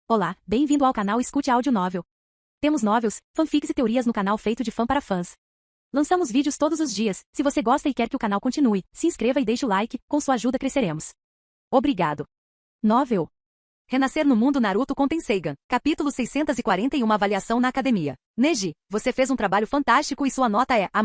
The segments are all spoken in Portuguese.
Olá, bem-vindo ao canal Escute Áudio Novel. Temos novels, fanfics e teorias no canal feito de fã para fãs. Lançamos vídeos todos os dias. Se você gosta e quer que o canal continue, se inscreva e deixe o like, com sua ajuda cresceremos. Obrigado. Novel. Renascer no mundo Naruto com Tenseigan, capítulo 641. Uma avaliação na academia. Neji, você fez um trabalho fantástico e sua nota é A+.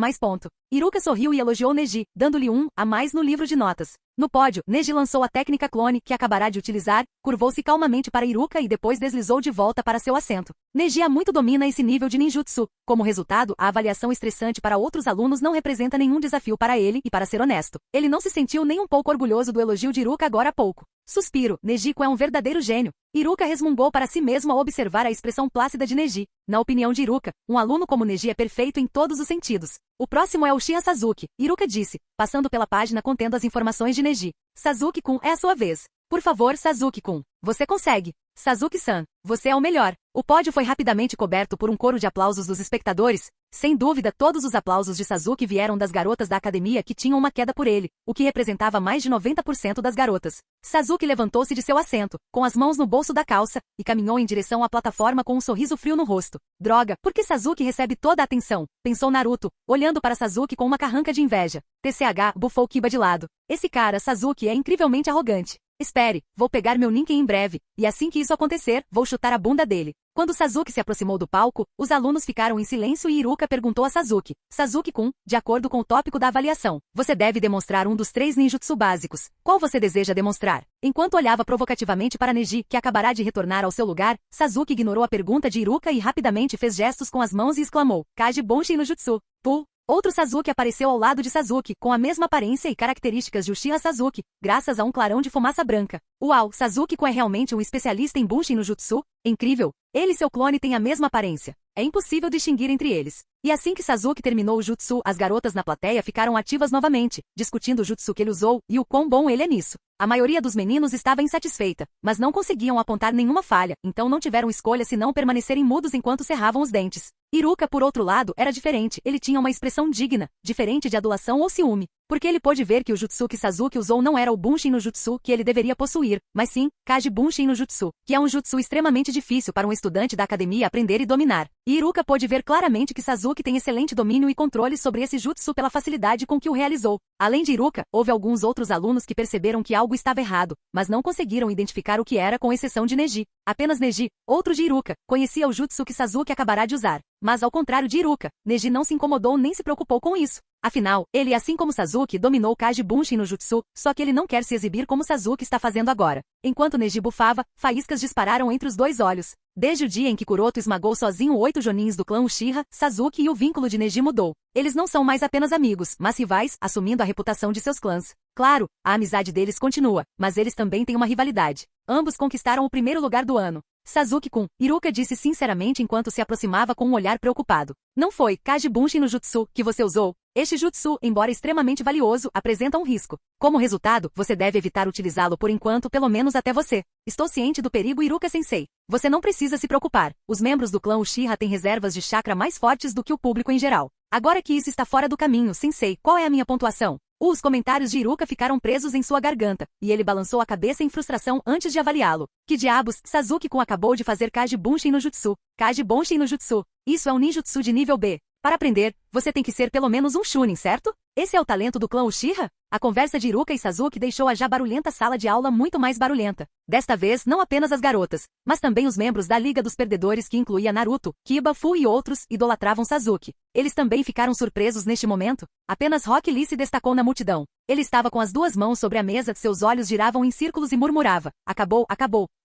Iruka sorriu e elogiou Neji, dando-lhe um A+ no livro de notas. No pódio, Neji lançou a técnica clone, que acabará de utilizar, curvou-se calmamente para Iruka e depois deslizou de volta para seu assento. Neji há muito domina esse nível de ninjutsu. Como resultado, a avaliação estressante para outros alunos não representa nenhum desafio para ele e, para ser honesto, ele não se sentiu nem um pouco orgulhoso do elogio de Iruka agora há pouco. Suspiro, Nejiko é um verdadeiro gênio. Iruka resmungou para si mesmo ao observar a expressão plácida de Neji. Na opinião de Iruka, um aluno como Neji é perfeito em todos os sentidos. O próximo é Uchiha Sasuke, Iruka disse, passando pela página contendo as informações de Neji. Sasuke-kun, é a sua vez. Por favor, Sasuke-kun. Você consegue. Sasuke-san, você é o melhor. O pódio foi rapidamente coberto por um coro de aplausos dos espectadores. Sem dúvida, todos os aplausos de Sasuke vieram das garotas da academia que tinham uma queda por ele, o que representava mais de 90% das garotas. Sasuke levantou-se de seu assento, com as mãos no bolso da calça, e caminhou em direção à plataforma com um sorriso frio no rosto. Droga, por que Sasuke recebe toda a atenção? Pensou Naruto, olhando para Sasuke com uma carranca de inveja. TCH, bufou Kiba de lado. Esse cara, Sasuke, é incrivelmente arrogante. Espere, vou pegar meu Ninken em breve, e assim que isso acontecer, vou chutar a bunda dele. Quando Sasuke se aproximou do palco, os alunos ficaram em silêncio e Iruka perguntou a Sasuke. Sasuke-kun, de acordo com o tópico da avaliação, você deve demonstrar um dos 3 ninjutsu básicos. Qual você deseja demonstrar? Enquanto olhava provocativamente para Neji, que acabará de retornar ao seu lugar, Sasuke ignorou a pergunta de Iruka e rapidamente fez gestos com as mãos e exclamou, Kaji Bunshin no Jutsu. Pu! Outro Sasuke apareceu ao lado de Sasuke, com a mesma aparência e características de Uchiha Sasuke, graças a um clarão de fumaça branca. Uau, Sasuke-kun é realmente um especialista em Bunshin no Jutsu? Incrível! Ele e seu clone têm a mesma aparência. É impossível distinguir entre eles. E assim que Sasuke terminou o jutsu, as garotas na plateia ficaram ativas novamente, discutindo o jutsu que ele usou e o quão bom ele é nisso. A maioria dos meninos estava insatisfeita, mas não conseguiam apontar nenhuma falha, então não tiveram escolha senão permanecerem mudos enquanto cerravam os dentes. Iruka, por outro lado, era diferente, ele tinha uma expressão digna, diferente de adulação ou ciúme, porque ele pôde ver que o jutsu que Sasuke usou não era o Bunshin no Jutsu que ele deveria possuir, mas sim, Kaji Bunshin no Jutsu, que é um jutsu extremamente difícil para um estudante da academia aprender e dominar. E Iruka pôde ver claramente que Sasuke tem excelente domínio e controle sobre esse jutsu pela facilidade com que o realizou. Além de Iruka, houve alguns outros alunos que perceberam que algo estava errado, mas não conseguiram identificar o que era com exceção de Neji. Apenas Neji, outro de Iruka, conhecia o jutsu que Sasuke acabará de usar. Mas ao contrário de Iruka, Neji não se incomodou nem se preocupou com isso. Afinal, ele, assim como Sasuke, dominou Kaji Bunshin no Jutsu, só que ele não quer se exibir como Sasuke está fazendo agora. Enquanto Neji bufava, faíscas dispararam entre os dois olhos. Desde o dia em que Kuroto esmagou sozinho 8 jonins do clã Uchiha, Sasuke e o vínculo de Neji mudou. Eles não são mais apenas amigos, mas rivais, assumindo a reputação de seus clãs. Claro, a amizade deles continua, mas eles também têm uma rivalidade. Ambos conquistaram o primeiro lugar do ano. Sasuke-kun, Iruka disse sinceramente enquanto se aproximava com um olhar preocupado. Não foi Kaji Bunshin no Jutsu que você usou. Este jutsu, embora extremamente valioso, apresenta um risco. Como resultado, você deve evitar utilizá-lo por enquanto, pelo menos até você. Estou ciente do perigo, Iruka-sensei. Você não precisa se preocupar. Os membros do clã Uchiha têm reservas de chakra mais fortes do que o público em geral. Agora que isso está fora do caminho, sensei, qual é a minha pontuação? Os comentários de Iruka ficaram presos em sua garganta, e ele balançou a cabeça em frustração antes de avaliá-lo. Que diabos, Sasuke-kun acabou de fazer Kaji Bunshin no Jutsu. Kaji Bunshin no Jutsu. Isso é um ninjutsu de nível B. Para aprender, você tem que ser pelo menos um Chunin, certo? Esse é o talento do clã Uchiha? A conversa de Iruka e Sasuke deixou a já barulhenta sala de aula muito mais barulhenta. Desta vez, não apenas as garotas, mas também os membros da Liga dos Perdedores que incluía Naruto, Kiba, Fu e outros, idolatravam Sasuke. Eles também ficaram surpresos neste momento. Apenas Rock Lee se destacou na multidão. Ele estava com as 2 mãos sobre a mesa, seus olhos giravam em círculos e murmurava. Acabou,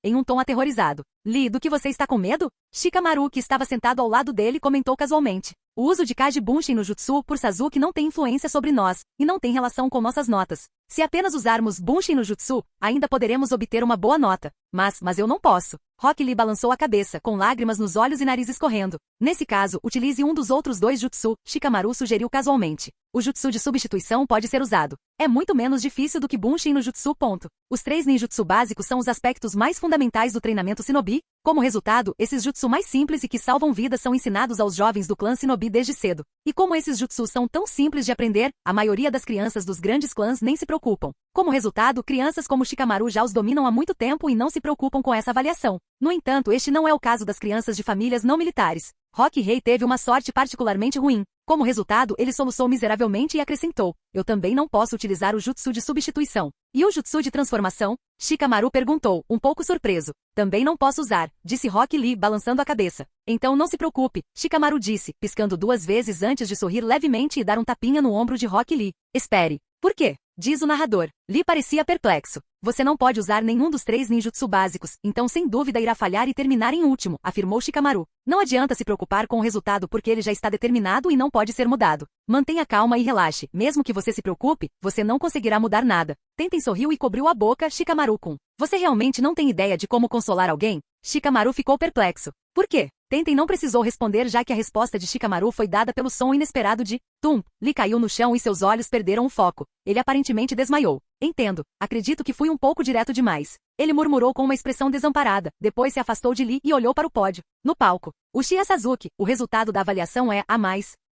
em um tom aterrorizado. Lee, do que você está com medo? Shikamaru, que estava sentado ao lado dele, comentou casualmente. O uso de Kaji Bunshin no Jutsu por Sasuke não tem influência sobre nós, e não tem relação com nossas notas. Se apenas usarmos Bunshin no Jutsu, ainda poderemos obter uma boa nota. Mas eu não posso. Rock Lee balançou a cabeça, com lágrimas nos olhos e nariz escorrendo. Nesse caso, utilize um dos outros 2 jutsu, Shikamaru sugeriu casualmente. O jutsu de substituição pode ser usado. É muito menos difícil do que Bunshin no Jutsu. Os 3 ninjutsu básicos são os aspectos mais fundamentais do treinamento shinobi, Como resultado, esses jutsu mais simples e que salvam vidas são ensinados aos jovens do clã Shinobi desde cedo. E como esses jutsus são tão simples de aprender, a maioria das crianças dos grandes clãs nem se preocupam. Como resultado, crianças como Shikamaru já os dominam há muito tempo e não se preocupam com essa avaliação. No entanto, este não é o caso das crianças de famílias não militares. Rock Rei teve uma sorte particularmente ruim. Como resultado, ele soluçou miseravelmente e acrescentou: eu também não posso utilizar o jutsu de substituição. E o jutsu de transformação? Shikamaru perguntou, um pouco surpreso. Também não posso usar, disse Rock Lee, balançando a cabeça. Então não se preocupe, Shikamaru disse, piscando 2 vezes antes de sorrir levemente e dar um tapinha no ombro de Rock Lee. Espere. Por quê? Diz o narrador. Lee parecia perplexo. Você não pode usar nenhum dos 3 ninjutsu básicos, então sem dúvida irá falhar e terminar em último, afirmou Shikamaru. Não adianta se preocupar com o resultado porque ele já está determinado e não pode ser mudado. Mantenha calma e relaxe, mesmo que você se preocupe, você não conseguirá mudar nada. Tenten sorriu e cobriu a boca Shikamaru-kun. Você realmente não tem ideia de como consolar alguém? Shikamaru ficou perplexo. Por quê? Tenten não precisou responder já que a resposta de Shikamaru foi dada pelo som inesperado de tum. Lee caiu no chão e seus olhos perderam o foco. Ele aparentemente desmaiou. Entendo. Acredito que fui um pouco direto demais. Ele murmurou com uma expressão desamparada, depois se afastou de Lee e olhou para o pódio. No palco. Uchiha Sasuke, o resultado da avaliação é A+.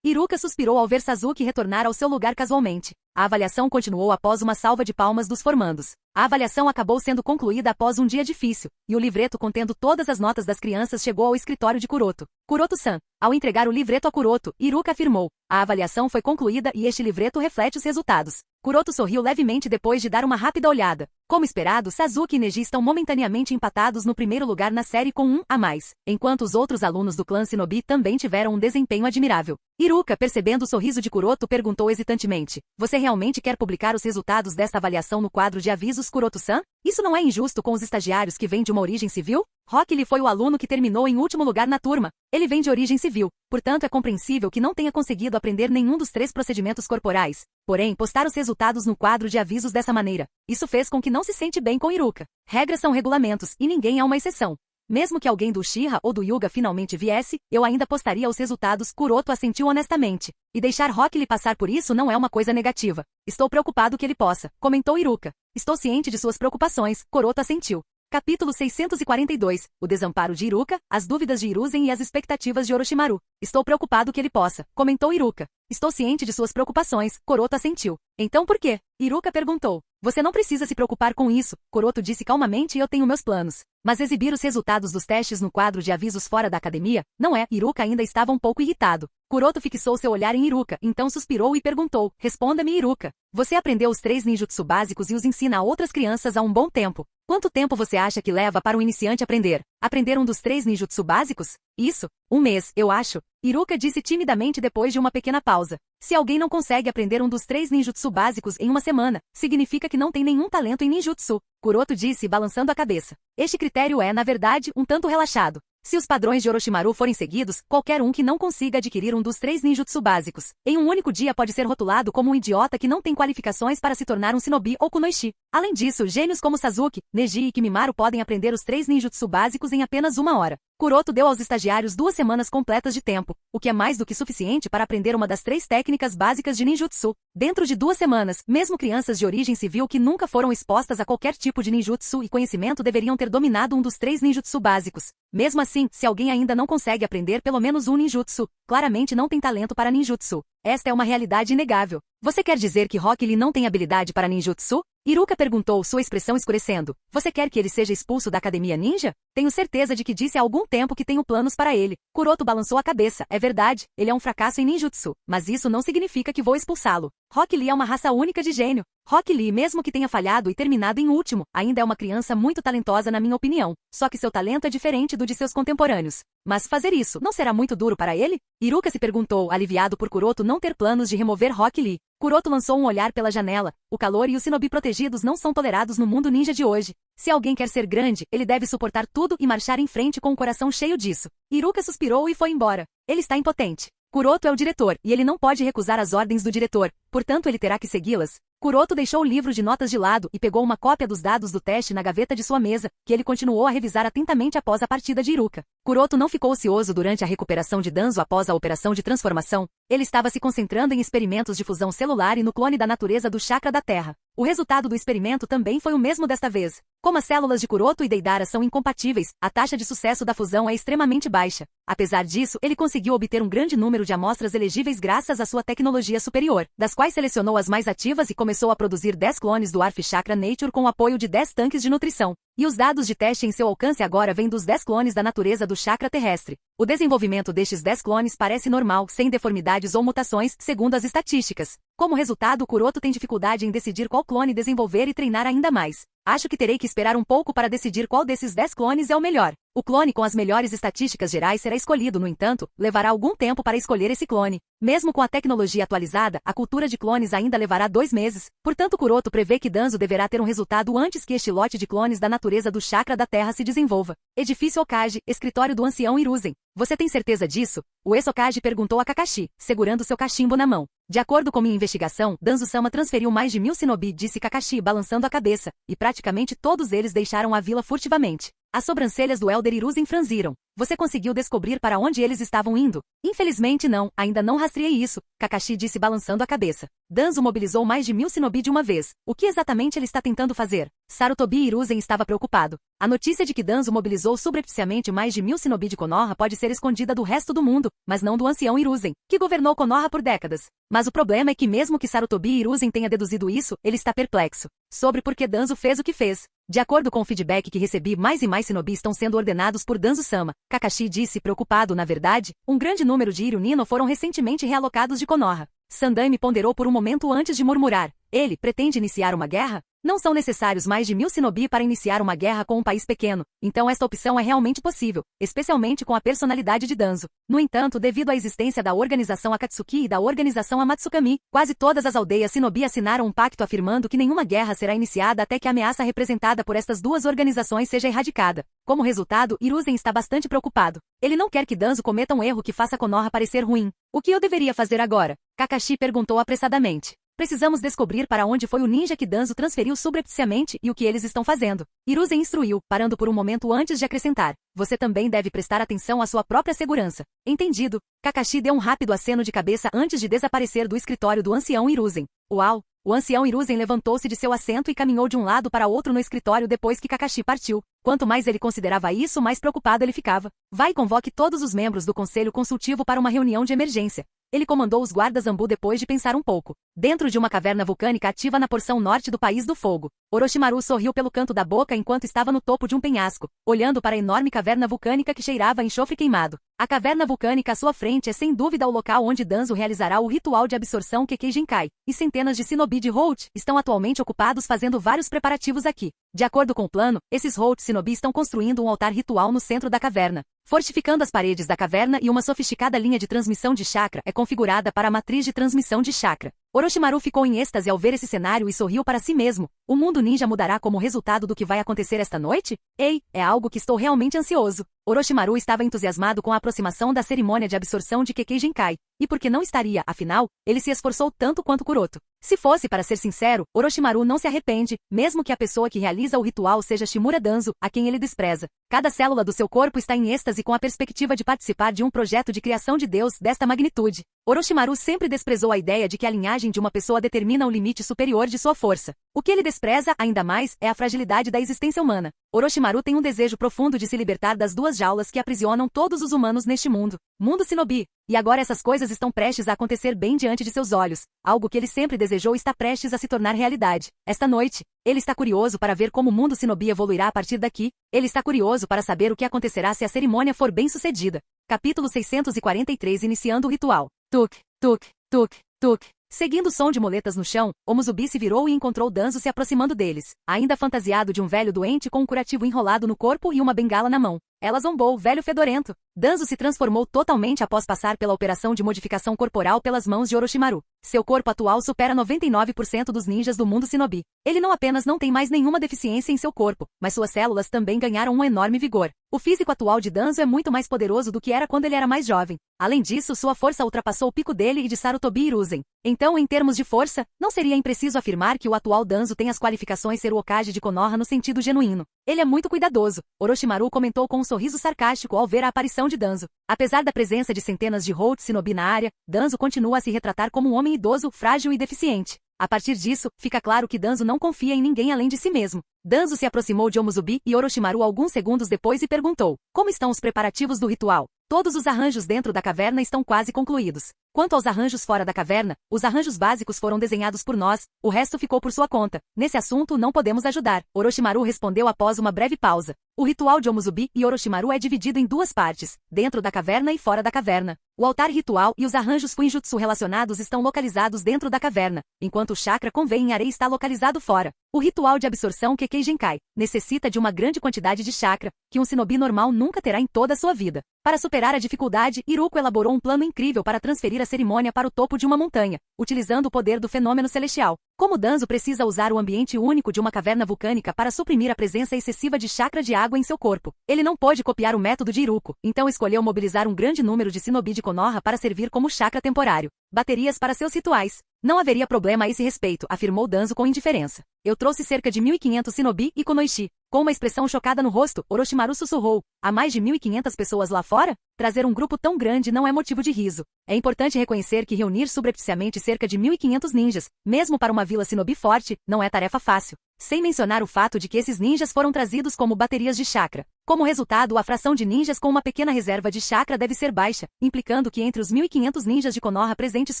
Iruka suspirou ao ver Sasuke retornar ao seu lugar casualmente. A avaliação continuou após uma salva de palmas dos formandos. A avaliação acabou sendo concluída após um dia difícil, e o livreto contendo todas as notas das crianças chegou ao escritório de Kuroto. Kuroto-san. Ao entregar o livreto a Kuroto, Iruka afirmou: a avaliação foi concluída e este livreto reflete os resultados. Kuroto sorriu levemente depois de dar uma rápida olhada. Como esperado, Sasuke e Neji estão momentaneamente empatados no primeiro lugar na série com 1 a mais, enquanto os outros alunos do clã Shinobi também tiveram um desempenho admirável. Iruka, percebendo o sorriso de Kuroto, perguntou hesitantemente: você realmente quer publicar os resultados desta avaliação no quadro de avisos, Kuroto-san? Isso não é injusto com os estagiários que vêm de uma origem civil? Rock Lee foi o aluno que terminou em último lugar na turma. Ele vem de origem civil, portanto é compreensível que não tenha conseguido aprender nenhum dos 3 procedimentos corporais. Porém, postar os resultados no quadro de avisos dessa maneira, isso fez com que não se sente bem com Iruka. Regras são regulamentos, e ninguém é uma exceção. Mesmo que alguém do Uchiha ou do Hyuga finalmente viesse, eu ainda postaria os resultados, Kuroto assentiu honestamente. E deixar Rock Lee passar por isso não é uma coisa negativa. Estou preocupado que ele possa, comentou Iruka. Estou ciente de suas preocupações, Kuroto assentiu. Capítulo 642, o desamparo de Iruka, as dúvidas de Hiruzen e as expectativas de Orochimaru. Estou preocupado que ele possa, comentou Iruka. Estou ciente de suas preocupações, Kuroto assentiu. Então por quê? Iruka perguntou. Você não precisa se preocupar com isso, Kuroto disse calmamente, e eu tenho meus planos. Mas exibir os resultados dos testes no quadro de avisos fora da academia, não é? Iruka ainda estava um pouco irritado. Kuroto fixou seu olhar em Iruka, então suspirou e perguntou: responda-me, Iruka. Você aprendeu os 3 ninjutsu básicos e os ensina a outras crianças há um bom tempo. Quanto tempo você acha que leva para um iniciante aprender? Aprender um dos 3 ninjutsu básicos? Isso? 1 mês, eu acho. Iruka disse timidamente depois de uma pequena pausa. Se alguém não consegue aprender um dos 3 ninjutsu básicos em uma semana, significa que não tem nenhum talento em ninjutsu. Kuroto disse balançando a cabeça. Este critério é, na verdade, um tanto relaxado. Se os padrões de Orochimaru forem seguidos, qualquer um que não consiga adquirir um dos 3 ninjutsu básicos, em um único dia pode ser rotulado como um idiota que não tem qualificações para se tornar um shinobi ou kunoichi. Além disso, gênios como Sasuke, Neji e Kimimaro podem aprender os 3 ninjutsu básicos em apenas 1 hora. Kuroto deu aos estagiários 2 semanas completas de tempo, o que é mais do que suficiente para aprender uma das 3 técnicas básicas de ninjutsu. Dentro de 2 semanas, mesmo crianças de origem civil que nunca foram expostas a qualquer tipo de ninjutsu e conhecimento deveriam ter dominado um dos 3 ninjutsu básicos. Mesmo assim, se alguém ainda não consegue aprender pelo menos um ninjutsu, claramente não tem talento para ninjutsu. Esta é uma realidade inegável. Você quer dizer que Rock Lee não tem habilidade para ninjutsu? Iruka perguntou, sua expressão escurecendo. Você quer que ele seja expulso da academia ninja? Tenho certeza de que disse há algum tempo que tenho planos para ele. Kuroto balançou a cabeça. É verdade, ele é um fracasso em ninjutsu, mas isso não significa que vou expulsá-lo. Rock Lee é uma raça única de gênio. Rock Lee, mesmo que tenha falhado e terminado em último, ainda é uma criança muito talentosa na minha opinião. Só que seu talento é diferente do de seus contemporâneos. Mas fazer isso não será muito duro para ele? Iruka se perguntou, aliviado por Kuroto não ter planos de remover Rock Lee. Kuroto lançou um olhar pela janela. O calor e os shinobi protegidos não são tolerados no mundo ninja de hoje. Se alguém quer ser grande, ele deve suportar tudo e marchar em frente com o coração cheio disso. Iruka suspirou e foi embora. Ele está impotente. Kuroto é o diretor, e ele não pode recusar as ordens do diretor. portanto ele terá que segui-las. Kuroto deixou o livro de notas de lado e pegou uma cópia dos dados do teste na gaveta de sua mesa, que ele continuou a revisar atentamente após a partida de Iruka. Kuroto não ficou ocioso durante a recuperação de Danzo após a operação de transformação. Ele estava se concentrando em experimentos de fusão celular e no clone da natureza do chakra da Terra. O resultado do experimento também foi o mesmo desta vez. Como as células de Kuroto e Deidara são incompatíveis, a taxa de sucesso da fusão é extremamente baixa. Apesar disso, ele conseguiu obter um grande número de amostras elegíveis graças à sua tecnologia superior, das quais selecionou as mais ativas e começou a produzir 10 clones do Arf Chakra Nature com o apoio de 10 tanques de nutrição. E os dados de teste em seu alcance agora vêm dos 10 clones da natureza do chakra terrestre. O desenvolvimento destes 10 clones parece normal, sem deformidades ou mutações, segundo as estatísticas. Como resultado, Kuroto tem dificuldade em decidir qual clone desenvolver e treinar ainda mais. Acho que terei que esperar um pouco para decidir qual desses 10 clones é o melhor. O clone com as melhores estatísticas gerais será escolhido, no entanto, levará algum tempo para escolher esse clone. Mesmo com a tecnologia atualizada, a cultura de clones ainda levará 2 meses, portanto Kuroto prevê que Danzo deverá ter um resultado antes que este lote de clones da natureza do chakra da Terra se desenvolva. Edifício Okage, escritório do ancião Hiruzen. Você tem certeza disso? O ex-Okage perguntou a Kakashi, segurando seu cachimbo na mão. De acordo com minha investigação, Danzo-sama transferiu mais de 1000 shinobi, disse Kakashi balançando a cabeça, e praticamente todos eles deixaram a vila furtivamente. As sobrancelhas do Elder Hiruzen franziram. Você conseguiu descobrir para onde eles estavam indo? Infelizmente não, ainda não rastreei isso, Kakashi disse balançando a cabeça. Danzo mobilizou mais de 1000 shinobi de uma vez. O que exatamente ele está tentando fazer? Sarutobi Hiruzen estava preocupado. A notícia de que Danzo mobilizou subrepticiamente mais de 1000 shinobi de Konoha pode ser escondida do resto do mundo, mas não do ancião Hiruzen, que governou Konoha por décadas. Mas o problema é que mesmo que Sarutobi Hiruzen tenha deduzido isso, ele está perplexo sobre por que Danzo fez o que fez. De acordo com o feedback que recebi, mais e mais shinobi estão sendo ordenados por Danzo-sama. Kakashi disse preocupado. Na verdade, um grande número de Irunino foram recentemente realocados de Konoha. Sandaime ponderou por um momento antes de murmurar. Ele pretende iniciar uma guerra? Não são necessários mais de 1000 shinobi para iniciar uma guerra com um país pequeno, então esta opção é realmente possível, especialmente com a personalidade de Danzo. No entanto, devido à existência da organização Akatsuki e da organização Amatsukami, quase todas as aldeias shinobi assinaram um pacto afirmando que nenhuma guerra será iniciada até que a ameaça representada por estas duas organizações seja erradicada. Como resultado, Hiruzen está bastante preocupado. Ele não quer que Danzo cometa um erro que faça Konoha parecer ruim. O que eu deveria fazer agora? Kakashi perguntou apressadamente. Precisamos descobrir para onde foi o ninja que Danzo transferiu subrepticiamente e o que eles estão fazendo. Hiruzen instruiu, parando por um momento antes de acrescentar. Você também deve prestar atenção à sua própria segurança. Entendido. Kakashi deu um rápido aceno de cabeça antes de desaparecer do escritório do ancião Hiruzen. Uau! O ancião Hiruzen levantou-se de seu assento e caminhou de um lado para outro no escritório depois que Kakashi partiu. Quanto mais ele considerava isso, mais preocupado ele ficava. Vai e convoque todos os membros do Conselho Consultivo para uma reunião de emergência. Ele comandou os guardas Zambu depois de pensar um pouco. Dentro de uma caverna vulcânica ativa na porção norte do País do Fogo, Orochimaru sorriu pelo canto da boca enquanto estava no topo de um penhasco, olhando para a enorme caverna vulcânica que cheirava a enxofre queimado. A caverna vulcânica à sua frente é sem dúvida o local onde Danzo realizará o ritual de absorção Kekkei Genkai, e centenas de shinobi de Holt estão atualmente ocupados fazendo vários preparativos aqui. De acordo com o plano, esses Holt shinobi estão construindo um altar ritual no centro da caverna, fortificando as paredes da caverna, e uma sofisticada linha de transmissão de chakra é configurada para a matriz de transmissão de chakra. Orochimaru ficou em êxtase ao ver esse cenário e sorriu para si mesmo. O mundo ninja mudará como resultado do que vai acontecer esta noite? Ei, é algo que estou realmente ansioso. Orochimaru estava entusiasmado com a aproximação da cerimônia de absorção de Kekkei Genkai. E por que não estaria, afinal, ele se esforçou tanto quanto Kuroto. Se fosse para ser sincero, Orochimaru não se arrepende, mesmo que a pessoa que realiza o ritual seja Shimura Danzo, a quem ele despreza. Cada célula do seu corpo está em êxtase com a perspectiva de participar de um projeto de criação de Deus desta magnitude. Orochimaru sempre desprezou a ideia de que a linhagem de uma pessoa determina o limite superior de sua força. O que ele despreza, ainda mais, é a fragilidade da existência humana. Orochimaru tem um desejo profundo de se libertar das duas jaulas que aprisionam todos os humanos neste mundo. Mundo Shinobi. E agora essas coisas estão prestes a acontecer bem diante de seus olhos. Algo que ele sempre desejou está prestes a se tornar realidade. Esta noite, ele está curioso para ver como o mundo Shinobi evoluirá a partir daqui. Ele está curioso para saber o que acontecerá se a cerimônia for bem sucedida. Capítulo 643. Iniciando o ritual. Tuk, tuk, tuk, tuk. Seguindo o som de muletas no chão, Omuzubi se virou e encontrou Danzo se aproximando deles, ainda fantasiado de um velho doente com um curativo enrolado no corpo e uma bengala na mão. Ela zombou, velho fedorento. Danzo se transformou totalmente após passar pela operação de modificação corporal pelas mãos de Orochimaru. Seu corpo atual supera 99% dos ninjas do mundo shinobi. Ele não apenas não tem mais nenhuma deficiência em seu corpo, mas suas células também ganharam um enorme vigor. O físico atual de Danzo é muito mais poderoso do que era quando ele era mais jovem. Além disso, sua força ultrapassou o pico dele e de Sarutobi Hiruzen. Então, em termos de força, não seria impreciso afirmar que o atual Danzo tem as qualificações ser o Hokage de Konoha no sentido genuíno. Ele é muito cuidadoso, Orochimaru comentou com um sorriso sarcástico ao ver a aparição de Danzo. Apesar da presença de centenas de Hout Shinobi na área, Danzo continua a se retratar como um homem idoso, frágil e deficiente. A partir disso, fica claro que Danzo não confia em ninguém além de si mesmo. Danzo se aproximou de Omuzubi e Orochimaru alguns segundos depois e perguntou: como estão os preparativos do ritual? Todos os arranjos dentro da caverna estão quase concluídos. Quanto aos arranjos fora da caverna, os arranjos básicos foram desenhados por nós, o resto ficou por sua conta. Nesse assunto não podemos ajudar, Orochimaru respondeu após uma breve pausa. O ritual de Omuzubi e Orochimaru é dividido em duas partes, dentro da caverna e fora da caverna. O altar ritual e os arranjos Fuinjutsu relacionados estão localizados dentro da caverna, enquanto o chakra convém em areia está localizado fora. O ritual de absorção Kekkei Genkai necessita de uma grande quantidade de chakra, que um shinobi normal nunca terá em toda a sua vida. Para superar a dificuldade, Iruko elaborou um plano incrível para transferir a cerimônia para o topo de uma montanha, utilizando o poder do fenômeno celestial. Como Danzo precisa usar o ambiente único de uma caverna vulcânica para suprimir a presença excessiva de chakra de água em seu corpo, ele não pôde copiar o método de Iruko, então escolheu mobilizar um grande número de shinobi de Konoha para servir como chakra temporário. Baterias para seus rituais. Não haveria problema a esse respeito, afirmou Danzo com indiferença. Eu trouxe cerca de 1.500 shinobi e kunoichi. Com uma expressão chocada no rosto, Orochimaru sussurrou: há mais de 1.500 pessoas lá fora? Trazer um grupo tão grande não é motivo de riso. É importante reconhecer que reunir subrepticiamente cerca de 1.500 ninjas, mesmo para uma vila shinobi forte, não é tarefa fácil. Sem mencionar o fato de que esses ninjas foram trazidos como baterias de chakra. Como resultado, a fração de ninjas com uma pequena reserva de chakra deve ser baixa, implicando que entre os 1.500 ninjas de Konoha presentes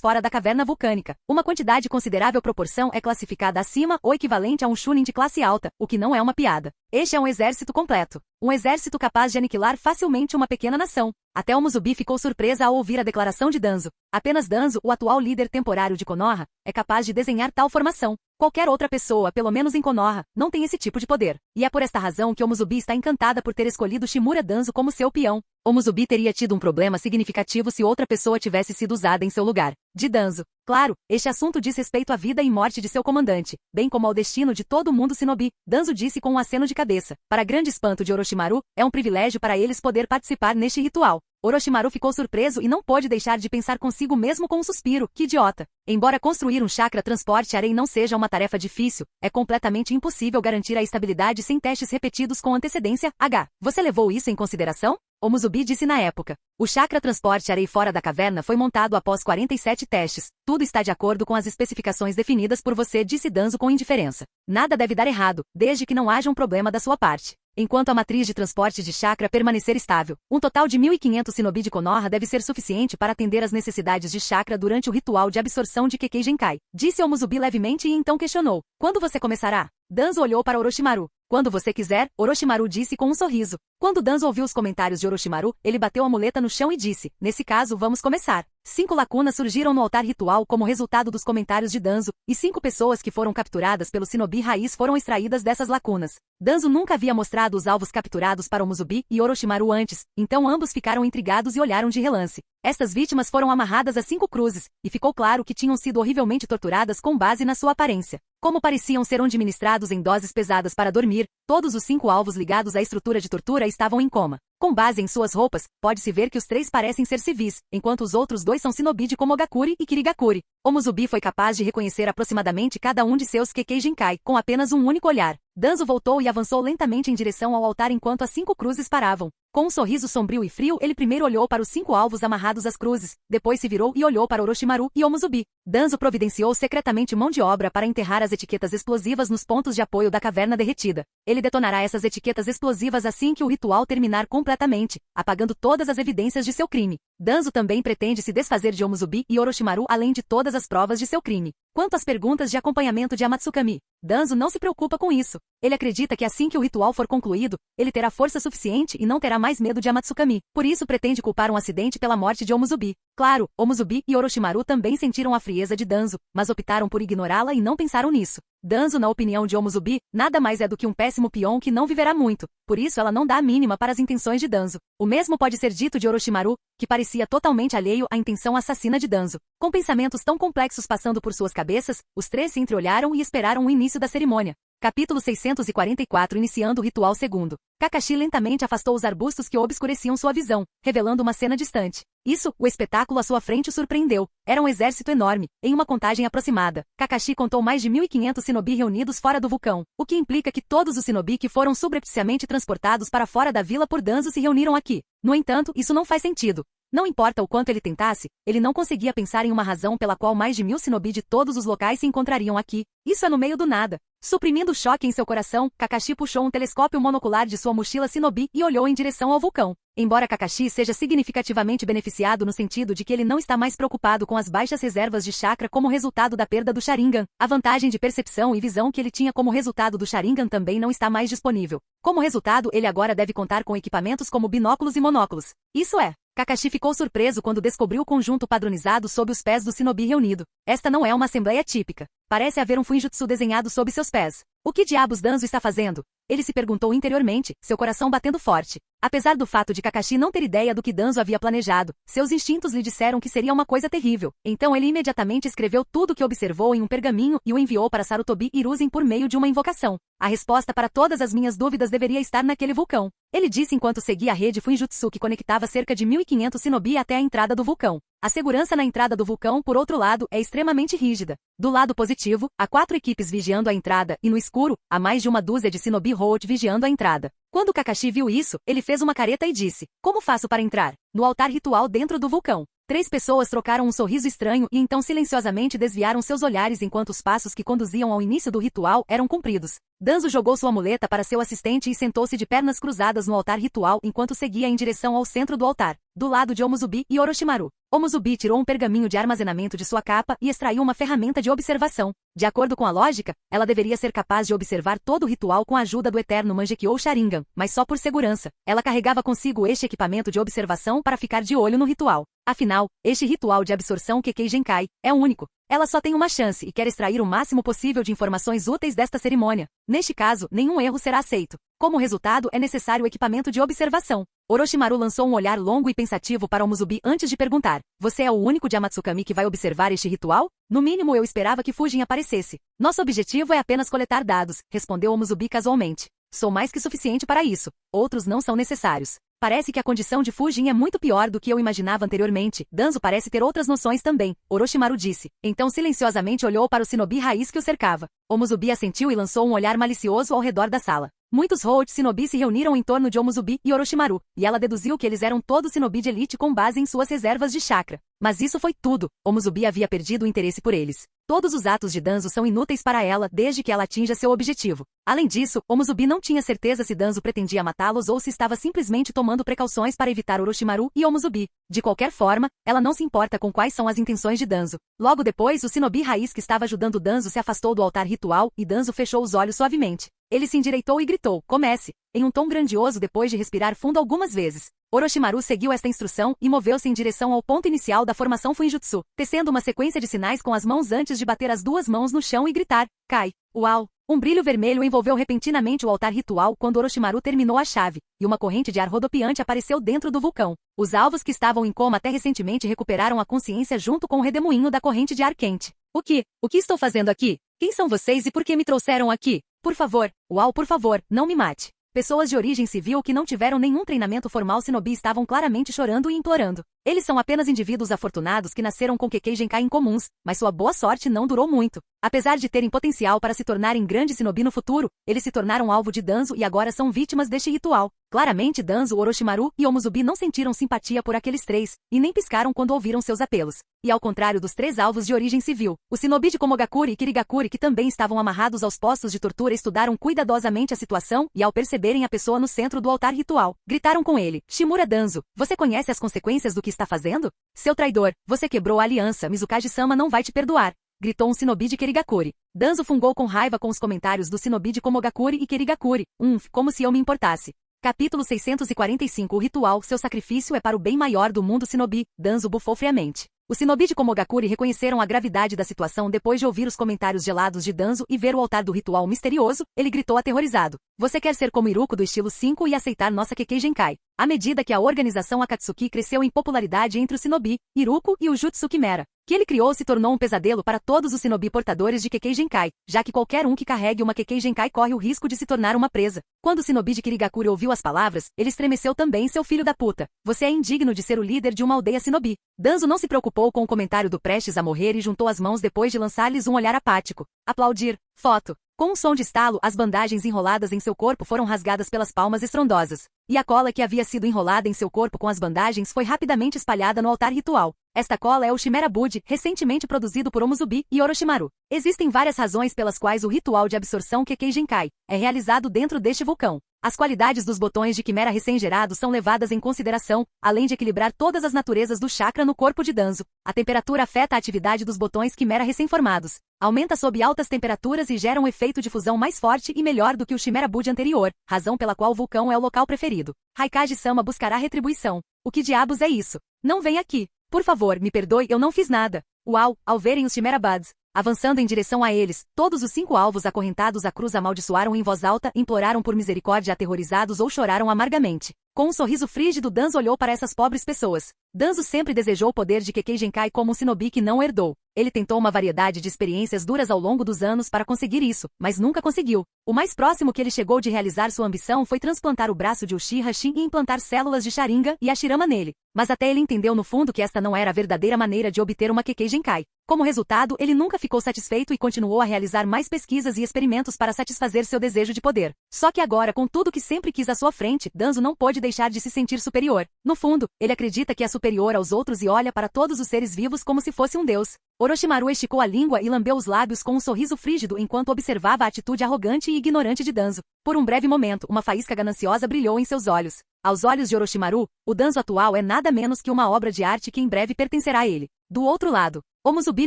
fora da caverna vulcânica, uma quantidade considerável proporção é classificada acima ou equivalente a um chunin de classe alta, o que não é uma piada. Este é um exército completo. Um exército capaz de aniquilar facilmente uma pequena nação. Até Omuzubi ficou surpresa ao ouvir a declaração de Danzo. Apenas Danzo, o atual líder temporário de Konoha, é capaz de desenhar tal formação. Qualquer outra pessoa, pelo menos em Konoha, não tem esse tipo de poder. E é por esta razão que Omuzubi está encantada por ter escolhido Shimura Danzo como seu peão. Omuzubi teria tido um problema significativo se outra pessoa tivesse sido usada em seu lugar. De Danzo. Claro, este assunto diz respeito à vida e morte de seu comandante, bem como ao destino de todo mundo shinobi, Danzo disse com um aceno de cabeça. Para grande espanto de Orochimaru, é um privilégio para eles poder participar neste ritual. Orochimaru ficou surpreso e não pôde deixar de pensar consigo mesmo com um suspiro: que idiota. Embora construir um chakra transporte arém não seja uma tarefa difícil, é completamente impossível garantir a estabilidade sem testes repetidos com antecedência. Você levou isso em consideração? Omuzubi disse na época. O chakra transporte arei fora da caverna foi montado após 47 testes. Tudo está de acordo com as especificações definidas por você, disse Danzo com indiferença. Nada deve dar errado, desde que não haja um problema da sua parte. Enquanto a matriz de transporte de chakra permanecer estável, um total de 1.500 shinobi de Konoha deve ser suficiente para atender às necessidades de chakra durante o ritual de absorção de Kekkei Genkai. Disse Omuzubi levemente e então questionou: quando você começará? Danzo olhou para Orochimaru. Quando você quiser, Orochimaru disse com um sorriso. Quando Danzo ouviu os comentários de Orochimaru, ele bateu a muleta no chão e disse: nesse caso vamos começar. 5 lacunas surgiram no altar ritual como resultado dos comentários de Danzo, e 5 pessoas que foram capturadas pelo shinobi raiz foram extraídas dessas lacunas. Danzo nunca havia mostrado os alvos capturados para Omuzubi e Orochimaru antes, então ambos ficaram intrigados e olharam de relance. Estas vítimas foram amarradas a 5 cruzes, e ficou claro que tinham sido horrivelmente torturadas com base na sua aparência. Como pareciam ser administrados em doses pesadas para dormir, todos os 5 alvos ligados à estrutura de tortura estavam em coma. Com base em suas roupas, pode-se ver que os 3 parecem ser civis, enquanto os outros 2 são shinobi de Komogakuri e Kirigakuri. Omuzubi foi capaz de reconhecer aproximadamente cada um de seus Kekkei Genkai, com apenas um único olhar. Danzo voltou e avançou lentamente em direção ao altar enquanto as 5 cruzes paravam. Com um sorriso sombrio e frio, ele primeiro olhou para os 5 alvos amarrados às cruzes, depois se virou e olhou para Orochimaru e Omuzubi. Danzo providenciou secretamente mão de obra para enterrar as etiquetas explosivas nos pontos de apoio da caverna derretida. Ele detonará essas etiquetas explosivas assim que o ritual terminar completamente, apagando todas as evidências de seu crime. Danzo também pretende se desfazer de Omuzubi e Orochimaru além de todas as provas de seu crime. Quanto às perguntas de acompanhamento de Amatsukami, Danzo não se preocupa com isso. Ele acredita que assim que o ritual for concluído, ele terá força suficiente e não terá mais medo de Amatsukami. Por isso pretende culpar um acidente pela morte de Omuzubi. Claro, Omuzubi e Orochimaru também sentiram a frieza de Danzo, mas optaram por ignorá-la e não pensaram nisso. Danzo, na opinião de Omuzubi, nada mais é do que um péssimo peão que não viverá muito, por isso ela não dá a mínima para as intenções de Danzo. O mesmo pode ser dito de Orochimaru, que parecia totalmente alheio à intenção assassina de Danzo. Com pensamentos tão complexos passando por suas cabeças, os três se entreolharam e esperaram o início da cerimônia. Capítulo 644. Iniciando o ritual segundo. Kakashi lentamente afastou os arbustos que obscureciam sua visão, revelando uma cena distante. Isso, o espetáculo à sua frente o surpreendeu. Era um exército enorme, em uma contagem aproximada. Kakashi contou mais de 1.500 shinobi reunidos fora do vulcão, o que implica que todos os shinobi que foram subrepticiamente transportados para fora da vila por Danzo se reuniram aqui. No entanto, isso não faz sentido. Não importa o quanto ele tentasse, ele não conseguia pensar em uma razão pela qual mais de 1.000 shinobi de todos os locais se encontrariam aqui. Isso é no meio do nada. Suprimindo o choque em seu coração, Kakashi puxou um telescópio monocular de sua mochila shinobi e olhou em direção ao vulcão. Embora Kakashi seja significativamente beneficiado no sentido de que ele não está mais preocupado com as baixas reservas de chakra como resultado da perda do Sharingan, a vantagem de percepção e visão que ele tinha como resultado do Sharingan também não está mais disponível. Como resultado, ele agora deve contar com equipamentos como binóculos e monóculos. Isso é. Kakashi ficou surpreso quando descobriu o conjunto padronizado sob os pés do shinobi reunido. Esta não é uma assembleia típica. Parece haver um Fuinjutsu desenhado sob seus pés. O que diabos Danzo está fazendo? Ele se perguntou interiormente, seu coração batendo forte. Apesar do fato de Kakashi não ter ideia do que Danzo havia planejado, seus instintos lhe disseram que seria uma coisa terrível. Então ele imediatamente escreveu tudo o que observou em um pergaminho e o enviou para Sarutobi Hiruzen por meio de uma invocação. A resposta para todas as minhas dúvidas deveria estar naquele vulcão. Ele disse enquanto seguia a rede Fuinjutsu que conectava cerca de 1.500 shinobi até a entrada do vulcão. A segurança na entrada do vulcão, por outro lado, é extremamente rígida. Do lado positivo, há 4 equipes vigiando a entrada, e no escuro, há mais de uma dúzia de shinobi Road vigiando a entrada. Quando Kakashi viu isso, ele fez uma careta e disse: "Como faço para entrar?" No altar ritual dentro do vulcão. 3 pessoas trocaram um sorriso estranho e então silenciosamente desviaram seus olhares enquanto os passos que conduziam ao início do ritual eram cumpridos. Danzo jogou sua muleta para seu assistente e sentou-se de pernas cruzadas no altar ritual enquanto seguia em direção ao centro do altar, do lado de Omuzubi e Orochimaru. Omuzubi tirou um pergaminho de armazenamento de sua capa e extraiu uma ferramenta de observação. De acordo com a lógica, ela deveria ser capaz de observar todo o ritual com a ajuda do eterno Mangekyou Sharingan, mas só por segurança. Ela carregava consigo este equipamento de observação para ficar de olho no ritual. Afinal, este ritual de absorção Kekkei Genkai é único. Ela só tem uma chance e quer extrair o máximo possível de informações úteis desta cerimônia. Neste caso, nenhum erro será aceito. Como resultado, é necessário o equipamento de observação. Orochimaru lançou um olhar longo e pensativo para Omuzubi antes de perguntar: "Você é o único de Amatsukami que vai observar este ritual? No mínimo eu esperava que Fujin aparecesse." "Nosso objetivo é apenas coletar dados", respondeu Omuzubi casualmente. "Sou mais que suficiente para isso. Outros não são necessários." Parece que a condição de Fujin é muito pior do que eu imaginava anteriormente. Danzo parece ter outras noções também, Orochimaru disse. Então silenciosamente olhou para o shinobi raiz que o cercava. Omuzubi assentiu e lançou um olhar malicioso ao redor da sala. Muitos Road shinobi se reuniram em torno de Omuzubi e Orochimaru, e ela deduziu que eles eram todos shinobi de elite com base em suas reservas de chakra. Mas isso foi tudo. Omuzubi havia perdido o interesse por eles. Todos os atos de Danzo são inúteis para ela desde que ela atinja seu objetivo. Além disso, Omuzubi não tinha certeza se Danzo pretendia matá-los ou se estava simplesmente tomando precauções para evitar Orochimaru e Omuzubi. De qualquer forma, ela não se importa com quais são as intenções de Danzo. Logo depois, o shinobi raiz que estava ajudando Danzo se afastou do altar ritual e Danzo fechou os olhos suavemente. Ele se endireitou e gritou: "Comece!" em um tom grandioso depois de respirar fundo algumas vezes. Orochimaru seguiu esta instrução e moveu-se em direção ao ponto inicial da formação Fuinjutsu, tecendo uma sequência de sinais com as mãos antes de bater as 2 mãos no chão e gritar: "Cai!" Uau! Um brilho vermelho envolveu repentinamente o altar ritual quando Orochimaru terminou a chave, e uma corrente de ar rodopiante apareceu dentro do vulcão. Os alvos que estavam em coma até recentemente recuperaram a consciência junto com o redemoinho da corrente de ar quente. O que estou fazendo aqui? Quem são vocês e por que me trouxeram aqui? Por favor, Uau, por favor, não me mate. Pessoas de origem civil que não tiveram nenhum treinamento formal shinobi estavam claramente chorando e implorando. Eles são apenas indivíduos afortunados que nasceram com Kekkei Genkai incomuns, mas sua boa sorte não durou muito. Apesar de terem potencial para se tornarem grandes shinobi no futuro, eles se tornaram alvo de Danzo e agora são vítimas deste ritual. Claramente Danzo, Orochimaru e Omuzubi não sentiram simpatia por aqueles 3, e nem piscaram quando ouviram seus apelos. E ao contrário dos 3 alvos de origem civil, os shinobi de Komogakuri e Kirigakuri que também estavam amarrados aos postos de tortura estudaram cuidadosamente a situação e ao perceberem a pessoa no centro do altar ritual, gritaram com ele: "Shimura Danzo, você conhece as consequências do que está fazendo? Seu traidor, você quebrou a aliança, Mizukage-sama não vai te perdoar", gritou um shinobi de Kirigakuri. Danzo fungou com raiva com os comentários do shinobi de Komogakuri e Kirigakuri. Como se eu me importasse. Capítulo 645. O ritual, seu sacrifício é para o bem maior do mundo shinobi. Danzo bufou friamente. Os shinobi de Komogakure reconheceram a gravidade da situação depois de ouvir os comentários gelados de Danzo e ver o altar do ritual misterioso. Ele gritou aterrorizado. Você quer ser como Iruko do estilo 5 e aceitar nossa Kekkei Genkai? À medida que a organização Akatsuki cresceu em popularidade entre os shinobi, Iruko e o Jutsu Quimera, que ele criou se tornou um pesadelo para todos os shinobi portadores de Kekkei Genkai, já que qualquer um que carregue uma Kekkei Genkai corre o risco de se tornar uma presa. Quando o shinobi de Kirigakure ouviu as palavras, ele estremeceu também. Seu filho da puta. Você é indigno de ser o líder de uma aldeia shinobi. Danzo não se preocupou com o comentário do prestes a morrer e juntou as mãos depois de lançar-lhes um olhar apático. Aplaudir. Foto. Com um som de estalo, as bandagens enroladas em seu corpo foram rasgadas pelas palmas estrondosas. E a cola que havia sido enrolada em seu corpo com as bandagens foi rapidamente espalhada no altar ritual. Esta cola é o Chimera Bud, recentemente produzido por Omuzubi e Orochimaru. Existem várias razões pelas quais o ritual de absorção Kekkei Genkai é realizado dentro deste vulcão. As qualidades dos botões de Quimera recém-gerados são levadas em consideração, além de equilibrar todas as naturezas do chakra no corpo de Danzo. A temperatura afeta a atividade dos botões Quimera recém-formados. Aumenta sob altas temperaturas e gera um efeito de fusão mais forte e melhor do que o Chimera Bud anterior, razão pela qual o vulcão é o local preferido. Raikage-sama buscará retribuição. O que diabos é isso? Não vem aqui. Por favor, me perdoe, eu não fiz nada. Uau, ao verem os Chimera Buds avançando em direção a eles, todos os 5 alvos acorrentados à cruz amaldiçoaram em voz alta, imploraram por misericórdia aterrorizados ou choraram amargamente. Com um sorriso frígido, Danzo olhou para essas pobres pessoas. Danzo sempre desejou o poder de Kekkei Genkai como um shinobi que não herdou. Ele tentou uma variedade de experiências duras ao longo dos anos para conseguir isso, mas nunca conseguiu. O mais próximo que ele chegou de realizar sua ambição foi transplantar o braço de Uchiha Shin e implantar células de Sharingan e Hashirama nele. Mas até ele entendeu no fundo que esta não era a verdadeira maneira de obter uma Kekkei Genkai. Como resultado, ele nunca ficou satisfeito e continuou a realizar mais pesquisas e experimentos para satisfazer seu desejo de poder. Só que agora, com tudo que sempre quis à sua frente, Danzo não pôde deixar de se sentir superior. No fundo, ele acredita que é superior aos outros e olha para todos os seres vivos como se fosse um deus. Orochimaru esticou a língua e lambeu os lábios com um sorriso frígido enquanto observava a atitude arrogante e ignorante de Danzo. Por um breve momento, uma faísca gananciosa brilhou em seus olhos. Aos olhos de Orochimaru, o Danzo atual é nada menos que uma obra de arte que em breve pertencerá a ele. Do outro lado, Omuzubi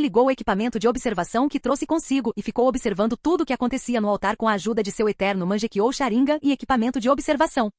ligou o equipamento de observação que trouxe consigo e ficou observando tudo o que acontecia no altar com a ajuda de seu eterno Mangekyou Sharingan e equipamento de observação.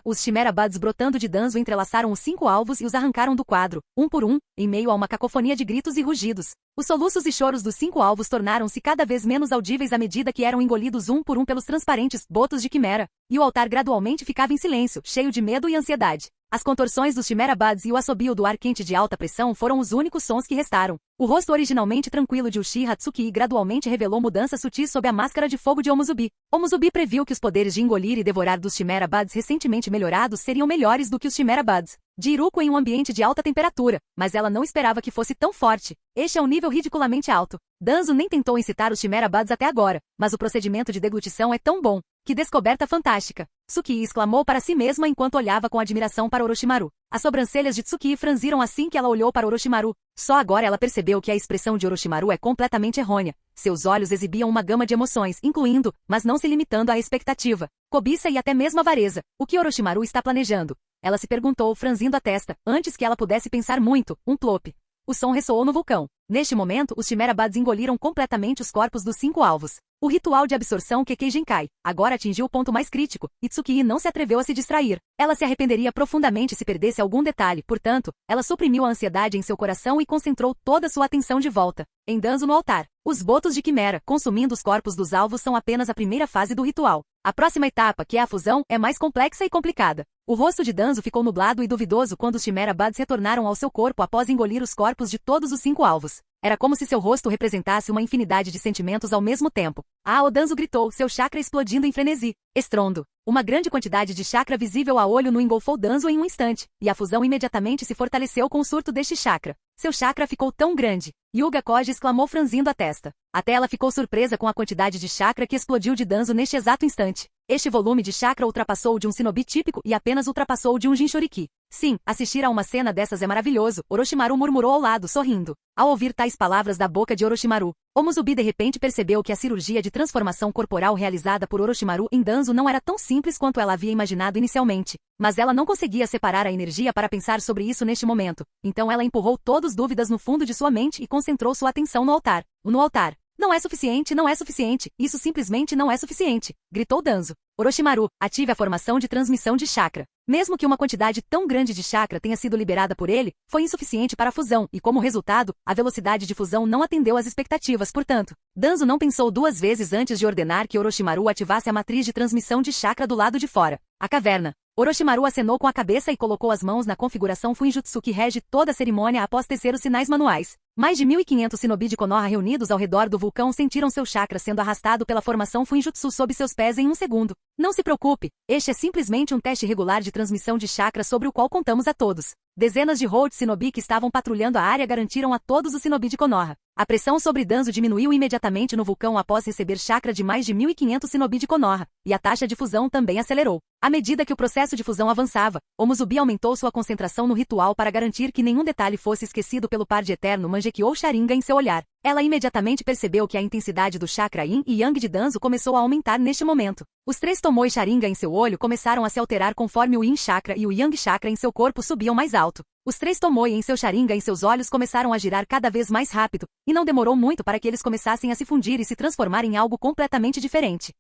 Os Chimera Buds brotando de Danzo entrelaçaram os 5 alvos e os arrancaram do quadro, um por um, em meio a uma cacofonia de gritos e rugidos. Os soluços e choros dos 5 alvos tornaram-se cada vez menos audíveis à medida que eram engolidos um por um pelos transparentes botos de Quimera, e o altar gradualmente ficava em silêncio, cheio de medo e ansiedade. As contorções dos Chimera Buds e o assobio do ar quente de alta pressão foram os únicos sons que restaram. O rosto originalmente tranquilo de Uchiha Tsuki gradualmente revelou mudanças sutis sob a máscara de fogo de Omuzubi. Omuzubi previu que os poderes de engolir e devorar dos Chimera Buds recentemente melhorados seriam melhores do que os Chimera Buds de Iruko em um ambiente de alta temperatura, mas ela não esperava que fosse tão forte. Este é um nível ridiculamente alto. Danzo nem tentou incitar os Chimera Buds até agora, mas o procedimento de deglutição é tão bom. Que descoberta fantástica! Tsuki exclamou para si mesma enquanto olhava com admiração para Orochimaru. As sobrancelhas de Tsuki franziram assim que ela olhou para Orochimaru. Só agora ela percebeu que a expressão de Orochimaru é completamente errônea. Seus olhos exibiam uma gama de emoções, incluindo, mas não se limitando à expectativa, cobiça e até mesmo avareza. O que Orochimaru está planejando? Ela se perguntou, franzindo a testa, antes que ela pudesse pensar muito, um plop. O som ressoou no vulcão. Neste momento, os Chimera Buds engoliram completamente os corpos dos 5 alvos. O ritual de absorção Kekkei Genkai agora atingiu o ponto mais crítico, e Tsuki não se atreveu a se distrair. Ela se arrependeria profundamente se perdesse algum detalhe, portanto, ela suprimiu a ansiedade em seu coração e concentrou toda sua atenção de volta em Danzo no altar. Os botos de Quimera, consumindo os corpos dos alvos, são apenas a primeira fase do ritual. A próxima etapa, que é a fusão, é mais complexa e complicada. O rosto de Danzo ficou nublado e duvidoso quando os Chimera Buds retornaram ao seu corpo após engolir os corpos de todos os 5 alvos. Era como se seu rosto representasse uma infinidade de sentimentos ao mesmo tempo. O Danzo gritou, seu chakra explodindo em frenesi. Estrondo. Uma grande quantidade de chakra visível a olho nu engolfou Danzo em um instante, e a fusão imediatamente se fortaleceu com o surto deste chakra. Seu chakra ficou tão grande. Yuga Koji exclamou franzindo a testa. Até ela ficou surpresa com a quantidade de chakra que explodiu de Danzo neste exato instante. Este volume de chakra ultrapassou o de um shinobi típico e apenas ultrapassou o de um Jinchuriki. Sim, assistir a uma cena dessas é maravilhoso, Orochimaru murmurou ao lado, sorrindo. Ao ouvir tais palavras da boca de Orochimaru, Omuzubi de repente percebeu que a cirurgia de transformação corporal realizada por Orochimaru em Danzo não era tão simples quanto ela havia imaginado inicialmente. Mas ela não conseguia separar a energia para pensar sobre isso neste momento. Então ela empurrou todas as dúvidas no fundo de sua mente e concentrou sua atenção no altar. No altar. Não é suficiente, não é suficiente, isso simplesmente não é suficiente, gritou Danzo. Orochimaru, ative a formação de transmissão de chakra. Mesmo que uma quantidade tão grande de chakra tenha sido liberada por ele, foi insuficiente para a fusão e, como resultado, a velocidade de fusão não atendeu às expectativas. Portanto, Danzo não pensou duas vezes antes de ordenar que Orochimaru ativasse a matriz de transmissão de chakra do lado de fora. A caverna. Orochimaru acenou com a cabeça e colocou as mãos na configuração Fuinjutsu que rege toda a cerimônia após tecer os sinais manuais. Mais de 1.500 shinobi de Konoha reunidos ao redor do vulcão sentiram seu chakra sendo arrastado pela formação Fuinjutsu sob seus pés em um segundo. Não se preocupe, este é simplesmente um teste regular de transmissão de chakra sobre o qual contamos a todos. Dezenas de Hold Shinobi que estavam patrulhando a área garantiram a todos os shinobi de Konoha. A pressão sobre Danzo diminuiu imediatamente no vulcão após receber chakra de mais de 1.500 shinobi de Konoha, e a taxa de fusão também acelerou. À medida que o processo de fusão avançava, Omuzubi aumentou sua concentração no ritual para garantir que nenhum detalhe fosse esquecido pelo par de eterno Mangekyou Sharingan em seu olhar. Ela imediatamente percebeu que a intensidade do chakra Yin e Yang de Danzo começou a aumentar neste momento. Os três Tomoe Sharingan em seu olho começaram a se alterar conforme o Yin Chakra e o Yang Chakra em seu corpo subiam mais alto. Os três Tomoe em seu Sharingan em seus olhos começaram a girar cada vez mais rápido, e não demorou muito para que eles começassem a se fundir e se transformar em algo completamente diferente.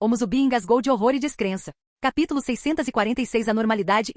Omuzubi engasgou de horror e descrença. Capítulo 646 A normalidade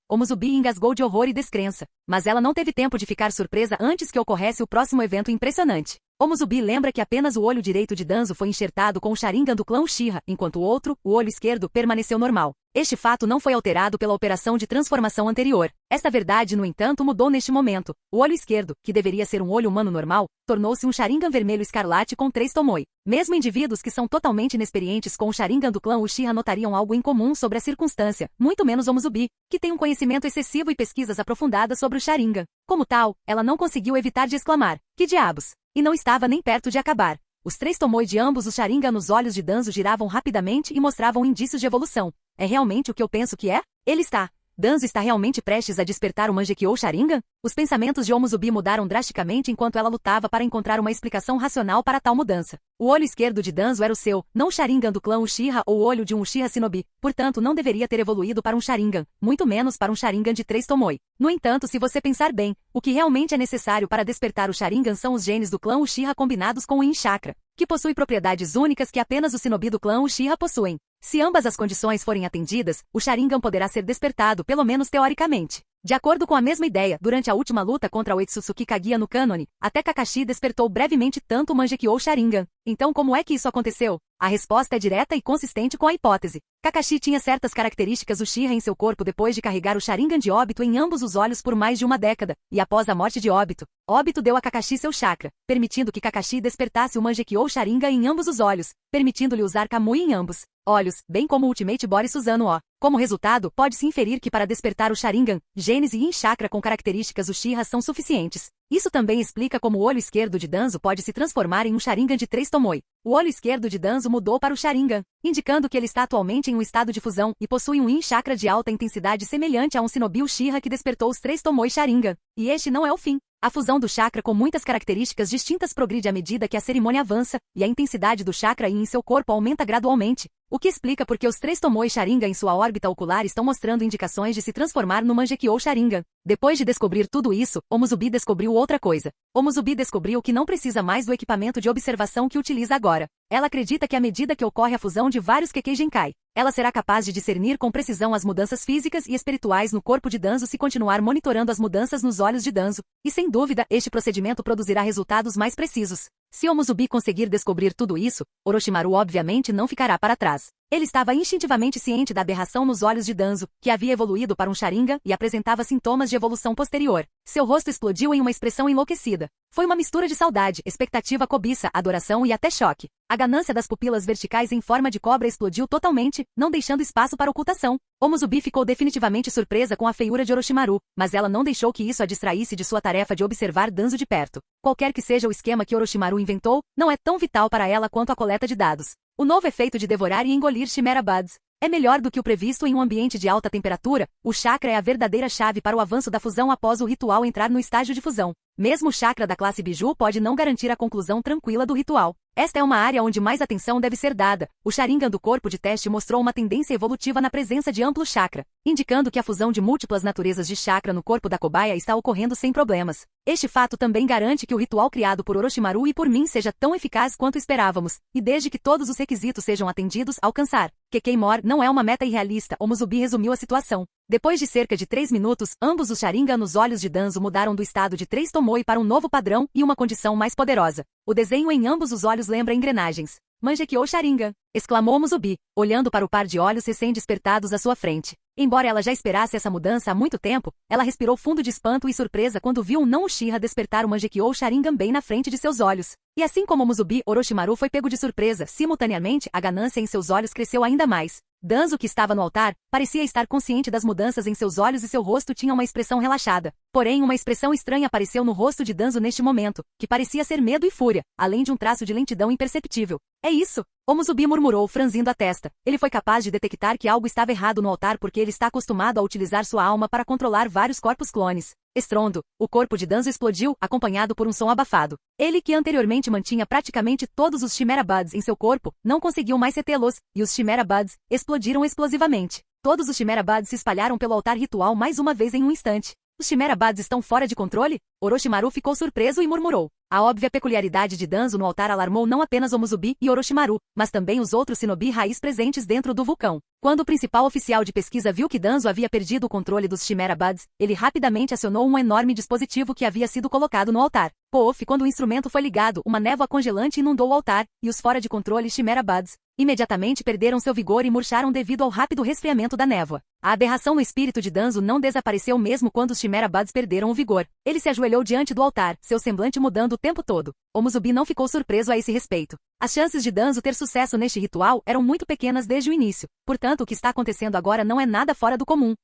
Omuzubi engasgou de horror e descrença, mas ela não teve tempo de ficar surpresa antes que ocorresse o próximo evento impressionante. Omuzubi lembra que apenas o olho direito de Danzo foi enxertado com o Sharingan do clã Uchiha, enquanto o outro, o olho esquerdo, permaneceu normal. Este fato não foi alterado pela operação de transformação anterior. Esta verdade, no entanto, mudou neste momento. O olho esquerdo, que deveria ser um olho humano normal, tornou-se um Sharingan vermelho escarlate com 3 Tomoe. Mesmo indivíduos que são totalmente inexperientes com o Sharingan do clã Uchiha notariam algo incomum sobre a circunstância, muito menos Omuzubi, que tem um conhecimento excessivo e pesquisas aprofundadas sobre o Sharingan. Como tal, ela não conseguiu evitar de exclamar: "Que diabos!" E não estava nem perto de acabar. Os 3 Tomoe de ambos os Sharingan nos olhos de Danzo giravam rapidamente e mostravam indícios de evolução. É realmente o que eu penso que é? Danzo está realmente prestes a despertar o Mangekyou Sharingan? Os pensamentos de Omuzubi mudaram drasticamente enquanto ela lutava para encontrar uma explicação racional para tal mudança. O olho esquerdo de Danzo era o seu, não o Sharingan do clã Uchiha ou o olho de um Uchiha Shinobi, portanto não deveria ter evoluído para um Sharingan, muito menos para um Sharingan de 3 Tomoe. No entanto, se você pensar bem, o que realmente é necessário para despertar o Sharingan são os genes do clã Uchiha combinados com o Yin Chakra, que possui propriedades únicas que apenas os Shinobi do clã Uchiha possuem. Se ambas as condições forem atendidas, o Sharingan poderá ser despertado, pelo menos teoricamente. De acordo com a mesma ideia, durante a última luta contra o Uetsutsuki Kaguya no cânone, até Kakashi despertou brevemente tanto o Mangekyou Sharingan. Então como é que isso aconteceu? A resposta é direta e consistente com a hipótese. Kakashi tinha certas características Uchiha em seu corpo depois de carregar o Sharingan de Obito em ambos os olhos por mais de uma década, e após a morte de Obito, Obito deu a Kakashi seu chakra, permitindo que Kakashi despertasse o Mangekyou Sharingan em ambos os olhos, permitindo-lhe usar Kamui em ambos olhos, bem como o Ultimate Body Susanoo. Como resultado, pode-se inferir que para despertar o Sharingan, genes e Yin Chakra com características Uchiha são suficientes. Isso também explica como o olho esquerdo de Danzo pode se transformar em um Sharingan de 3 Tomoe. O olho esquerdo de Danzo mudou para o Sharingan, indicando que ele está atualmente em um estado de fusão e possui um Yin Chakra de alta intensidade semelhante a um Shinobi Uchiha que despertou os 3 Tomoe Sharingan. E este não é o fim. A fusão do chakra com muitas características distintas progride à medida que a cerimônia avança, e a intensidade do chakra Yin em seu corpo aumenta gradualmente, o que explica porque os 3 Tomoe Sharingan em sua órbita ocular estão mostrando indicações de se transformar no Mangekyou Sharingan. Depois de descobrir tudo isso, Omuzubi descobriu outra coisa. Omuzubi descobriu que não precisa mais do equipamento de observação que utiliza agora. Ela acredita que à medida que ocorre a fusão de vários Kekkei ela será capaz de discernir com precisão as mudanças físicas e espirituais no corpo de Danzo se continuar monitorando as mudanças nos olhos de Danzo. E sem dúvida, este procedimento produzirá resultados mais precisos. Se Omuzubi conseguir descobrir tudo isso, Orochimaru obviamente não ficará para trás. Ele estava instintivamente ciente da aberração nos olhos de Danzo, que havia evoluído para um Sharingan e apresentava sintomas de evolução posterior. Seu rosto explodiu em uma expressão enlouquecida. Foi uma mistura de saudade, expectativa, cobiça, adoração e até choque. A ganância das pupilas verticais em forma de cobra explodiu totalmente, não deixando espaço para ocultação. Omuzubi ficou definitivamente surpresa com a feiura de Orochimaru, mas ela não deixou que isso a distraísse de sua tarefa de observar Danzo de perto. Qualquer que seja o esquema que Orochimaru inventou, não é tão vital para ela quanto a coleta de dados. O novo efeito de devorar e engolir Chimera Buds é melhor do que o previsto em um ambiente de alta temperatura. O chakra é a verdadeira chave para o avanço da fusão após o ritual entrar no estágio de fusão. Mesmo o chakra da classe Biju pode não garantir a conclusão tranquila do ritual. Esta é uma área onde mais atenção deve ser dada. O Sharingan do corpo de teste mostrou uma tendência evolutiva na presença de amplo chakra, indicando que a fusão de múltiplas naturezas de chakra no corpo da cobaia está ocorrendo sem problemas. Este fato também garante que o ritual criado por Orochimaru e por mim seja tão eficaz quanto esperávamos, e desde que todos os requisitos sejam atendidos, alcançar Kekkeimore não é uma meta irrealista, o Musubi resumiu a situação. Depois de cerca de 3 minutos, ambos os Sharingan nos olhos de Danzo mudaram do estado de 3 Tomoe para um novo padrão e uma condição mais poderosa. O desenho em ambos os olhos lembra engrenagens. Mangekyou Sharingan! Exclamou Musubi, olhando para o par de olhos recém-despertados à sua frente. Embora ela já esperasse essa mudança há muito tempo, ela respirou fundo de espanto e surpresa quando viu um não Uchiha despertar o Mangekyou Sharingan bem na frente de seus olhos. E assim como Musubi, Orochimaru foi pego de surpresa, simultaneamente, a ganância em seus olhos cresceu ainda mais. Danzo, que estava no altar, parecia estar consciente das mudanças em seus olhos e seu rosto tinha uma expressão relaxada. Porém, uma expressão estranha apareceu no rosto de Danzo neste momento, que parecia ser medo e fúria, além de um traço de lentidão imperceptível. É isso! O Musubi murmurou, franzindo a testa. Ele foi capaz de detectar que algo estava errado no altar porque ele está acostumado a utilizar sua alma para controlar vários corpos clones. Estrondo. O corpo de Danzo explodiu, acompanhado por um som abafado. Ele, que anteriormente mantinha praticamente todos os Chimera Buds em seu corpo, não conseguiu mais retê-los, e os Chimera Buds explodiram explosivamente. Todos os Chimera Buds se espalharam pelo altar ritual mais uma vez em um instante. Os Chimera Buds estão fora de controle? Orochimaru ficou surpreso e murmurou. A óbvia peculiaridade de Danzo no altar alarmou não apenas o Musubi e Orochimaru, mas também os outros shinobi raiz presentes dentro do vulcão. Quando o principal oficial de pesquisa viu que Danzo havia perdido o controle dos Chimera Buds, ele rapidamente acionou um enorme dispositivo que havia sido colocado no altar. Poof, quando o instrumento foi ligado, uma névoa congelante inundou o altar, e os fora de controle Chimera Buds imediatamente perderam seu vigor e murcharam devido ao rápido resfriamento da névoa. A aberração no espírito de Danzo não desapareceu mesmo quando os Chimera Buds perderam o vigor. Ele se ajoelhou diante do altar, seu semblante mudando o tempo todo. O Musubi não ficou surpreso a esse respeito. As chances de Danzo ter sucesso neste ritual eram muito pequenas desde o início. Portanto, o que está acontecendo agora não é nada fora do comum.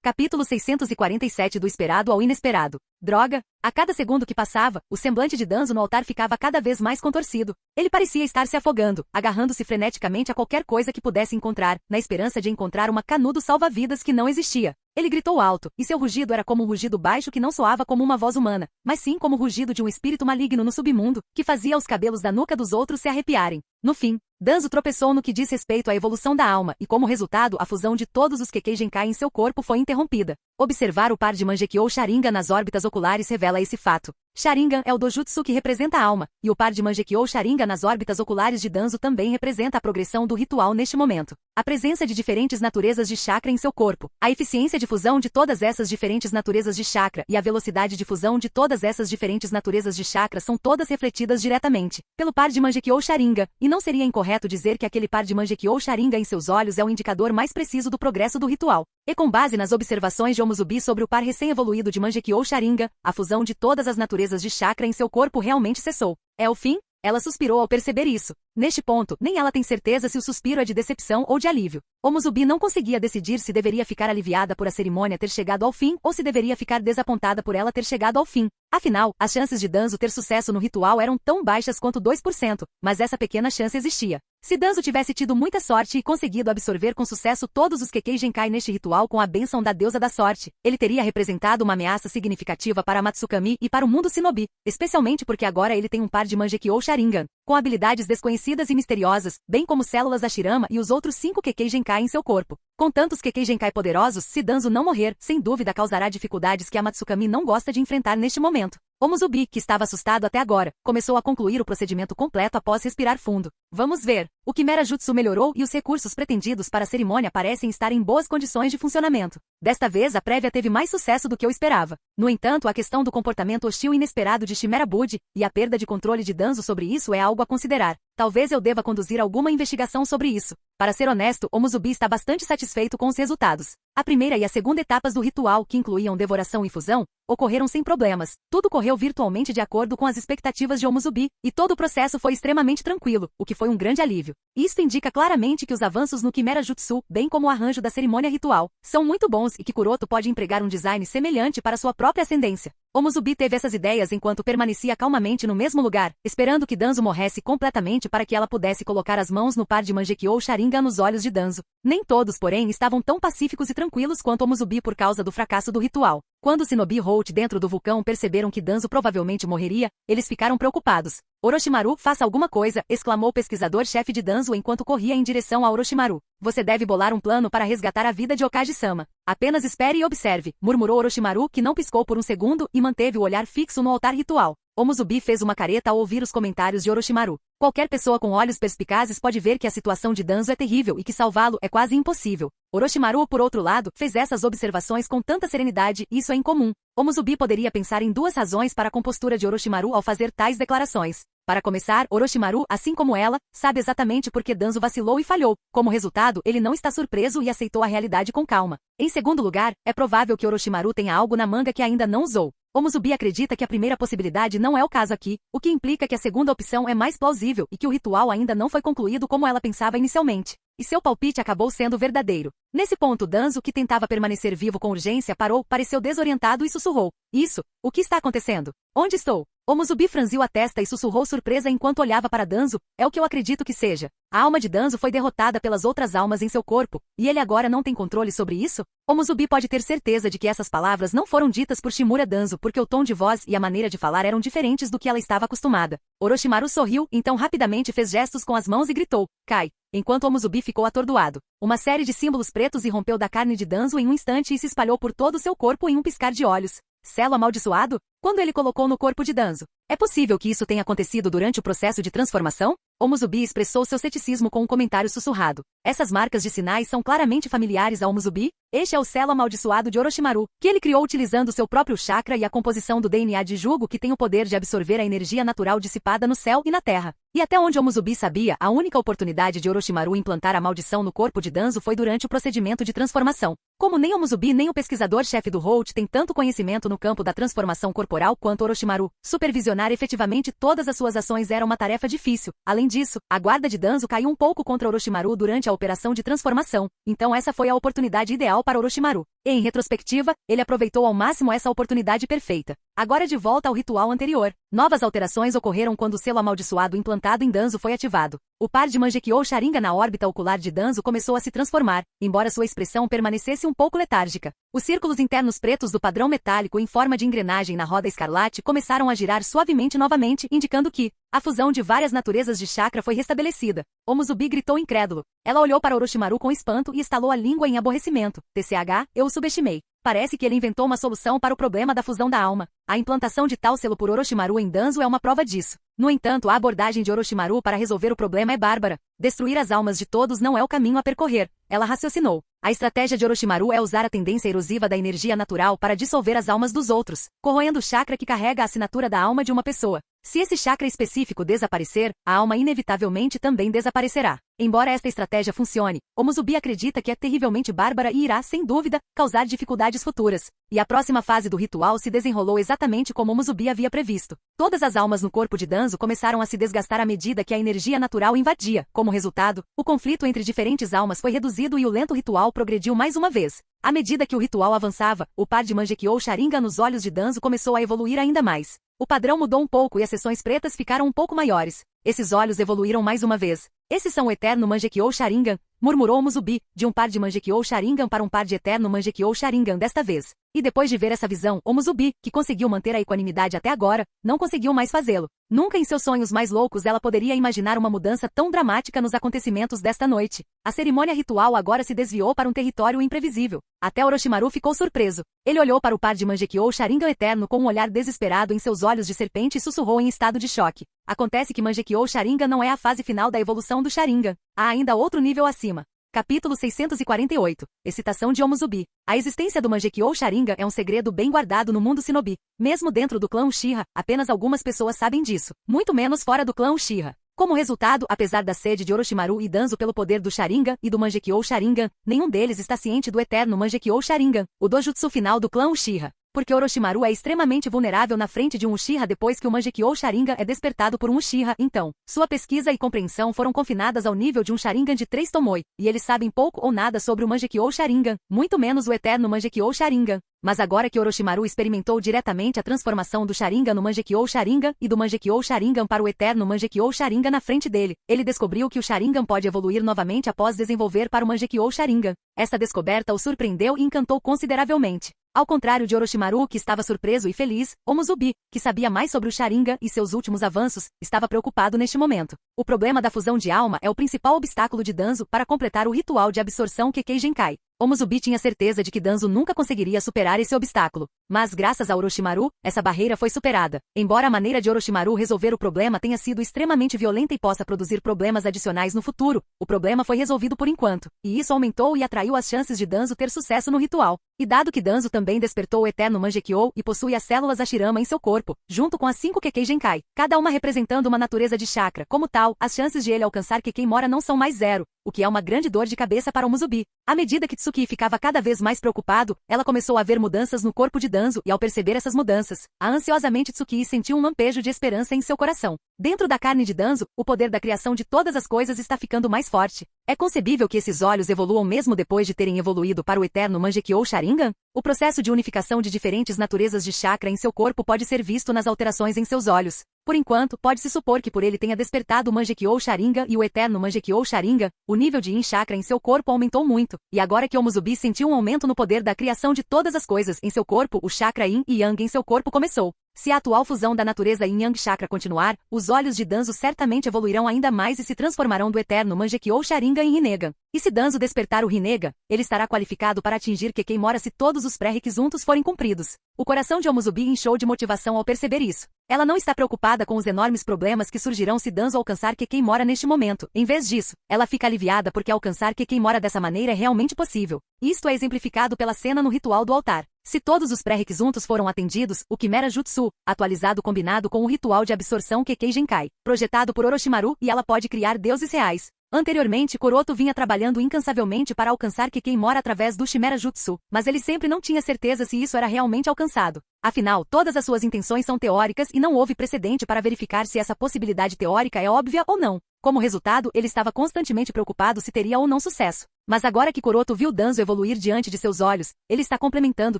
Capítulo 647 do esperado ao inesperado. Droga! A cada segundo que passava, o semblante de Danzo no altar ficava cada vez mais contorcido. Ele parecia estar se afogando, agarrando-se freneticamente a qualquer coisa que pudesse encontrar, na esperança de encontrar uma canudo salva-vidas que não existia. Ele gritou alto, e seu rugido era como um rugido baixo que não soava como uma voz humana, mas sim como o rugido de um espírito maligno no submundo, que fazia os cabelos da nuca dos outros se arrepiarem. No fim, Danzo tropeçou no que diz respeito à evolução da alma, e como resultado, a fusão de todos os Kekkei Genkai em seu corpo foi interrompida. Observar o par de Mangekyou Sharingan nas órbitas oculares revela esse fato. Sharingan é o dojutsu que representa a alma, e o par de Mangekyou Sharingan nas órbitas oculares de Danzo também representa a progressão do ritual neste momento. A presença de diferentes naturezas de chakra em seu corpo, a eficiência de fusão de todas essas diferentes naturezas de chakra e a velocidade de fusão de todas essas diferentes naturezas de chakra são todas refletidas diretamente pelo par de Mangekyou Sharingan, e não seria incorreto dizer que aquele par de Mangekyou Sharingan em seus olhos é o indicador mais preciso do progresso do ritual. E com base nas observações de Omusubi sobre o par recém-evoluído de Mangekyou Sharingan, a fusão de todas as naturezas de chakra em seu corpo realmente cessou. É o fim? Ela suspirou ao perceber isso. Neste ponto, nem ela tem certeza se o suspiro é de decepção ou de alívio. Omusubi não conseguia decidir se deveria ficar aliviada por a cerimônia ter chegado ao fim ou se deveria ficar desapontada por ela ter chegado ao fim. Afinal, as chances de Danzo ter sucesso no ritual eram tão baixas quanto 2%, mas essa pequena chance existia. Se Danzo tivesse tido muita sorte e conseguido absorver com sucesso todos os Kekkei Genkai neste ritual com a bênção da deusa da sorte, ele teria representado uma ameaça significativa para Matsukami e para o mundo shinobi, especialmente porque agora ele tem um par de Mangekyou Sharingan, com habilidades desconhecidas e misteriosas, bem como células Hashirama e os outros 5 Kekkei Genkai em seu corpo. Com tantos Kekkei Genkai poderosos, se Danzo não morrer, sem dúvida causará dificuldades que a Matsukami não gosta de enfrentar neste momento. O Musubi, que estava assustado até agora, começou a concluir o procedimento completo após respirar fundo. Vamos ver. O Chimera Jutsu melhorou e os recursos pretendidos para a cerimônia parecem estar em boas condições de funcionamento. Desta vez a prévia teve mais sucesso do que eu esperava. No entanto, a questão do comportamento hostil inesperado de Chimera Bud e a perda de controle de Danzo sobre isso é algo a considerar. Talvez eu deva conduzir alguma investigação sobre isso. Para ser honesto, o Musubi está bastante satisfeito com os resultados. A primeira e a segunda etapas do ritual, que incluíam devoração e fusão, ocorreram sem problemas. Tudo correu virtualmente de acordo com as expectativas de Omusubi, e todo o processo foi extremamente tranquilo, o que foi um grande alívio. Isto indica claramente que os avanços no Chimera Jutsu, bem como o arranjo da cerimônia ritual, são muito bons e que Kuroto pode empregar um design semelhante para sua própria ascendência. Omusubi teve essas ideias enquanto permanecia calmamente no mesmo lugar, esperando que Danzo morresse completamente para que ela pudesse colocar as mãos no par de Mangekyou Sharingan nos olhos de Danzo. Nem todos, porém, estavam tão pacíficos e tranquilos quanto Omusubi por causa do fracasso do ritual. Quando Shinobi Holt dentro do vulcão perceberam que Danzo provavelmente morreria, eles ficaram preocupados. Orochimaru, faça alguma coisa, exclamou o pesquisador-chefe de Danzo enquanto corria em direção a Orochimaru. Você deve bolar um plano para resgatar a vida de Okage-sama. Apenas espere e observe, murmurou Orochimaru, que não piscou por um segundo e manteve o olhar fixo no altar ritual. Omuzubi fez uma careta ao ouvir os comentários de Orochimaru. Qualquer pessoa com olhos perspicazes pode ver que a situação de Danzo é terrível e que salvá-lo é quase impossível. Orochimaru, por outro lado, fez essas observações com tanta serenidade, e isso é incomum. Omuzubi poderia pensar em duas razões para a compostura de Orochimaru ao fazer tais declarações. Para começar, Orochimaru, assim como ela, sabe exatamente por que Danzo vacilou e falhou. Como resultado, ele não está surpreso e aceitou a realidade com calma. Em segundo lugar, é provável que Orochimaru tenha algo na manga que ainda não usou. Omuzubi acredita que a primeira possibilidade não é o caso aqui, o que implica que a segunda opção é mais plausível e que o ritual ainda não foi concluído como ela pensava inicialmente. E seu palpite acabou sendo verdadeiro. Nesse ponto, Danzo, que tentava permanecer vivo com urgência, parou, pareceu desorientado e sussurrou. Isso? O que está acontecendo? Onde estou? Omuzubi franziu a testa e sussurrou surpresa enquanto olhava para Danzo. É o que eu acredito que seja. A alma de Danzo foi derrotada pelas outras almas em seu corpo, e ele agora não tem controle sobre isso? Omuzubi pode ter certeza de que essas palavras não foram ditas por Shimura Danzo porque o tom de voz e a maneira de falar eram diferentes do que ela estava acostumada. Orochimaru sorriu, então rapidamente fez gestos com as mãos e gritou, Kai! Enquanto Omuzubi ficou atordoado. Uma série de símbolos pretos irrompeu da carne de Danzo em um instante e se espalhou por todo o seu corpo em um piscar de olhos. Selo amaldiçoado? Quando ele colocou no corpo de Danzo. É possível que isso tenha acontecido durante o processo de transformação? Omuzubi expressou seu ceticismo com um comentário sussurrado. Essas marcas de sinais são claramente familiares a Omuzubi? Este é o selo amaldiçoado de Orochimaru, que ele criou utilizando seu próprio chakra e a composição do DNA de Jugo que tem o poder de absorver a energia natural dissipada no céu e na terra. E até onde Omuzubi sabia, a única oportunidade de Orochimaru implantar a maldição no corpo de Danzo foi durante o procedimento de transformação. Como nem Omuzubi nem o pesquisador-chefe do Holt tem tanto conhecimento no campo da transformação corporal quanto Orochimaru, supervisionar efetivamente todas as suas ações era uma tarefa difícil. Além disso, a guarda de Danzo caiu um pouco contra Orochimaru durante a operação de transformação, então essa foi a oportunidade ideal para Orochimaru. E, em retrospectiva, ele aproveitou ao máximo essa oportunidade perfeita. Agora de volta ao ritual anterior. Novas alterações ocorreram quando o selo amaldiçoado implantado em Danzo foi ativado. O par de Mangekyou Sharingan na órbita ocular de Danzo começou a se transformar, embora sua expressão permanecesse um pouco letárgica. Os círculos internos pretos do padrão metálico em forma de engrenagem na roda escarlate começaram a girar suavemente novamente, indicando que a fusão de várias naturezas de chakra foi restabelecida. Omuzubi gritou incrédulo. Ela olhou para Orochimaru com espanto e estalou a língua em aborrecimento. TCH, eu o subestimei. Parece que ele inventou uma solução para o problema da fusão da alma. A implantação de tal selo por Orochimaru em Danzo é uma prova disso. No entanto, a abordagem de Orochimaru para resolver o problema é bárbara. Destruir as almas de todos não é o caminho a percorrer. Ela raciocinou. A estratégia de Orochimaru é usar a tendência erosiva da energia natural para dissolver as almas dos outros, corroendo o chakra que carrega a assinatura da alma de uma pessoa. Se esse chakra específico desaparecer, a alma inevitavelmente também desaparecerá. Embora esta estratégia funcione, Omuzubi acredita que é terrivelmente bárbara e irá, sem dúvida, causar dificuldades futuras. E a próxima fase do ritual se desenrolou exatamente como Omuzubi havia previsto. Todas as almas no corpo de Danzo começaram a se desgastar à medida que a energia natural invadia. Como resultado, o conflito entre diferentes almas foi reduzido e o lento ritual progrediu mais uma vez. À medida que o ritual avançava, o par de Mangekyou Sharingan nos olhos de Danzo começou a evoluir ainda mais. O padrão mudou um pouco e as seções pretas ficaram um pouco maiores. Esses olhos evoluíram mais uma vez. Esses são o eterno Mangekyou Sharingan, murmurou Omuzubi, de um par de Mangekyou Sharingan para um par de eterno Mangekyou Sharingan desta vez. E depois de ver essa visão, Omuzubi, que conseguiu manter a equanimidade até agora, não conseguiu mais fazê-lo. Nunca em seus sonhos mais loucos ela poderia imaginar uma mudança tão dramática nos acontecimentos desta noite. A cerimônia ritual agora se desviou para um território imprevisível. Até Orochimaru ficou surpreso. Ele olhou para o par de Mangekyou Sharingan eterno com um olhar desesperado em seus olhos de serpente e sussurrou em estado de choque. Acontece que Mangekyou Sharingan não é a fase final da evolução do Sharingan. Há ainda outro nível acima. Capítulo 648. Excitação de Omuzubi. A existência do Mangekyou Sharingan é um segredo bem guardado no mundo Shinobi. Mesmo dentro do clã Uchiha, apenas algumas pessoas sabem disso. Muito menos fora do clã Uchiha. Como resultado, apesar da sede de Orochimaru e Danzo pelo poder do Sharingan e do Mangekyou Sharingan, nenhum deles está ciente do eterno Mangekyou Sharingan, o dojutsu final do clã Uchiha. Porque Orochimaru é extremamente vulnerável na frente de um Uchiha depois que o Mangekyou Sharingan é despertado por um Uchiha, então, sua pesquisa e compreensão foram confinadas ao nível de um Sharingan de 3 Tomoe, e eles sabem pouco ou nada sobre o Mangekyou Sharingan, muito menos o eterno Mangekyou Sharingan. Mas agora que Orochimaru experimentou diretamente a transformação do Sharingan no Mangekyou Sharingan e do Mangekyou Sharingan para o eterno Mangekyou Sharingan na frente dele, ele descobriu que o Sharingan pode evoluir novamente após desenvolver para o Mangekyou Sharingan. Esta descoberta o surpreendeu e encantou consideravelmente. Ao contrário de Orochimaru, que estava surpreso e feliz, Omuzubi, que sabia mais sobre o Sharingan e seus últimos avanços, estava preocupado neste momento. O problema da fusão de alma é o principal obstáculo de Danzo para completar o ritual de absorção Kekkei Genkai. Omuzubi tinha certeza de que Danzo nunca conseguiria superar esse obstáculo. Mas graças a Orochimaru, essa barreira foi superada. Embora a maneira de Orochimaru resolver o problema tenha sido extremamente violenta e possa produzir problemas adicionais no futuro, o problema foi resolvido por enquanto, e isso aumentou e atraiu as chances de Danzo ter sucesso no ritual. E dado que Danzo também despertou o eterno Mangekyou e possui as células Hashirama em seu corpo, junto com as 5 Kekkei Genkai, cada uma representando uma natureza de chakra, como tal, as chances de ele alcançar Kekkei Mora não são mais zero, o que é uma grande dor de cabeça para Omuzubi. À medida que Tsuki ficava cada vez mais preocupado, ela começou a ver mudanças no corpo de Danzo e ao perceber essas mudanças, a ansiosamente Tsuki sentiu um lampejo de esperança em seu coração. Dentro da carne de Danzo, o poder da criação de todas as coisas está ficando mais forte. É concebível que esses olhos evoluam mesmo depois de terem evoluído para o eterno Mangekyou Sharingan? O processo de unificação de diferentes naturezas de chakra em seu corpo pode ser visto nas alterações em seus olhos. Por enquanto, pode-se supor que por ele tenha despertado o Mangekyou Sharingan e o eterno Mangekyou Sharingan, o nível de Yin Chakra em seu corpo aumentou muito, e agora que Omuzubi sentiu um aumento no poder da criação de todas as coisas em seu corpo, o chakra Yin e Yang em seu corpo começou. Se a atual fusão da natureza Yin-Yang Chakra continuar, os olhos de Danzo certamente evoluirão ainda mais e se transformarão do eterno Mangekyou Sharingan em Rinnegan. E se Danzo despertar o Rinnegan, ele estará qualificado para atingir Kekkei Mora se todos os pré-requisitos forem cumpridos. O coração de Omuzubi inchou de motivação ao perceber isso. Ela não está preocupada com os enormes problemas que surgirão se Danzo alcançar Kekkei Mora neste momento. Em vez disso, ela fica aliviada porque alcançar Kekkei Mora dessa maneira é realmente possível. Isto é exemplificado pela cena no ritual do altar. Se todos os pré-requisitos foram atendidos, o Quimera Jutsu, atualizado combinado com o ritual de absorção Kekkei Genkai, projetado por Orochimaru, e ela pode criar deuses reais. Anteriormente, Koroto vinha trabalhando incansavelmente para alcançar Kekkei Mora através do Chimera Jutsu, mas ele sempre não tinha certeza se isso era realmente alcançado. Afinal, todas as suas intenções são teóricas e não houve precedente para verificar se essa possibilidade teórica é óbvia ou não. Como resultado, ele estava constantemente preocupado se teria ou não sucesso. Mas agora que Koroto viu Danzo evoluir diante de seus olhos, ele está complementando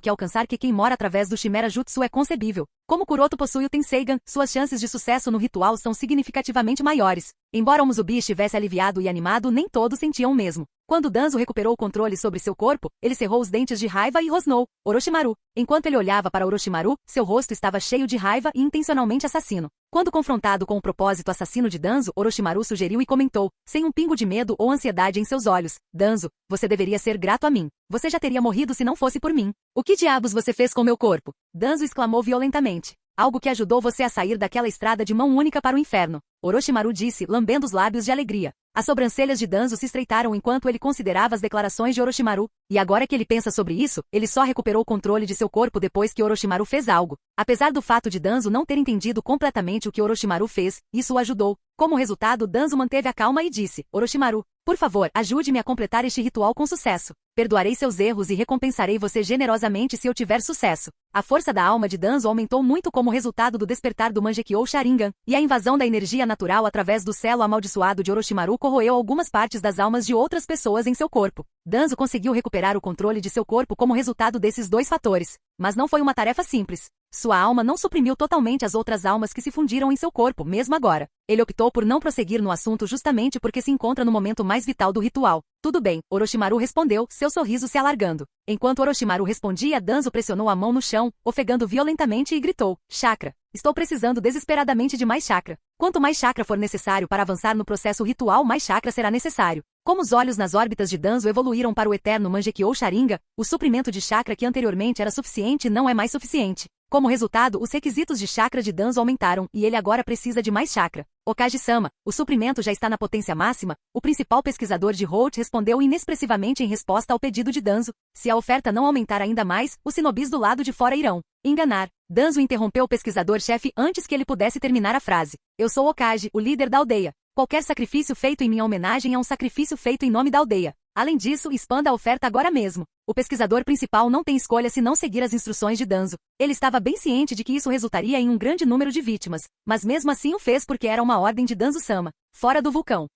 que alcançar Kekkei Mora através do Chimera Jutsu é concebível. Como Koroto possui o Tenseigan, suas chances de sucesso no ritual são significativamente maiores. Embora Omuzubi estivesse aliviado e animado, nem todos sentiam o mesmo. Quando Danzo recuperou o controle sobre seu corpo, ele cerrou os dentes de raiva e rosnou: Orochimaru. Enquanto ele olhava para Orochimaru, seu rosto estava cheio de raiva e intencionalmente assassino. Quando confrontado com o propósito assassino de Danzo, Orochimaru sugeriu e comentou, sem um pingo de medo ou ansiedade em seus olhos: Danzo, você deveria ser grato a mim. Você já teria morrido se não fosse por mim. O que diabos você fez com meu corpo? Danzo exclamou violentamente. Algo que ajudou você a sair daquela estrada de mão única para o inferno. Orochimaru disse, lambendo os lábios de alegria. As sobrancelhas de Danzo se estreitaram enquanto ele considerava as declarações de Orochimaru, e agora que ele pensa sobre isso, ele só recuperou o controle de seu corpo depois que Orochimaru fez algo. Apesar do fato de Danzo não ter entendido completamente o que Orochimaru fez, isso o ajudou. Como resultado, Danzo manteve a calma e disse, Orochimaru, por favor, ajude-me a completar este ritual com sucesso. Perdoarei seus erros e recompensarei você generosamente se eu tiver sucesso. A força da alma de Danzo aumentou muito como resultado do despertar do Mangekyou Sharingan, e a invasão da energia natural através do selo amaldiçoado de Orochimaru corroeu algumas partes das almas de outras pessoas em seu corpo. Danzo conseguiu recuperar o controle de seu corpo como resultado desses dois fatores. Mas não foi uma tarefa simples. Sua alma não suprimiu totalmente as outras almas que se fundiram em seu corpo, mesmo agora. Ele optou por não prosseguir no assunto justamente porque se encontra no momento mais vital do ritual. Tudo bem, Orochimaru respondeu, seu sorriso se alargando. Enquanto Orochimaru respondia, Danzo pressionou a mão no chão, ofegando violentamente e gritou, chakra. Estou precisando desesperadamente de mais chakra. Quanto mais chakra for necessário para avançar no processo ritual, mais chakra será necessário. Como os olhos nas órbitas de Danzo evoluíram para o eterno Mangekyou Sharingan, o suprimento de chakra que anteriormente era suficiente não é mais suficiente. Como resultado, os requisitos de chakra de Danzo aumentaram, e ele agora precisa de mais chakra. Okage-sama, o suprimento já está na potência máxima, o principal pesquisador de Holt respondeu inexpressivamente em resposta ao pedido de Danzo. Se a oferta não aumentar ainda mais, os sinobis do lado de fora irão enganar. Danzo interrompeu o pesquisador-chefe antes que ele pudesse terminar a frase. Eu sou Okage, o líder da aldeia. Qualquer sacrifício feito em minha homenagem é um sacrifício feito em nome da aldeia. Além disso, expanda a oferta agora mesmo. O pesquisador principal não tem escolha se não seguir as instruções de Danzo. Ele estava bem ciente de que isso resultaria em um grande número de vítimas, mas mesmo assim o fez porque era uma ordem de Danzo-sama. Fora do vulcão.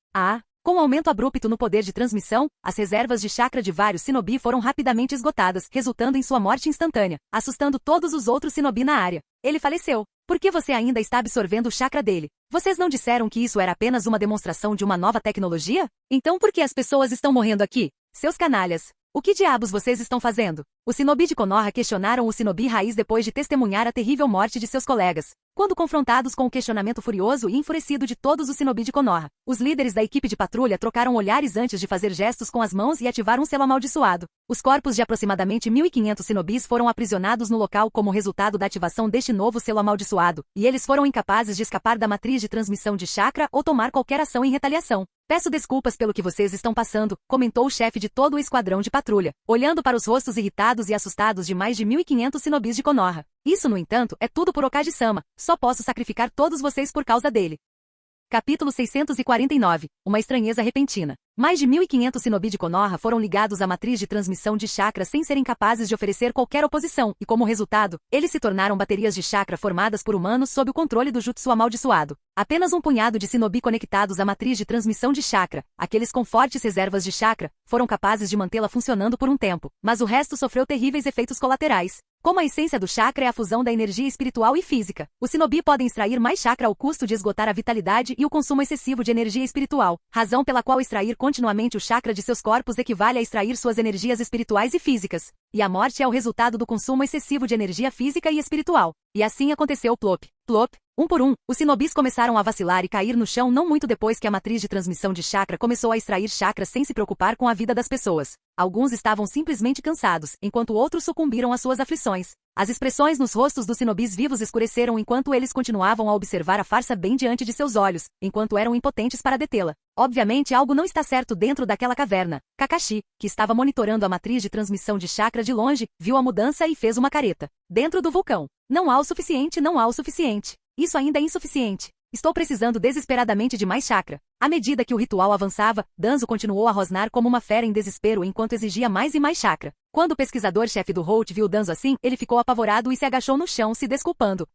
Com o aumento abrupto no poder de transmissão, as reservas de chakra de vários shinobi foram rapidamente esgotadas, resultando em sua morte instantânea, assustando todos os outros shinobi na área. Ele faleceu. Por que você ainda está absorvendo o chakra dele? Vocês não disseram que isso era apenas uma demonstração de uma nova tecnologia? Então por que as pessoas estão morrendo aqui? Seus canalhas. O que diabos vocês estão fazendo? Os Shinobi de Konoha questionaram o Shinobi Raiz depois de testemunhar a terrível morte de seus colegas. Quando confrontados com o questionamento furioso e enfurecido de todos os Shinobi de Konoha, os líderes da equipe de patrulha trocaram olhares antes de fazer gestos com as mãos e ativar um selo amaldiçoado. Os corpos de aproximadamente 1.500 Shinobis foram aprisionados no local como resultado da ativação deste novo selo amaldiçoado, e eles foram incapazes de escapar da matriz de transmissão de chakra ou tomar qualquer ação em retaliação. Peço desculpas pelo que vocês estão passando, comentou o chefe de todo o esquadrão de patrulha, olhando para os rostos irritados e assustados de mais de 1.500 Shinobis de Konoha. Isso, no entanto, é tudo por Okage-sama. Só posso sacrificar todos vocês por causa dele. Capítulo 649. Uma estranheza repentina. Mais de 1.500 Shinobi de Konoha foram ligados à matriz de transmissão de chakra sem serem capazes de oferecer qualquer oposição, e como resultado, eles se tornaram baterias de chakra formadas por humanos sob o controle do jutsu amaldiçoado. Apenas um punhado de Shinobi conectados à matriz de transmissão de chakra, aqueles com fortes reservas de chakra, foram capazes de mantê-la funcionando por um tempo, mas o resto sofreu terríveis efeitos colaterais. Como a essência do chakra é a fusão da energia espiritual e física, os Shinobi podem extrair mais chakra ao custo de esgotar a vitalidade e o consumo excessivo de energia espiritual, razão pela qual extrair continuamente o chakra de seus corpos equivale a extrair suas energias espirituais e físicas. E a morte é o resultado do consumo excessivo de energia física e espiritual. E assim aconteceu plop, plop. Um por um, os Shinobis começaram a vacilar e cair no chão não muito depois que a matriz de transmissão de chakra começou a extrair chakra sem se preocupar com a vida das pessoas. Alguns estavam simplesmente cansados, enquanto outros sucumbiram às suas aflições. As expressões nos rostos dos Shinobis vivos escureceram enquanto eles continuavam a observar a farsa bem diante de seus olhos, enquanto eram impotentes para detê-la. Obviamente algo não está certo dentro daquela caverna. Kakashi, que estava monitorando a matriz de transmissão de chakra de longe, viu a mudança e fez uma careta. Dentro do vulcão. Não há o suficiente, não há o suficiente. Isso ainda é insuficiente. Estou precisando desesperadamente de mais chakra. À medida que o ritual avançava, Danzo continuou a rosnar como uma fera em desespero enquanto exigia mais e mais chakra. Quando o pesquisador-chefe do Holt viu Danzo assim, ele ficou apavorado e se agachou no chão se desculpando.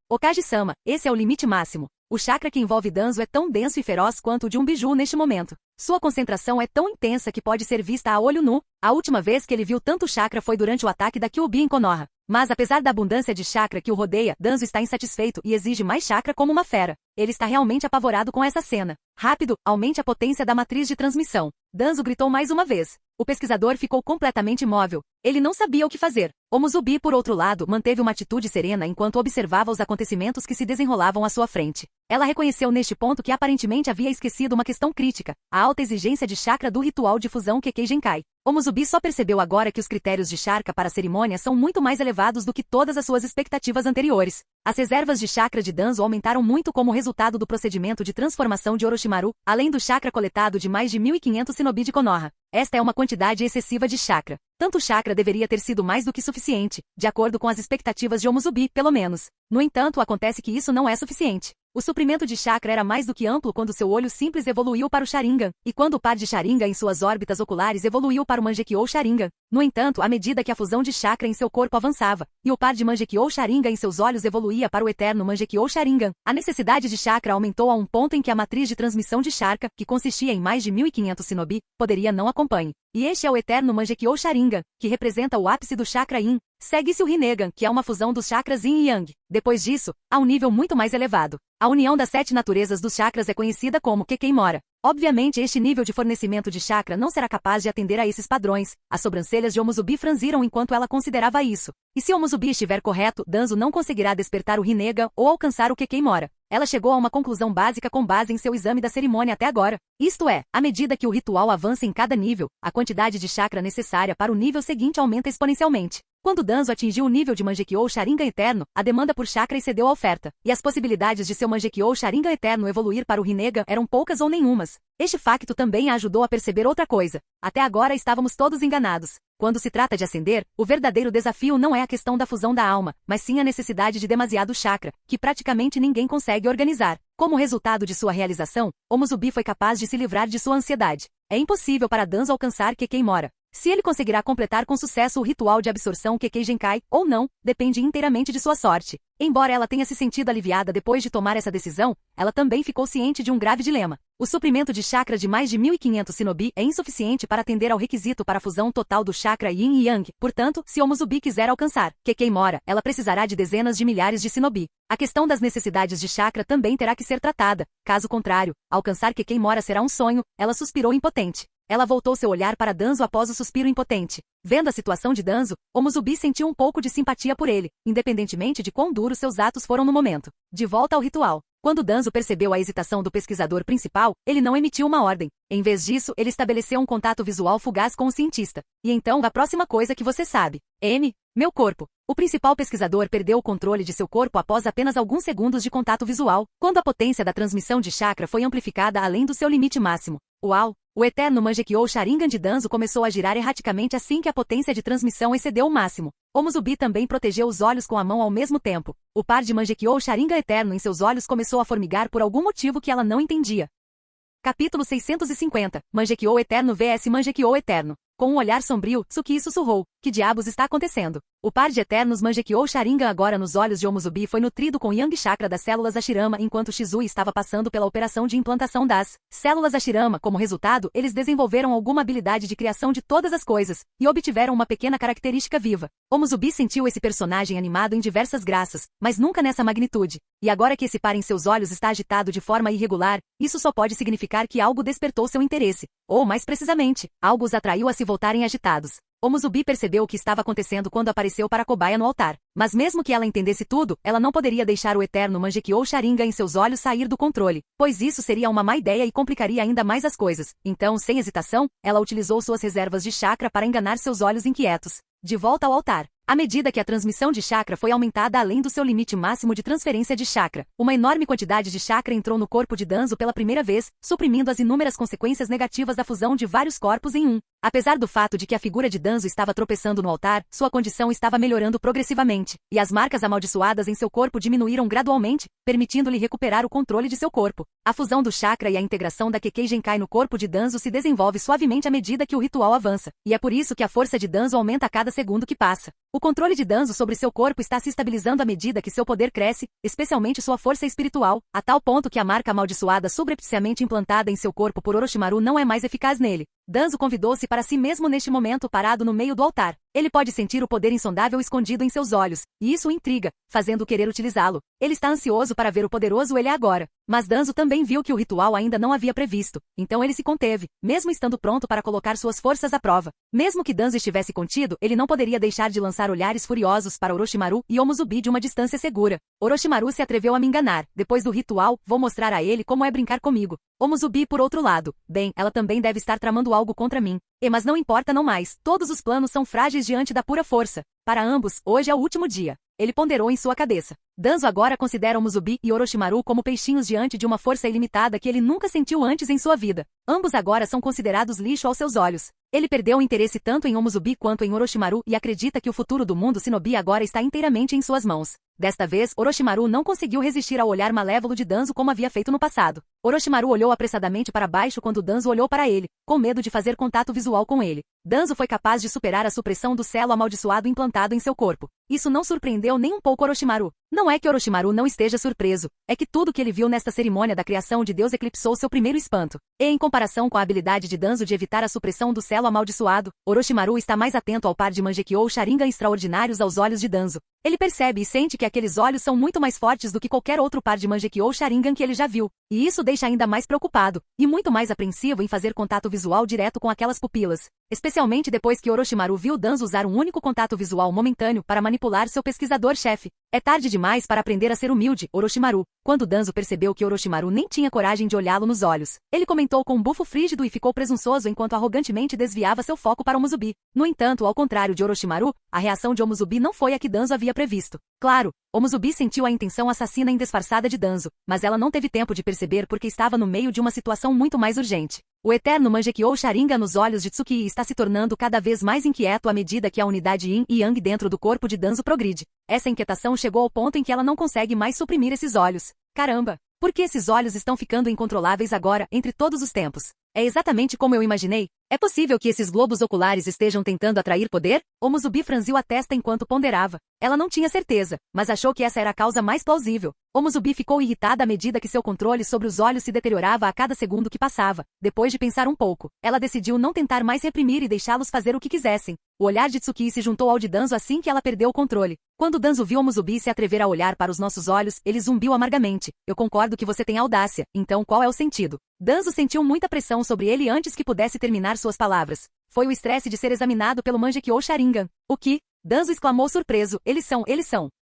Okage-sama, esse é o limite máximo. O chakra que envolve Danzo é tão denso e feroz quanto o de um biju neste momento. Sua concentração é tão intensa que pode ser vista a olho nu. A última vez que ele viu tanto chakra foi durante o ataque da Kyuubi em Konoha. Mas apesar da abundância de chakra que o rodeia, Danzo está insatisfeito e exige mais chakra como uma fera. Ele está realmente apavorado com essa cena. Rápido, aumente a potência da matriz de transmissão. Danzo gritou mais uma vez. O pesquisador ficou completamente imóvel. Ele não sabia o que fazer. Omuzubi, por outro lado, manteve uma atitude serena enquanto observava os acontecimentos que se desenrolavam à sua frente. Ela reconheceu neste ponto que aparentemente havia esquecido uma questão crítica, a alta exigência de chakra do ritual de fusão Kekkei Genkai. Omuzubi só percebeu agora que os critérios de chakra para a cerimônia são muito mais elevados do que todas as suas expectativas anteriores. As reservas de chakra de Danzo aumentaram muito como resultado do procedimento de transformação de Orochimaru, além do chakra coletado de mais de 1.500 Shinobi de Konoha. Esta é uma quantidade excessiva de chakra. Tanto chakra deveria ter sido mais do que suficiente, de acordo com as expectativas de Omuzubi, pelo menos. No entanto, acontece que isso não é suficiente. O suprimento de chakra era mais do que amplo quando seu olho simples evoluiu para o Sharingan, e quando o par de Sharingan em suas órbitas oculares evoluiu para o Mangekyou Sharingan. No entanto, à medida que a fusão de chakra em seu corpo avançava, e o par de Mangekyou Sharingan em seus olhos evoluía para o eterno Mangekyou Sharingan, a necessidade de chakra aumentou a um ponto em que a matriz de transmissão de chakra, que consistia em mais de 1.500 Shinobi, poderia não acompanhe. E este é o eterno Mangekyou Sharingan, que representa o ápice do chakra Yin. Segue-se o Rinnegan, que é uma fusão dos chakras Yin e Yang. Depois disso, há um nível muito mais elevado. A união das 7 naturezas dos chakras é conhecida como Kekkei Mora. Obviamente este nível de fornecimento de chakra não será capaz de atender a esses padrões. As sobrancelhas de Omuzubi franziram enquanto ela considerava isso. E se Omuzubi estiver correto, Danzo não conseguirá despertar o Rinnegan ou alcançar o Kekkei Mora. Ela chegou a uma conclusão básica com base em seu exame da cerimônia até agora. Isto é, à medida que o ritual avança em cada nível, a quantidade de chakra necessária para o nível seguinte aumenta exponencialmente. Quando Danzo atingiu o nível de Mangekyou Sharingan Eterno, a demanda por chakra excedeu a oferta, e as possibilidades de seu Mangekyou Sharingan Eterno evoluir para o Rinnegan eram poucas ou nenhumas. Este facto também a ajudou a perceber outra coisa. Até agora estávamos todos enganados. Quando se trata de ascender, o verdadeiro desafio não é a questão da fusão da alma, mas sim a necessidade de demasiado chakra, que praticamente ninguém consegue organizar. Como resultado de sua realização, Omuzubi foi capaz de se livrar de sua ansiedade. É impossível para Danzo alcançar Kekkei Mora. Se ele conseguirá completar com sucesso o ritual de absorção Kekkei Genkai ou não, depende inteiramente de sua sorte. Embora ela tenha se sentido aliviada depois de tomar essa decisão, ela também ficou ciente de um grave dilema. O suprimento de chakra de mais de 1.500 Shinobi é insuficiente para atender ao requisito para a fusão total do chakra Yin e Yang. Portanto, se Omuzubi quiser alcançar Kekkei Mora, ela precisará de dezenas de milhares de Shinobi. A questão das necessidades de chakra também terá que ser tratada. Caso contrário, alcançar Kekkei Mora será um sonho. Ela suspirou impotente. Ela voltou seu olhar para Danzo após o suspiro impotente. Vendo a situação de Danzo, Omuzubi sentiu um pouco de simpatia por ele, independentemente de quão duros seus atos foram no momento. De volta ao ritual. Quando Danzo percebeu a hesitação do pesquisador principal, ele não emitiu uma ordem. Em vez disso, ele estabeleceu um contato visual fugaz com o cientista. E então, a próxima coisa que você sabe. Meu corpo. O principal pesquisador perdeu o controle de seu corpo após apenas alguns segundos de contato visual, quando a potência da transmissão de chakra foi amplificada além do seu limite máximo. Uau! O eterno Mangekyou Sharingan de Danzo começou a girar erraticamente assim que a potência de transmissão excedeu o máximo. Omuzubi também protegeu os olhos com a mão ao mesmo tempo. O par de Mangekyou Sharingan eterno em seus olhos começou a formigar por algum motivo que ela não entendia. Capítulo 650. Mangekyou Eterno vs Mangekyou Eterno. Com um olhar sombrio, Tsukii sussurrou. Que diabos está acontecendo? O par de eternos Mangekyou Sharingan agora nos olhos de Omuzubi foi nutrido com Yang Chakra das células Hashirama enquanto Shizui estava passando pela operação de implantação das células Hashirama. Como resultado, eles desenvolveram alguma habilidade de criação de todas as coisas, e obtiveram uma pequena característica viva. Omuzubi sentiu esse personagem animado em diversas graças, mas nunca nessa magnitude. E agora que esse par em seus olhos está agitado de forma irregular, isso só pode significar que algo despertou seu interesse. Ou, mais precisamente, algo os atraiu a se voltarem agitados. Omuzubi percebeu o que estava acontecendo quando apareceu para a cobaia no altar. Mas mesmo que ela entendesse tudo, ela não poderia deixar o eterno Mangekyou Sharingan em seus olhos sair do controle, pois isso seria uma má ideia e complicaria ainda mais as coisas. Então, sem hesitação, ela utilizou suas reservas de chakra para enganar seus olhos inquietos. De volta ao altar. À medida que a transmissão de chakra foi aumentada além do seu limite máximo de transferência de chakra, uma enorme quantidade de chakra entrou no corpo de Danzo pela primeira vez, suprimindo as inúmeras consequências negativas da fusão de vários corpos em um. Apesar do fato de que a figura de Danzo estava tropeçando no altar, sua condição estava melhorando progressivamente, e as marcas amaldiçoadas em seu corpo diminuíram gradualmente, permitindo-lhe recuperar o controle de seu corpo. A fusão do chakra e a integração da Kekkei Genkai no corpo de Danzo se desenvolve suavemente à medida que o ritual avança, e é por isso que a força de Danzo aumenta a cada segundo que passa. O controle de Danzo sobre seu corpo está se estabilizando à medida que seu poder cresce, especialmente sua força espiritual, a tal ponto que a marca amaldiçoada subrepticiamente implantada em seu corpo por Orochimaru não é mais eficaz nele. Danzo convidou-se para si mesmo neste momento parado no meio do altar. Ele pode sentir o poder insondável escondido em seus olhos, e isso o intriga, fazendo-o querer utilizá-lo. Ele está ansioso para ver o poderoso ele agora. Mas Danzo também viu que o ritual ainda não havia previsto, então ele se conteve, mesmo estando pronto para colocar suas forças à prova. Mesmo que Danzo estivesse contido, ele não poderia deixar de lançar olhares furiosos para Orochimaru e Omuzubi de uma distância segura. Orochimaru se atreveu a me enganar. Depois do ritual, vou mostrar a ele como é brincar comigo. Omuzubi, por outro lado, bem, ela também deve estar tramando algo contra mim. Mas não importa não mais, todos os planos são frágeis diante da pura força. Para ambos, hoje é o último dia. Ele ponderou em sua cabeça. Danzo agora considera Omuzubi e Orochimaru como peixinhos diante de uma força ilimitada que ele nunca sentiu antes em sua vida. Ambos agora são considerados lixo aos seus olhos. Ele perdeu o interesse tanto em Omuzubi quanto em Orochimaru e acredita que o futuro do mundo Shinobi agora está inteiramente em suas mãos. Desta vez, Orochimaru não conseguiu resistir ao olhar malévolo de Danzo como havia feito no passado. Orochimaru olhou apressadamente para baixo quando Danzo olhou para ele, com medo de fazer contato visual com ele. Danzo foi capaz de superar a supressão do selo amaldiçoado implantado em seu corpo. Isso não surpreendeu nem um pouco Orochimaru. Não é que Orochimaru não esteja surpreso, é que tudo que ele viu nesta cerimônia da criação de Deus eclipsou seu primeiro espanto. E em comparação com a habilidade de Danzo de evitar a supressão do selo amaldiçoado, Orochimaru está mais atento ao par de Mangekyou Sharingan extraordinários aos olhos de Danzo. Ele percebe e sente que aqueles olhos são muito mais fortes do que qualquer outro par de Mangekyou Sharingan que ele já viu, e isso deixa ainda mais preocupado, e muito mais apreensivo em fazer contato visual direto com aquelas pupilas. Especialmente depois que Orochimaru viu Danzo usar um único contato visual momentâneo para manipular seu pesquisador-chefe. É tarde demais para aprender a ser humilde, Orochimaru. Quando Danzo percebeu que Orochimaru nem tinha coragem de olhá-lo nos olhos, ele comentou com um bufo frígido e ficou presunçoso enquanto arrogantemente desviava seu foco para Omuzubi. No entanto, ao contrário de Orochimaru, a reação de Omuzubi não foi a que Danzo havia previsto. Claro, Omuzubi sentiu a intenção assassina e indisfarçada de Danzo, mas ela não teve tempo de perceber porque estava no meio de uma situação muito mais urgente. O eterno Mangekyou Sharingan nos olhos de Tsukii está se tornando cada vez mais inquieto à medida que a unidade Yin e Yang dentro do corpo de Danzo progride. Essa inquietação chegou ao ponto em que ela não consegue mais suprimir esses olhos. Caramba! Por que esses olhos estão ficando incontroláveis agora, entre todos os tempos? É exatamente como eu imaginei? É possível que esses globos oculares estejam tentando atrair poder? Omuzubi franziu a testa enquanto ponderava. Ela não tinha certeza, mas achou que essa era a causa mais plausível. Omuzubi ficou irritada à medida que seu controle sobre os olhos se deteriorava a cada segundo que passava. Depois de pensar um pouco, ela decidiu não tentar mais reprimir e deixá-los fazer o que quisessem. O olhar de Tsuki se juntou ao de Danzo assim que ela perdeu o controle. Quando Danzo viu Omuzubi se atrever a olhar para os nossos olhos, ele zumbiu amargamente. Eu concordo que você tem audácia, então qual é o sentido? Danzo sentiu muita pressão sobre ele antes que pudesse terminar suas palavras. Foi o estresse de ser examinado pelo Mangekyou Sharingan. O que? Danzo exclamou surpreso. Eles são.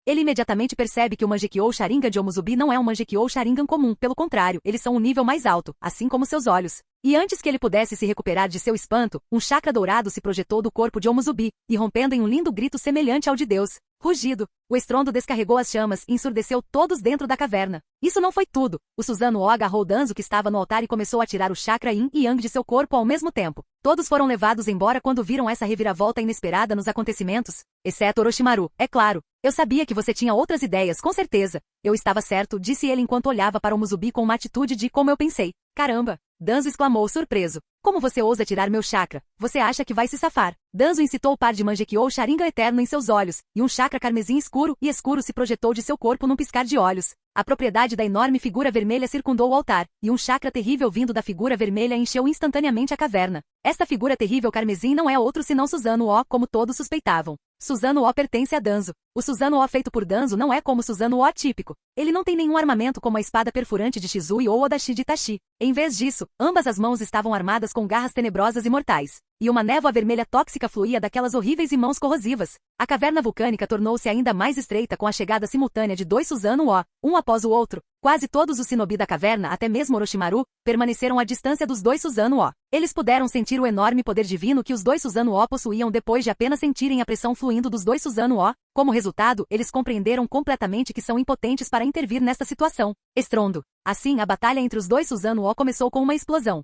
Ele imediatamente percebe que o Mangekyou Sharingan de Omuzubi não é um Mangekyou Sharingan comum, pelo contrário, eles são um nível mais alto, assim como seus olhos. E antes que ele pudesse se recuperar de seu espanto, um chakra dourado se projetou do corpo de Omuzubi, irrompendo em um lindo grito semelhante ao de Deus. Rugido. O estrondo descarregou as chamas e ensurdeceu todos dentro da caverna. Isso não foi tudo. O Susanoo agarrou Danzo que estava no altar e começou a tirar o chakra Yin e Yang de seu corpo ao mesmo tempo. Todos foram levados embora quando viram essa reviravolta inesperada nos acontecimentos, exceto Orochimaru, é claro. Eu sabia que você tinha outras ideias, com certeza. Eu estava certo, disse ele enquanto olhava para Omuzubi com uma atitude de como eu pensei. Caramba! Danzo exclamou surpreso. Como você ousa tirar meu chakra? Você acha que vai se safar? Danzo incitou o par de Mangekyou Sharingan eterno em seus olhos, e um chakra carmesim escuro se projetou de seu corpo num piscar de olhos. A propriedade da enorme figura vermelha circundou o altar, e um chakra terrível vindo da figura vermelha encheu instantaneamente a caverna. Esta figura terrível carmesim não é outro senão Susanoo, como todos suspeitavam. Susanoo pertence a Danzo. O Susanoo feito por Danzo não é como o Susanoo típico. Ele não tem nenhum armamento como a espada perfurante de Shizui ou Odachi de Itachi. Em vez disso, ambas as mãos estavam armadas com garras tenebrosas e mortais. E uma névoa vermelha tóxica fluía daquelas horríveis e mãos corrosivas. A caverna vulcânica tornou-se ainda mais estreita com a chegada simultânea de dois Susanoo, um após o outro. Quase todos os shinobi da caverna, até mesmo Orochimaru, permaneceram à distância dos dois Susanoo. Eles puderam sentir o enorme poder divino que os dois Susanoo possuíam depois de apenas sentirem a pressão fluindo dos dois Susanoo. Como resultado, eles compreenderam completamente que são impotentes para intervir nesta situação. Estrondo. Assim, a batalha entre os dois Susanoo começou com uma explosão.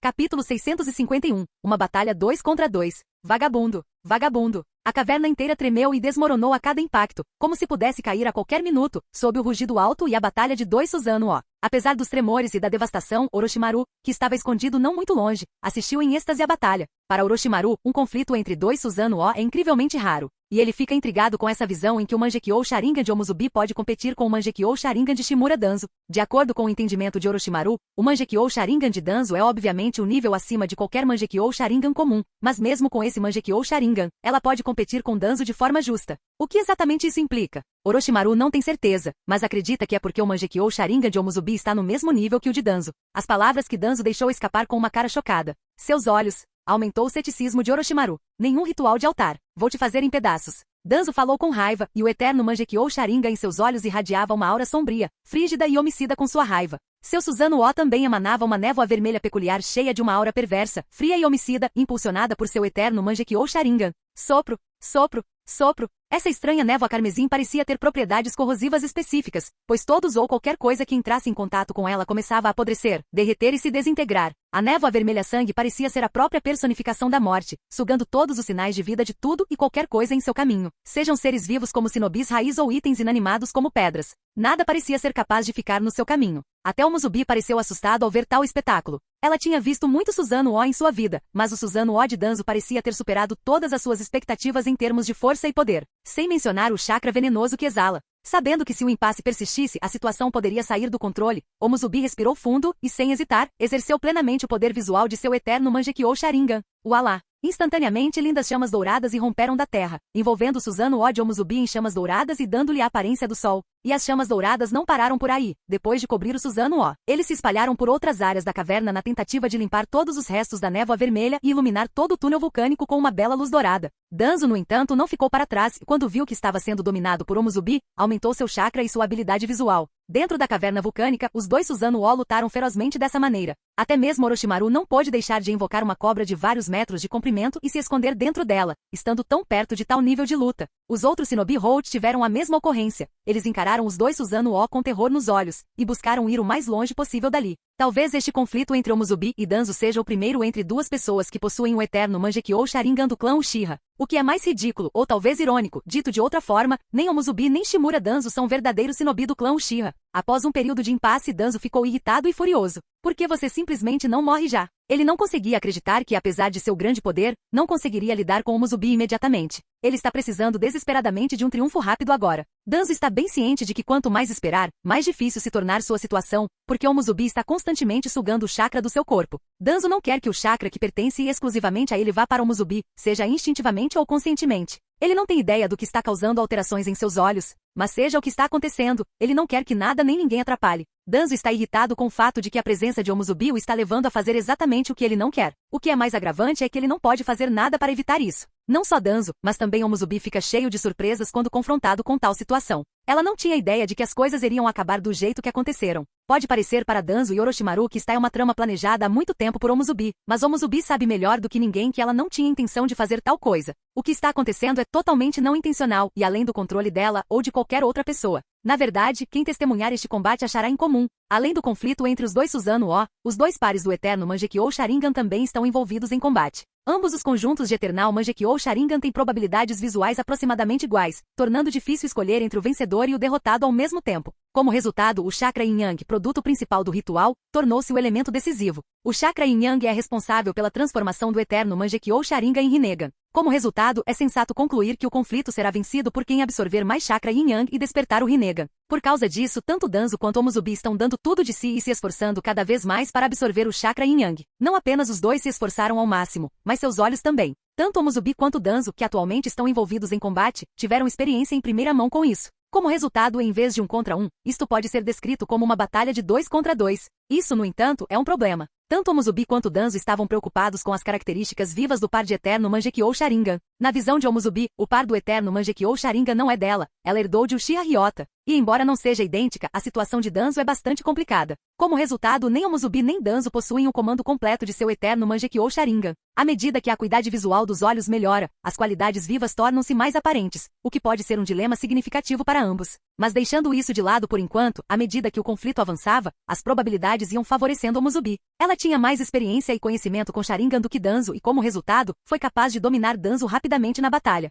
Capítulo 651. Uma batalha 2 contra 2. Vagabundo. Vagabundo. A caverna inteira tremeu e desmoronou a cada impacto, como se pudesse cair a qualquer minuto, sob o rugido alto e a batalha de dois Susanoo. Apesar dos tremores e da devastação, Orochimaru, que estava escondido não muito longe, assistiu em êxtase à batalha. Para Orochimaru, um conflito entre dois Susanoo é incrivelmente raro. E ele fica intrigado com essa visão em que o Mangekyou Sharingan de Omuzubi pode competir com o Mangekyou Sharingan de Shimura Danzo. De acordo com o entendimento de Orochimaru, o Mangekyou Sharingan de Danzo é obviamente um nível acima de qualquer Mangekyou Sharingan comum, mas mesmo com esse Mangekyou Sharingan, ela pode competir com Danzo de forma justa. O que exatamente isso implica? Orochimaru não tem certeza, mas acredita que é porque o Mangekyou Sharingan de Omuzubi está no mesmo nível que o de Danzo. As palavras que Danzo deixou escapar com uma cara chocada. Seus olhos. Aumentou o ceticismo de Orochimaru. Nenhum ritual de altar. Vou te fazer em pedaços. Danzo falou com raiva, e o eterno Mangekyou Sharingan em seus olhos irradiava uma aura sombria, frígida e homicida com sua raiva. Seu Susanoo também emanava uma névoa vermelha peculiar cheia de uma aura perversa, fria e homicida, impulsionada por seu eterno Mangekyou Sharingan. Sopro, sopro, sopro. Essa estranha névoa carmesim parecia ter propriedades corrosivas específicas, pois todos ou qualquer coisa que entrasse em contato com ela começava a apodrecer, derreter e se desintegrar. A névoa vermelha sangue parecia ser a própria personificação da morte, sugando todos os sinais de vida de tudo e qualquer coisa em seu caminho, sejam seres vivos como sinobis raiz ou itens inanimados como pedras. Nada parecia ser capaz de ficar no seu caminho. Até Omuzubi pareceu assustado ao ver tal espetáculo. Ela tinha visto muito Susanoo em sua vida, mas o Susanoo de Danzo parecia ter superado todas as suas expectativas em termos de força e poder, sem mencionar o chakra venenoso que exala. Sabendo que se o impasse persistisse, a situação poderia sair do controle, Omuzubi respirou fundo e, sem hesitar, exerceu plenamente o poder visual de seu eterno Mangekyou Sharingan. Ualá! Instantaneamente lindas chamas douradas irromperam da terra, envolvendo Susanoo de Omuzubi em chamas douradas e dando-lhe a aparência do sol. E as chamas douradas não pararam por aí. Depois de cobrir o Susanoo, eles se espalharam por outras áreas da caverna na tentativa de limpar todos os restos da névoa vermelha e iluminar todo o túnel vulcânico com uma bela luz dourada. Danzo, no entanto, não ficou para trás e quando viu que estava sendo dominado por Omuzubi, aumentou seu chakra e sua habilidade visual. Dentro da caverna vulcânica, os dois Susanoo lutaram ferozmente dessa maneira. Até mesmo Orochimaru não pôde deixar de invocar uma cobra de vários metros de comprimento e se esconder dentro dela, estando tão perto de tal nível de luta. Os outros Shinobi Hold tiveram a mesma ocorrência. Eles encararam os dois Susanoo com terror nos olhos, e buscaram ir o mais longe possível dali. Talvez este conflito entre Omuzubi e Danzo seja o primeiro entre duas pessoas que possuem o eterno Mangekyou Sharingan do clã Uchiha. O que é mais ridículo, ou talvez irônico, dito de outra forma, nem Omuzubi nem Shimura Danzo são verdadeiros shinobi do clã Uchiha. Após um período de impasse, Danzo ficou irritado e furioso. Por que você simplesmente não morre já? Ele não conseguia acreditar que, apesar de seu grande poder, não conseguiria lidar com o Musubi imediatamente. Ele está precisando desesperadamente de um triunfo rápido agora. Danzo está bem ciente de que quanto mais esperar, mais difícil se tornar sua situação, porque o Musubi está constantemente sugando o chakra do seu corpo. Danzo não quer que o chakra que pertence exclusivamente a ele vá para o Musubi, seja instintivamente ou conscientemente. Ele não tem ideia do que está causando alterações em seus olhos, mas seja o que está acontecendo, ele não quer que nada nem ninguém atrapalhe. Danzo está irritado com o fato de que a presença de Omuzubi o está levando a fazer exatamente o que ele não quer. O que é mais agravante é que ele não pode fazer nada para evitar isso. Não só Danzo, mas também Omuzubi fica cheio de surpresas quando confrontado com tal situação. Ela não tinha ideia de que as coisas iriam acabar do jeito que aconteceram. Pode parecer para Danzo e Orochimaru que está em uma trama planejada há muito tempo por Omuzubi, mas Omuzubi sabe melhor do que ninguém que ela não tinha intenção de fazer tal coisa. O que está acontecendo é totalmente não intencional e além do controle dela ou de qualquer outra pessoa. Na verdade, quem testemunhar este combate achará incomum. Além do conflito entre os dois Susanoo, os dois pares do Eterno Mangekyou Sharingan também estão envolvidos em combate. Ambos os conjuntos de Eternal Mangekyou Sharingan têm probabilidades visuais aproximadamente iguais, tornando difícil escolher entre o vencedor e o derrotado ao mesmo tempo. Como resultado, o chakra Yin-Yang, produto principal do ritual, tornou-se o elemento decisivo. O chakra Yin-Yang é responsável pela transformação do Eterno Mangekyou Sharingan em Rinnegan. Como resultado, é sensato concluir que o conflito será vencido por quem absorver mais chakra Yin-Yang e despertar o Rinnegan. Por causa disso, tanto Danzo quanto Omuzubi estão dando tudo de si e se esforçando cada vez mais para absorver o chakra Yin-Yang. Não apenas os dois se esforçaram ao máximo, mas seus olhos também. Tanto Omuzubi quanto Danzo, que atualmente estão envolvidos em combate, tiveram experiência em primeira mão com isso. Como resultado, em vez de 1 contra 1, isto pode ser descrito como uma batalha de 2 contra 2. Isso, no entanto, é um problema. Tanto Omuzubi quanto Danzo estavam preocupados com as características vivas do par de Eterno Mangekyou Sharingan. Na visão de Omuzubi, o par do Eterno Mangekyou Sharingan não é dela, ela herdou de Uchiha Ryota. E embora não seja idêntica, a situação de Danzo é bastante complicada. Como resultado, nem Omuzubi nem Danzo possuem o comando completo de seu Eterno Mangekyou Sharingan. À medida que a acuidade visual dos olhos melhora, as qualidades vivas tornam-se mais aparentes, o que pode ser um dilema significativo para ambos. Mas deixando isso de lado por enquanto, à medida que o conflito avançava, as probabilidades iam favorecendo Omuzubi. Ela tinha mais experiência e conhecimento com Sharingan do que Danzo e, como resultado, foi capaz de dominar Danzo rapidamente na batalha.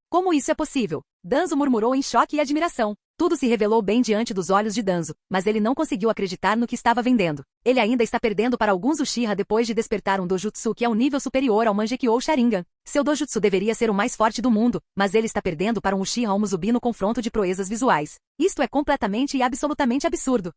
Como isso é possível? Danzo murmurou em choque e admiração. Tudo se revelou bem diante dos olhos de Danzo, mas ele não conseguiu acreditar no que estava vendendo. Ele ainda está perdendo para alguns Uchiha depois de despertar um Dojutsu que é um nível superior ao Mangekyou Sharingan. Seu Dojutsu deveria ser o mais forte do mundo, mas ele está perdendo para um Uchiha Omuzubi no confronto de proezas visuais. Isto é completamente e absolutamente absurdo.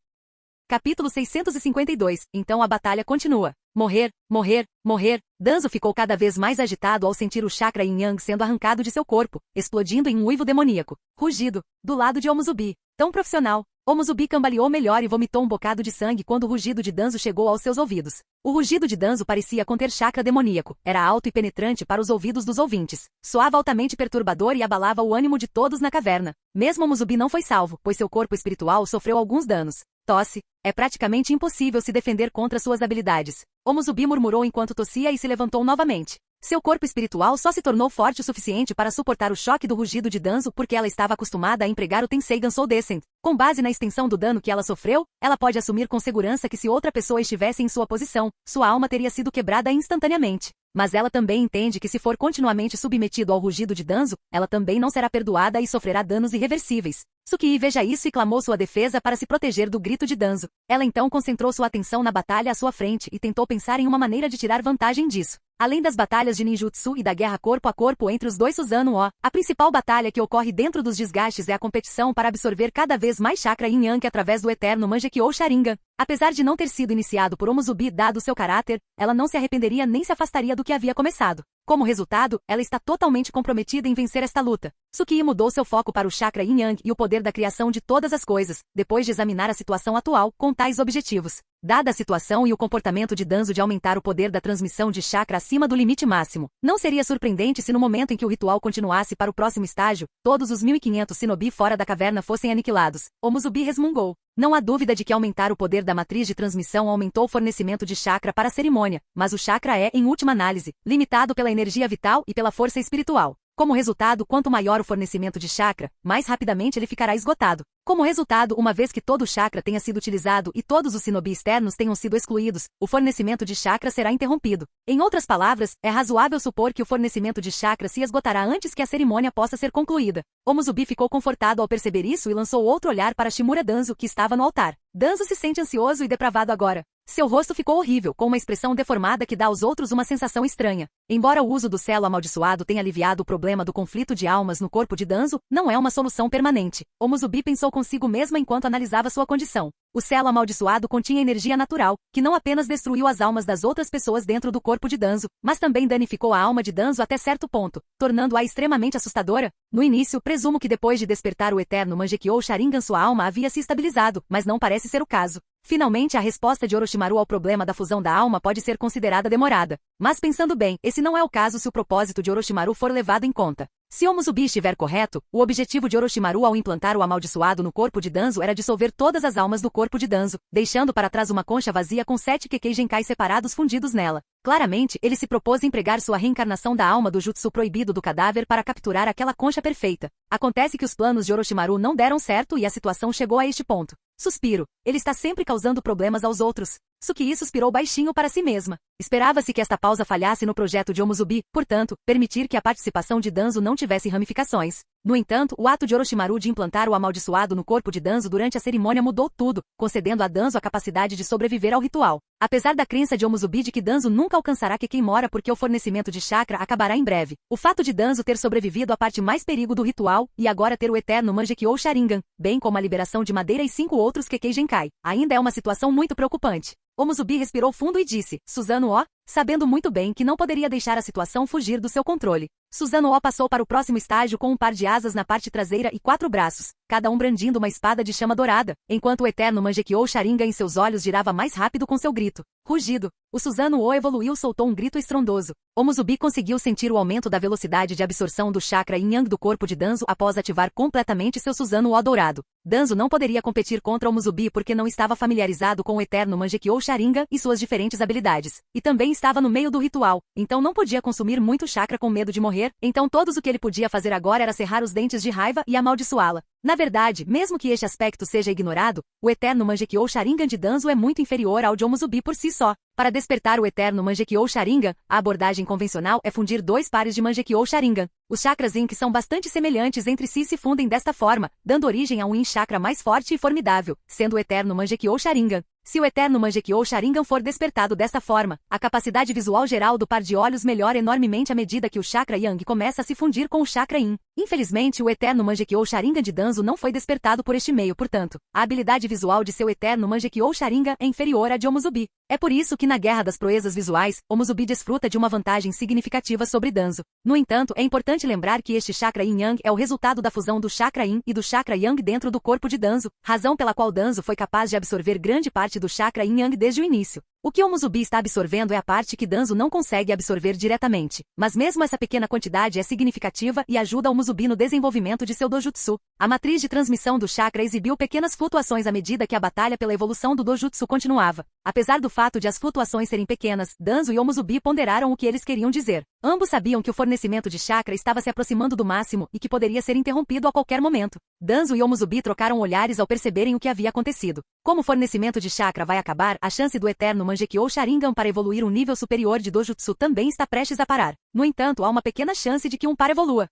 Capítulo 652. Então a batalha continua. Morrer, morrer, morrer. Danzo ficou cada vez mais agitado ao sentir o chakra Yin-Yang sendo arrancado de seu corpo, explodindo em um uivo demoníaco. Rugido. Do lado de Omuzubi. Tão profissional. Omuzubi cambaleou melhor e vomitou um bocado de sangue quando o rugido de Danzo chegou aos seus ouvidos. O rugido de Danzo parecia conter chakra demoníaco. Era alto e penetrante para os ouvidos dos ouvintes. Soava altamente perturbador e abalava o ânimo de todos na caverna. Mesmo Omuzubi não foi salvo, pois seu corpo espiritual sofreu alguns danos. Tosse. É praticamente impossível se defender contra suas habilidades. Omuzubi murmurou enquanto tossia e se levantou novamente. Seu corpo espiritual só se tornou forte o suficiente para suportar o choque do rugido de Danzo porque ela estava acostumada a empregar o Tenseigan Soul Descent. Com base na extensão do dano que ela sofreu, ela pode assumir com segurança que se outra pessoa estivesse em sua posição, sua alma teria sido quebrada instantaneamente. Mas ela também entende que se for continuamente submetido ao rugido de Danzo, ela também não será perdoada e sofrerá danos irreversíveis. Tsukii veja isso e clamou sua defesa para se proteger do grito de Danzo. Ela então concentrou sua atenção na batalha à sua frente e tentou pensar em uma maneira de tirar vantagem disso. Além das batalhas de ninjutsu e da guerra corpo a corpo entre os dois Susanoo, a principal batalha que ocorre dentro dos desgastes é a competição para absorver cada vez mais chakra Yin-Yang através do Eterno Mangekyou Sharingan. Apesar de não ter sido iniciado por Omuzubi dado seu caráter, ela não se arrependeria nem se afastaria do que havia começado. Como resultado, ela está totalmente comprometida em vencer esta luta. Tsukii mudou seu foco para o chakra Yin-Yang e o poder da criação de todas as coisas, depois de examinar a situação atual com tais objetivos. Dada a situação e o comportamento de Danzo de aumentar o poder da transmissão de chakra acima do limite máximo, não seria surpreendente se no momento em que o ritual continuasse para o próximo estágio, todos os 1500 shinobi fora da caverna fossem aniquilados. Omuzubi resmungou. Não há dúvida de que aumentar o poder da matriz de transmissão aumentou o fornecimento de chakra para a cerimônia, mas o chakra é, em última análise, limitado pela energia vital e pela força espiritual. Como resultado, quanto maior o fornecimento de chakra, mais rapidamente ele ficará esgotado. Como resultado, uma vez que todo o chakra tenha sido utilizado e todos os shinobi externos tenham sido excluídos, o fornecimento de chakra será interrompido. Em outras palavras, é razoável supor que o fornecimento de chakra se esgotará antes que a cerimônia possa ser concluída. O Musubi ficou confortado ao perceber isso e lançou outro olhar para Shimura Danzo, que estava no altar. Danzo se sente ansioso e depravado agora. Seu rosto ficou horrível, com uma expressão deformada que dá aos outros uma sensação estranha. Embora o uso do selo amaldiçoado tenha aliviado o problema do conflito de almas no corpo de Danzo, não é uma solução permanente. O Musubi pensou consigo mesma enquanto analisava sua condição. O selo amaldiçoado continha energia natural, que não apenas destruiu as almas das outras pessoas dentro do corpo de Danzo, mas também danificou a alma de Danzo até certo ponto, tornando-a extremamente assustadora. No início, presumo que depois de despertar o eterno Mangekyou Sharingan sua alma havia se estabilizado, mas não parece ser o caso. Finalmente, a resposta de Orochimaru ao problema da fusão da alma pode ser considerada demorada. Mas pensando bem, esse não é o caso se o propósito de Orochimaru for levado em conta. Se o Musubi estiver correto, o objetivo de Orochimaru ao implantar o amaldiçoado no corpo de Danzo era dissolver todas as almas do corpo de Danzo, deixando para trás uma concha vazia com 7 Kekkei Genkai separados fundidos nela. Claramente, ele se propôs empregar sua reencarnação da alma do jutsu proibido do cadáver para capturar aquela concha perfeita. Acontece que os planos de Orochimaru não deram certo e a situação chegou a este ponto. Suspiro. Ele está sempre causando problemas aos outros. Tsukii suspirou baixinho para si mesma. Esperava-se que esta pausa falhasse no projeto de Omusubi, portanto, permitir que a participação de Danzo não tivesse ramificações. No entanto, o ato de Orochimaru de implantar o amaldiçoado no corpo de Danzo durante a cerimônia mudou tudo, concedendo a Danzo a capacidade de sobreviver ao ritual. Apesar da crença de Omusubi de que Danzo nunca alcançará Kekimora porque o fornecimento de chakra acabará em breve, o fato de Danzo ter sobrevivido à parte mais perigo do ritual e agora ter o eterno Mangekyou Sharingan, bem como a liberação de Madeira e 5 outros Kekkei Genkai, ainda é uma situação muito preocupante. O Musubi respirou fundo e disse, Susanoo, sabendo muito bem que não poderia deixar a situação fugir do seu controle. Susanoo passou para o próximo estágio com um par de asas na parte traseira e 4 braços, cada um brandindo uma espada de chama dourada, enquanto o eterno Mangekyou Sharingan em seus olhos girava mais rápido com seu grito. Rugido. O Susanoo evoluiu e soltou um grito estrondoso. O Musubi conseguiu sentir o aumento da velocidade de absorção do chakra yin-yang do corpo de Danzo após ativar completamente seu Susanoo dourado. Danzo não poderia competir contra o Musubi porque não estava familiarizado com o eterno Mangekyou Sharingan e suas diferentes habilidades. E também estava no meio do ritual, então não podia consumir muito chakra com medo de morrer, então todos o que ele podia fazer agora era cerrar os dentes de raiva e amaldiçoá-la. Na verdade, mesmo que este aspecto seja ignorado, o eterno Mangekyou Sharingan de Danzo é muito inferior ao de Omusubi por si só. Para despertar o eterno Mangekyou Sharingan, a abordagem convencional é fundir 2 pares de Mangekyou Sharingan. Os chakras Yin que são bastante semelhantes entre si se fundem desta forma, dando origem a um Yin chakra mais forte e formidável, sendo o eterno Mangekyou Sharingan. Se o eterno Mangekyou Sharingan for despertado desta forma, a capacidade visual geral do par de olhos melhora enormemente à medida que o chakra Yang começa a se fundir com o chakra Yin. Infelizmente, o eterno Mangekyou Sharingan de Danzo não foi despertado por este meio, portanto, a habilidade visual de seu eterno Mangekyou Sharingan é inferior à de Omusubi. É por isso que na Guerra das Proezas Visuais, Omusubi desfruta de uma vantagem significativa sobre Danzo. No entanto, é importante lembrar que este chakra Yin-Yang é o resultado da fusão do chakra Yin e do chakra Yang dentro do corpo de Danzo, razão pela qual Danzo foi capaz de absorver grande parte do chakra Yin-Yang desde o início. O que Omusubi está absorvendo é a parte que Danzo não consegue absorver diretamente. Mas mesmo essa pequena quantidade é significativa e ajuda Omusubi no desenvolvimento de seu dojutsu. A matriz de transmissão do chakra exibiu pequenas flutuações à medida que a batalha pela evolução do dojutsu continuava. Apesar do fato de as flutuações serem pequenas, Danzo e Omusubi ponderaram o que eles queriam dizer. Ambos sabiam que o fornecimento de chakra estava se aproximando do máximo e que poderia ser interrompido a qualquer momento. Danzo e Omusubi trocaram olhares ao perceberem o que havia acontecido. Como o fornecimento de chakra vai acabar, a chance do eterno Mangekyou Sharingan para evoluir um nível superior de dojutsu também está prestes a parar. No entanto, há uma pequena chance de que um par evolua.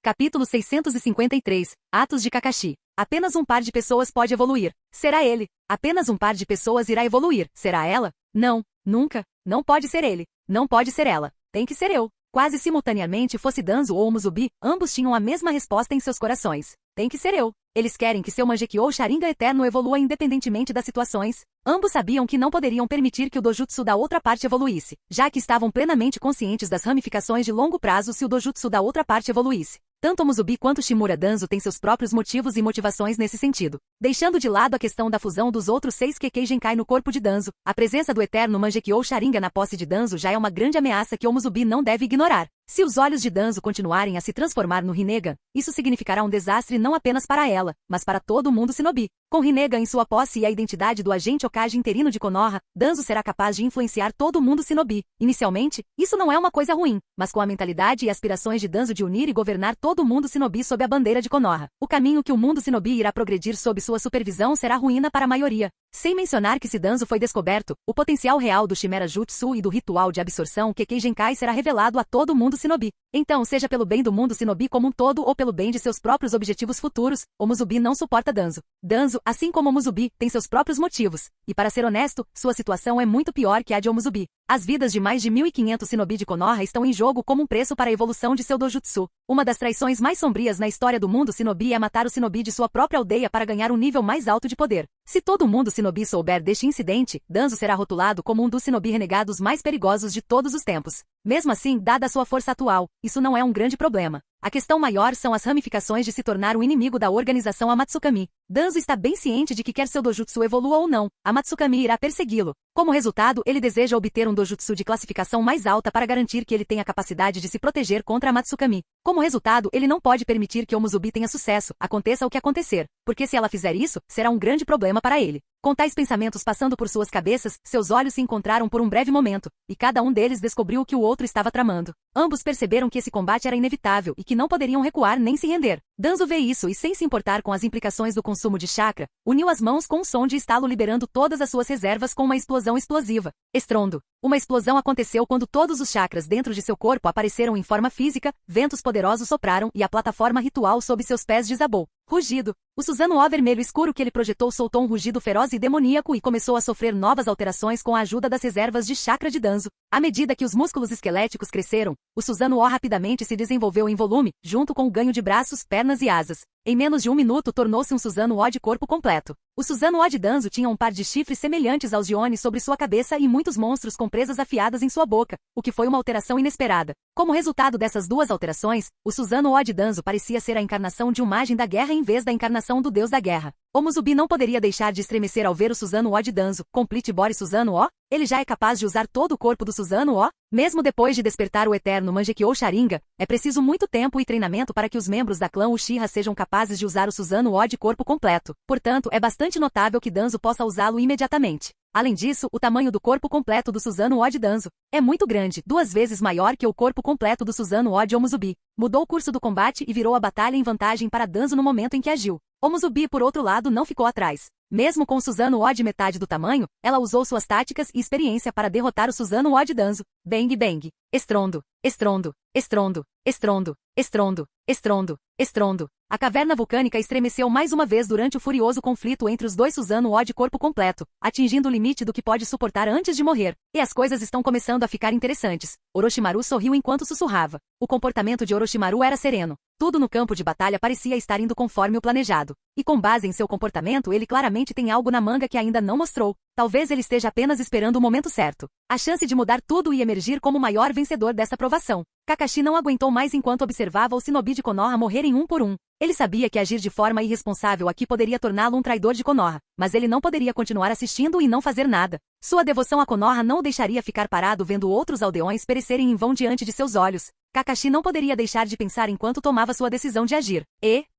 Capítulo 653. Atos de Kakashi. Apenas um par de pessoas pode evoluir. Será ele. Apenas um par de pessoas irá evoluir. Será ela? Não. Nunca. Não pode ser ele. Não pode ser ela. Tem que ser eu. Quase simultaneamente fosse Danzo ou Omusubi, ambos tinham a mesma resposta em seus corações. Tem que ser eu. Eles querem que seu Mangekyou Sharingan eterno evolua independentemente das situações. Ambos sabiam que não poderiam permitir que o dojutsu da outra parte evoluísse, já que estavam plenamente conscientes das ramificações de longo prazo se o dojutsu da outra parte evoluísse. Tanto Omusubi quanto Shimura Danzo têm seus próprios motivos e motivações nesse sentido. Deixando de lado a questão da fusão dos outros 6 Kekkei Genkai no corpo de Danzo, a presença do eterno Mangekyou Sharingan na posse de Danzo já é uma grande ameaça que Omusubi não deve ignorar. Se os olhos de Danzo continuarem a se transformar no Rinnegan, isso significará um desastre não apenas para ela, mas para todo o mundo Shinobi. Com Rinnegan em sua posse e a identidade do agente Hokage interino de Konoha, Danzo será capaz de influenciar todo o mundo Shinobi. Inicialmente, isso não é uma coisa ruim, mas com a mentalidade e aspirações de Danzo de unir e governar todo o mundo Shinobi sob a bandeira de Konoha, o caminho que o mundo Shinobi irá progredir sob sua supervisão será ruína para a maioria. Sem mencionar que se Danzo foi descoberto, o potencial real do Chimera Jutsu e do ritual de absorção Kekkei Genkai será revelado a todo o mundo Shinobi. Então, seja pelo bem do mundo Shinobi como um todo ou pelo bem de seus próprios objetivos futuros, o Musubi não suporta Danzo. Danzo, assim como o Musubi, tem seus próprios motivos, e para ser honesto, sua situação é muito pior que a de Omusubi. As vidas de mais de 1.500 Shinobi de Konoha estão em jogo como um preço para a evolução de seu dojutsu. Uma das traições mais sombrias na história do mundo Shinobi é matar o Shinobi de sua própria aldeia para ganhar um nível mais alto de poder. Se todo mundo Shinobi souber deste incidente, Danzo será rotulado como um dos Shinobi renegados mais perigosos de todos os tempos. Mesmo assim, dada a sua força atual, isso não é um grande problema. A questão maior são as ramificações de se tornar um inimigo da organização Amatsukami. Danzo está bem ciente de que quer seu dojutsu evolua ou não, Amatsukami irá persegui-lo. Como resultado, ele deseja obter um dojutsu de classificação mais alta para garantir que ele tenha capacidade de se proteger contra Amatsukami. Como resultado, ele não pode permitir que Omusubi tenha sucesso, aconteça o que acontecer, porque se ela fizer isso, será um grande problema para ele. Com tais pensamentos passando por suas cabeças, seus olhos se encontraram por um breve momento, e cada um deles descobriu o que o outro estava tramando. Ambos perceberam que esse combate era inevitável e que não poderiam recuar nem se render. Danzo vê isso e, sem se importar com as implicações do consumo de chakra, uniu as mãos com um som de estalo liberando todas as suas reservas com uma explosão explosiva. Estrondo. Uma explosão aconteceu quando todos os chakras dentro de seu corpo apareceram em forma física, ventos poderosos sopraram e a plataforma ritual sob seus pés desabou. Rugido. O Susanoo vermelho escuro que ele projetou soltou um rugido feroz e demoníaco e começou a sofrer novas alterações com a ajuda das reservas de chakra de Danzo. À medida que os músculos esqueléticos cresceram, o Susanoo rapidamente se desenvolveu em volume, junto com o ganho de braços, pernas e asas. Em menos de um minuto tornou-se um Susanoo de corpo completo. O Susanoo de Danzo tinha um par de chifres semelhantes aos de Oni sobre sua cabeça e muitos monstros com presas afiadas em sua boca, o que foi uma alteração inesperada. Como resultado dessas duas alterações, o Susanoo de Danzo parecia ser a encarnação de um Majin da guerra em vez da encarnação do deus da guerra. Omusubi não poderia deixar de estremecer ao ver o Susanoo de Danzo, Complete Body Susanoo. Ele já é capaz de usar todo o corpo do Susanoo? Mesmo depois de despertar o eterno Mangekyou Sharingan, é preciso muito tempo e treinamento para que os membros da clã Uchiha sejam capazes de usar o Susanoo de corpo completo. Portanto, é bastante notável que Danzo possa usá-lo imediatamente. Além disso, o tamanho do corpo completo do Susanoo de Danzo é muito grande, 2 vezes maior que o corpo completo do Susanoo de Omusubi. Mudou o curso do combate e virou a batalha em vantagem para Danzo no momento em que agiu. Omusubi, por outro lado, não ficou atrás. Mesmo com o Susanoo de metade do tamanho, ela usou suas táticas e experiência para derrotar o Susanoo de Danzo. Bang bang. Estrondo. Estrondo. Estrondo. Estrondo. Estrondo. Estrondo. Estrondo. A caverna vulcânica estremeceu mais uma vez durante o furioso conflito entre os dois Susanoo de corpo completo, atingindo o limite do que pode suportar antes de morrer. E as coisas estão começando a ficar interessantes. Orochimaru sorriu enquanto sussurrava. O comportamento de Orochimaru era sereno. Tudo no campo de batalha parecia estar indo conforme o planejado. E com base em seu comportamento ele claramente tem algo na manga que ainda não mostrou. Talvez ele esteja apenas esperando o momento certo. A chance de mudar tudo e emergir como o maior vencedor dessa provação. Kakashi não aguentou mais enquanto observava o Shinobi de Konoha morrerem um por um. Ele sabia que agir de forma irresponsável aqui poderia torná-lo um traidor de Konoha, mas ele não poderia continuar assistindo e não fazer nada. Sua devoção a Konoha não o deixaria ficar parado vendo outros aldeões perecerem em vão diante de seus olhos. Kakashi não poderia deixar de pensar enquanto tomava sua decisão de agir.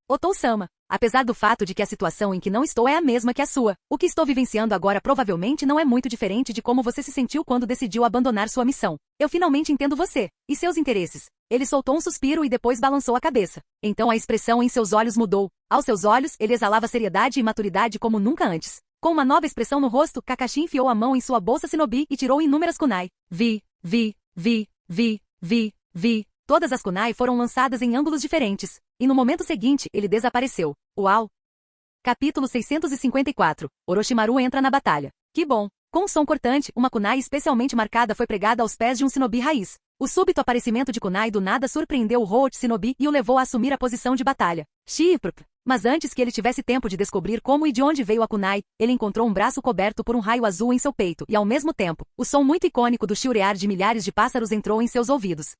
Otou-sama. Apesar do fato de que a situação em que não estou é a mesma que a sua, o que estou vivenciando agora provavelmente não é muito diferente de como você se sentiu quando decidiu abandonar sua missão. Eu finalmente entendo você e seus interesses. Ele soltou um suspiro e depois balançou a cabeça. Então a expressão em seus olhos mudou. Aos seus olhos, ele exalava seriedade e maturidade como nunca antes. Com uma nova expressão no rosto, Kakashi enfiou a mão em sua bolsa Shinobi e tirou inúmeras kunai. Vi. Todas as kunai foram lançadas em ângulos diferentes. E no momento seguinte, ele desapareceu. Uau! Capítulo 654. Orochimaru entra na batalha. Que bom! Com um som cortante, uma kunai especialmente marcada foi pregada aos pés de um Shinobi raiz. O súbito aparecimento de kunai do nada surpreendeu o Roach Shinobi e o levou a assumir a posição de batalha. Mas antes que ele tivesse tempo de descobrir como e de onde veio a kunai, ele encontrou um braço coberto por um raio azul em seu peito e ao mesmo tempo, o som muito icônico do chilrear de milhares de pássaros entrou em seus ouvidos.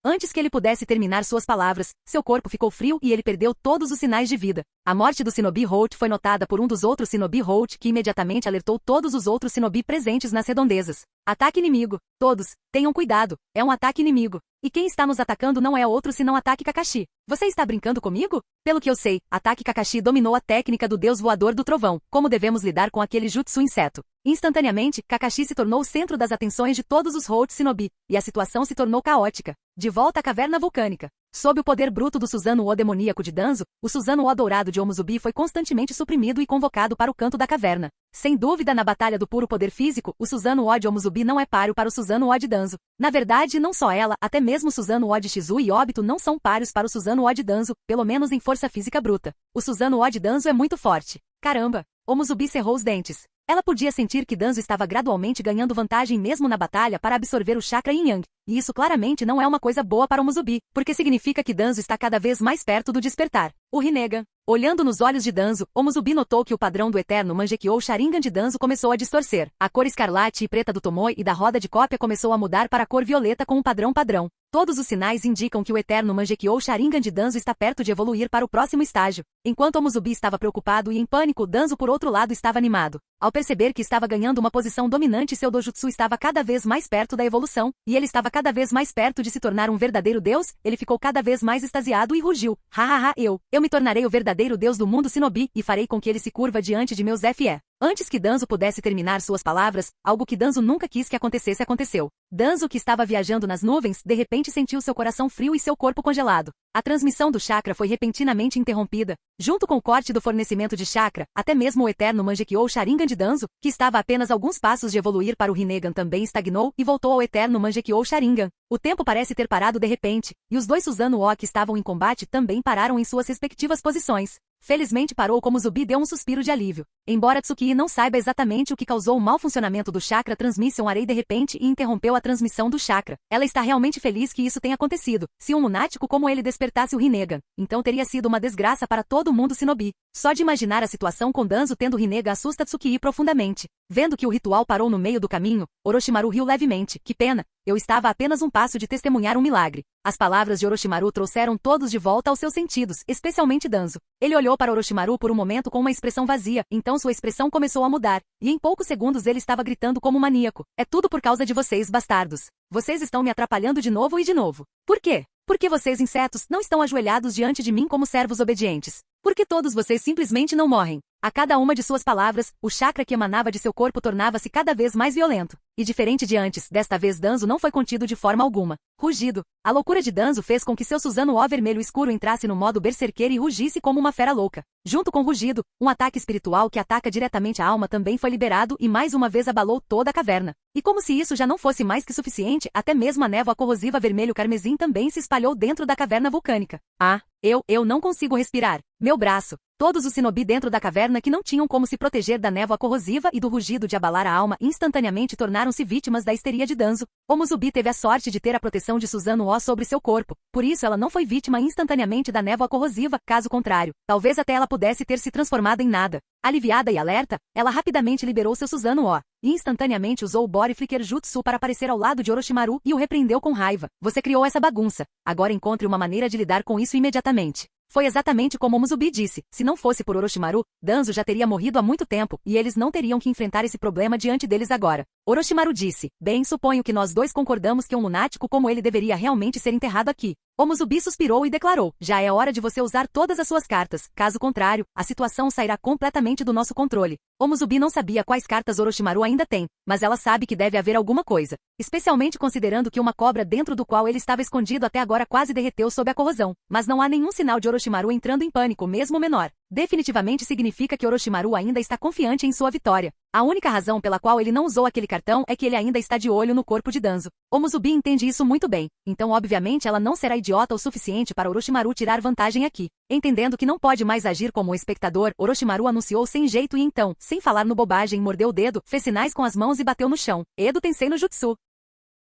Antes que ele pudesse terminar suas palavras, seu corpo ficou frio e ele perdeu todos os sinais de vida. A morte do Shinobi Holt foi notada por um dos outros Shinobi Holt que imediatamente alertou todos os outros Shinobi presentes nas redondezas. Ataque inimigo. Todos, tenham cuidado, é um ataque inimigo. E quem está nos atacando não é outro senão Ataque Kakashi. Você está brincando comigo? Pelo que eu sei, Ataque Kakashi dominou a técnica do deus voador do trovão. Como devemos lidar com aquele jutsu inseto? Instantaneamente, Kakashi se tornou o centro das atenções de todos os Holt Shinobi, e a situação se tornou caótica. De volta à caverna vulcânica. Sob o poder bruto do Susanoo demoníaco de Danzo, o Susanoo dourado de Omuzubi foi constantemente suprimido e convocado para o canto da caverna. Sem dúvida, na batalha do puro poder físico, o Susanoo de Omuzubi não é páreo para o Susanoo de Danzo. Na verdade, não só ela, até mesmo Susanoo de Shizu e Obito não são páreos para o Susanoo de Danzo, pelo menos em força física bruta. O Susanoo de Danzo é muito forte. Caramba! Omuzubi cerrou os dentes. Ela podia sentir que Danzo estava gradualmente ganhando vantagem mesmo na batalha para absorver o chakra Yin-Yang, e isso claramente não é uma coisa boa para Omuzubi, porque significa que Danzo está cada vez mais perto do despertar. O Rinnegan. Olhando nos olhos de Danzo, Omuzubi notou que o padrão do eterno Mangekyou Sharingan de Danzo começou a distorcer. A cor escarlate e preta do Tomoe e da roda de cópia começou a mudar para a cor violeta com um padrão. Todos os sinais indicam que o eterno Mangekyou Sharingan de Danzo está perto de evoluir para o próximo estágio. Enquanto Omuzubi estava preocupado e em pânico, Danzo por outro lado estava animado. Ao perceber que estava ganhando uma posição dominante, seu dojutsu estava cada vez mais perto da evolução, e ele estava cada vez mais perto de se tornar um verdadeiro deus, ele ficou cada vez mais extasiado e rugiu. Hahaha, eu me tornarei o verdadeiro deus do mundo Shinobi, e farei com que ele se curva diante de meus FE. Antes que Danzo pudesse terminar suas palavras, algo que Danzo nunca quis que acontecesse aconteceu. Danzo, que estava viajando nas nuvens, de repente sentiu seu coração frio e seu corpo congelado. A transmissão do chakra foi repentinamente interrompida. Junto com o corte do fornecimento de chakra, até mesmo o eterno Mangekyou Sharingan de Danzo, que estava a apenas alguns passos de evoluir para o Rinnegan, também estagnou e voltou ao eterno Mangekyou Sharingan. O tempo parece ter parado de repente, e os dois Susanoo que estavam em combate também pararam em suas respectivas posições. Felizmente parou como Zubi deu um suspiro de alívio. Embora Tsukii não saiba exatamente o que causou o mau funcionamento do chakra Transmission Array de repente e interrompeu a transmissão do chakra, ela está realmente feliz que isso tenha acontecido. Se um lunático como ele despertasse o Rinnegan, então teria sido uma desgraça para todo mundo Shinobi. Só de imaginar a situação com Danzo tendo o Rinnegan assusta Tsukii profundamente. Vendo que o ritual parou no meio do caminho, Orochimaru riu levemente. Que pena, eu estava a apenas um passo de testemunhar um milagre. As palavras de Orochimaru trouxeram todos de volta aos seus sentidos, especialmente Danzo. Ele olhou para Orochimaru por um momento com uma expressão vazia, então sua expressão começou a mudar, e em poucos segundos ele estava gritando como um maníaco. É tudo por causa de vocês, bastardos. Vocês estão me atrapalhando de novo e de novo. Por quê? Porque vocês, insetos, não estão ajoelhados diante de mim como servos obedientes. Porque todos vocês simplesmente não morrem. A cada uma de suas palavras, o chakra que emanava de seu corpo tornava-se cada vez mais violento. E diferente de antes, desta vez Danzo não foi contido de forma alguma. Rugido. A loucura de Danzo fez com que seu Susanoo vermelho escuro entrasse no modo berserker e rugisse como uma fera louca. Junto com o rugido, um ataque espiritual que ataca diretamente a alma também foi liberado e mais uma vez abalou toda a caverna. E como se isso já não fosse mais que suficiente, até mesmo a névoa corrosiva vermelho carmesim também se espalhou dentro da caverna vulcânica. Ah, eu não consigo respirar. Meu braço. Todos os Shinobi dentro da caverna que não tinham como se proteger da névoa corrosiva e do rugido de abalar a alma instantaneamente tornaram-se vítimas da histeria de Danzo. Omuzubi teve a sorte de ter a proteção de Susanoo sobre seu corpo, por isso ela não foi vítima instantaneamente da névoa corrosiva, caso contrário, talvez até ela pudesse ter se transformado em nada. Aliviada e alerta, ela rapidamente liberou seu Susanoo, e instantaneamente usou o Body Flicker Jutsu para aparecer ao lado de Orochimaru e o repreendeu com raiva. Você criou essa bagunça, agora encontre uma maneira de lidar com isso imediatamente. Foi exatamente como Omuzubi disse, se não fosse por Orochimaru, Danzo já teria morrido há muito tempo, e eles não teriam que enfrentar esse problema diante deles agora. Orochimaru disse, bem, suponho que nós dois concordamos que um lunático como ele deveria realmente ser enterrado aqui. Omuzubi suspirou e declarou, já é hora de você usar todas as suas cartas, caso contrário, a situação sairá completamente do nosso controle. Omuzubi não sabia quais cartas Orochimaru ainda tem, mas ela sabe que deve haver alguma coisa, especialmente considerando que uma cobra dentro do qual ele estava escondido até agora quase derreteu sob a corrosão, mas não há nenhum sinal de Orochimaru entrando em pânico, mesmo menor. Definitivamente significa que Orochimaru ainda está confiante em sua vitória. A única razão pela qual ele não usou aquele cartão é que ele ainda está de olho no corpo de Danzo. Omuzubi entende isso muito bem, então obviamente ela não será idiota o suficiente para Orochimaru tirar vantagem aqui. Entendendo que não pode mais agir como um espectador, Orochimaru anunciou sem jeito e então, sem falar no bobagem, mordeu o dedo, fez sinais com as mãos e bateu no chão. Edo Tensei no Jutsu.